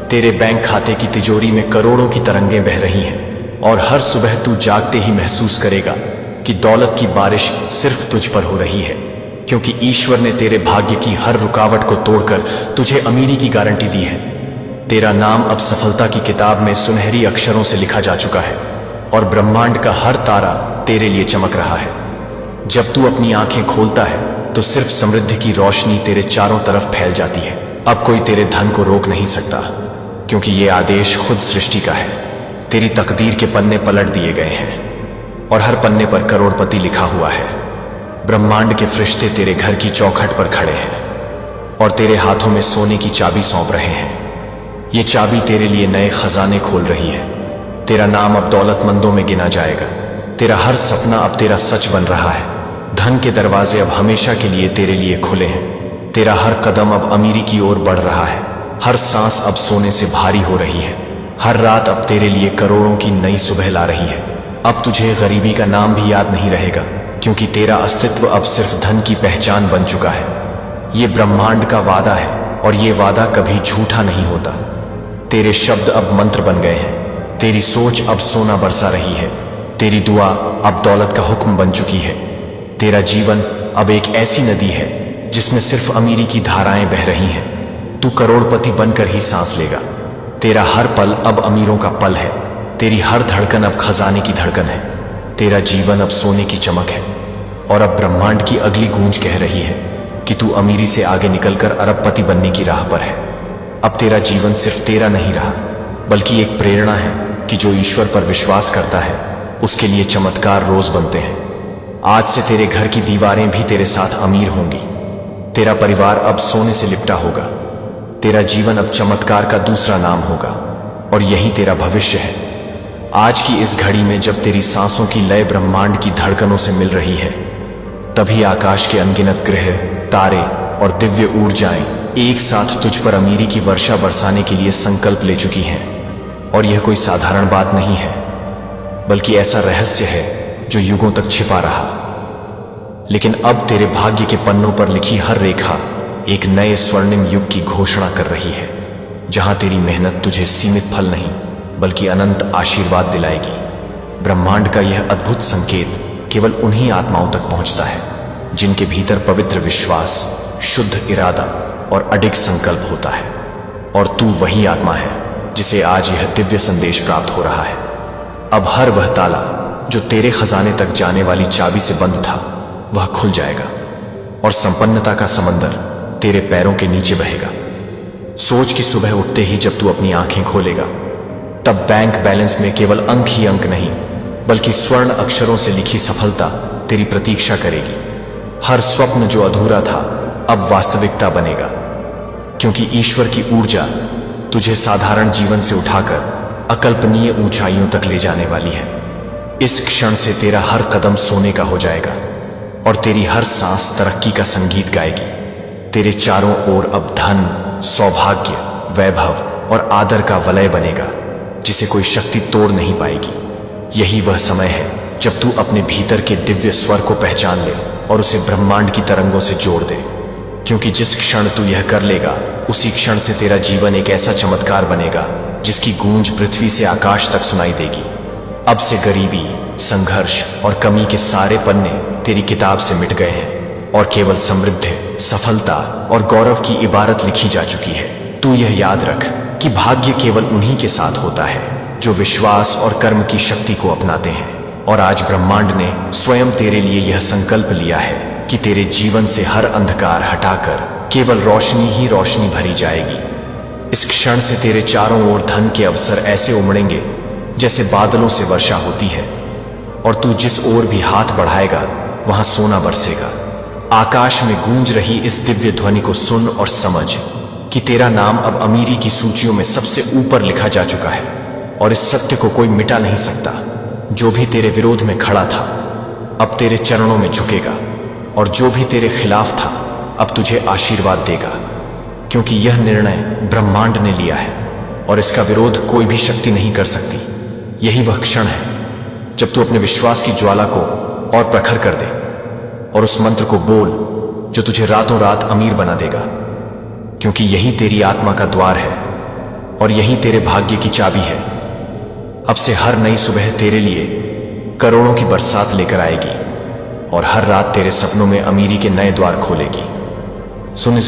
तेरे बैंक खाते की तिजोरी में करोड़ों की तरंगें बह रही हैं और हर सुबह तू जागते ही महसूस करेगा कि दौलत की बारिश सिर्फ तुझ पर हो रही है, क्योंकि ईश्वर ने तेरे भाग्य की हर रुकावट को तोड़कर तुझे अमीरी की गारंटी दी है। तेरा नाम अब सफलता की किताब में सुनहरी अक्षरों से लिखा जा चुका है और ब्रह्मांड का हर तारा तेरे लिए चमक रहा है। जब तू अपनी आंखें खोलता है तो सिर्फ समृद्धि की रोशनी तेरे चारों तरफ फैल जाती है। अब कोई तेरे धन को रोक नहीं सकता, क्योंकि ये आदेश खुद सृष्टि का है। तेरी तकदीर के पन्ने पलट दिए गए हैं और हर पन्ने पर करोड़पति लिखा हुआ है। ब्रह्मांड के फरिश्ते तेरे घर की चौखट पर खड़े हैं और तेरे हाथों में सोने की चाबी सौंप रहे हैं। ये चाबी तेरे लिए नए खजाने खोल रही है। तेरा नाम अब दौलतमंदों में गिना जाएगा। तेरा हर सपना अब तेरा सच बन रहा है। धन के दरवाजे अब हमेशा के लिए तेरे लिए खुले हैं। तेरा हर कदम अब अमीरी की ओर बढ़ रहा है। हर सांस अब सोने से भारी हो रही है। हर रात अब तेरे लिए करोड़ों की नई सुबह ला रही है। अब तुझे गरीबी का नाम भी याद नहीं रहेगा, क्योंकि तेरा अस्तित्व अब सिर्फ धन की पहचान बन चुका है। ये ब्रह्मांड का वादा है और ये वादा कभी झूठा नहीं होता। तेरे शब्द अब मंत्र बन गए हैं। तेरी सोच अब सोना बरसा रही है। तेरी दुआ अब दौलत का हुक्म बन चुकी है। तेरा जीवन अब एक ऐसी नदी है जिसमें सिर्फ अमीरी की धाराएं बह रही हैं। तू करोड़पति बनकर ही सांस लेगा। तेरा हर पल अब अमीरों का पल है। तेरी हर धड़कन अब खजाने की धड़कन है। तेरा जीवन अब सोने की चमक है और अब ब्रह्मांड की अगली गूंज कह रही है कि तू अमीरी से आगे निकलकर अरबपति बनने की राह पर है। अब तेरा जीवन सिर्फ तेरा नहीं रहा, बल्कि एक प्रेरणा है कि जो ईश्वर पर विश्वास करता है उसके लिए चमत्कार रोज बनते हैं। आज से तेरे घर की दीवारें भी तेरे साथ अमीर होंगी। तेरा परिवार अब सोने से लिपटा होगा। तेरा जीवन अब चमत्कार का दूसरा नाम होगा और यही तेरा भविष्य है। आज की इस घड़ी में जब तेरी सांसों की लय ब्रह्मांड की धड़कनों से मिल रही है, तभी आकाश के अनगिनत ग्रह, तारे और दिव्य ऊर्जाएं एक साथ तुझ पर अमीरी की वर्षा बरसाने के लिए संकल्प ले चुकी हैं। और यह कोई साधारण बात नहीं है, बल्कि ऐसा रहस्य है जो युगों तक छिपा रहा। लेकिन अब तेरे भाग्य के पन्नों पर लिखी हर रेखा एक नए स्वर्णिम युग की घोषणा कर रही है, जहां तेरी मेहनत तुझे सीमित फल नहीं बल्कि अनंत आशीर्वाद दिलाएगी। ब्रह्मांड का यह अद्भुत संकेत केवल उन्हीं आत्माओं तक पहुंचता है जिनके भीतर पवित्र विश्वास, शुद्ध इरादा और अडिग संकल्प होता है। और तू वही आत्मा है जिसे आज यह दिव्य संदेश प्राप्त हो रहा है। अब हर वह ताला जो तेरे खजाने तक जाने वाली चाबी से बंद था, वह खुल जाएगा और संपन्नता का समंदर तेरे पैरों के नीचे बहेगा। सोच कि सुबह उठते ही जब तू अपनी आंखें खोलेगा, तब बैंक बैलेंस में केवल अंक ही अंक नहीं, बल्कि स्वर्ण अक्षरों से लिखी सफलता तेरी प्रतीक्षा करेगी। हर स्वप्न जो अधूरा था अब वास्तविकता बनेगा, क्योंकि ईश्वर की ऊर्जा तुझे साधारण जीवन से उठाकर अकल्पनीय ऊंचाइयों तक ले जाने वाली है। इस क्षण से तेरा हर कदम सोने का हो जाएगा और तेरी हर सांस तरक्की का संगीत गाएगी। तेरे चारों ओर अब धन, सौभाग्य, वैभव और आदर का वलय बनेगा, जिसे कोई शक्ति तोड़ नहीं पाएगी। यही वह समय है जब तू अपने भीतर के दिव्य स्वर को पहचान ले और उसे ब्रह्मांड की तरंगों से जोड़ दे, क्योंकि जिस क्षण तू यह कर लेगा, उसी क्षण से तेरा जीवन एक ऐसा चमत्कार बनेगा जिसकी गूंज पृथ्वी से आकाश तक सुनाई देगी। अब से गरीबी, संघर्ष और कमी के सारे पन्ने तेरी किताब से मिट गए हैं और केवल समृद्धि, सफलता और गौरव की इबारत लिखी जा चुकी है। तू यह याद रख कि भाग्य केवल उन्हीं के साथ होता है जो विश्वास और कर्म की शक्ति को अपनाते हैं। और आज ब्रह्मांड ने स्वयं तेरे लिए यह संकल्प लिया है कि तेरे जीवन से हर अंधकार हटाकर केवल रोशनी ही रोशनी भरी जाएगी। इस क्षण से तेरे चारों ओर धन के अवसर ऐसे उमड़ेंगे जैसे बादलों से वर्षा होती है, और तू जिस ओर भी हाथ बढ़ाएगा वहां सोना बरसेगा। आकाश में गूंज रही इस दिव्य ध्वनि को सुन और समझ कि तेरा नाम अब अमीरी की सूचियों में सबसे ऊपर लिखा जा चुका है, और इस सत्य को कोई मिटा नहीं सकता। जो भी तेरे विरोध में खड़ा था अब तेरे चरणों में झुकेगा, और जो भी तेरे खिलाफ था अब तुझे आशीर्वाद देगा, क्योंकि यह निर्णय ब्रह्मांड ने लिया है और इसका विरोध कोई भी शक्ति नहीं कर सकती। यही वह क्षण है जब तू अपने विश्वास की ज्वाला को और प्रखर कर दे और उस मंत्र को बोल जो तुझे रातों रात अमीर बना देगा, क्योंकि यही तेरी आत्मा का द्वार है और यही तेरे भाग्य की चाबी है। अब से हर नई सुबह तेरे लिए करोड़ों की बरसात लेकर आएगी और हर रात तेरे सपनों में अमीरी के नए द्वार खोलेगी। सुन इस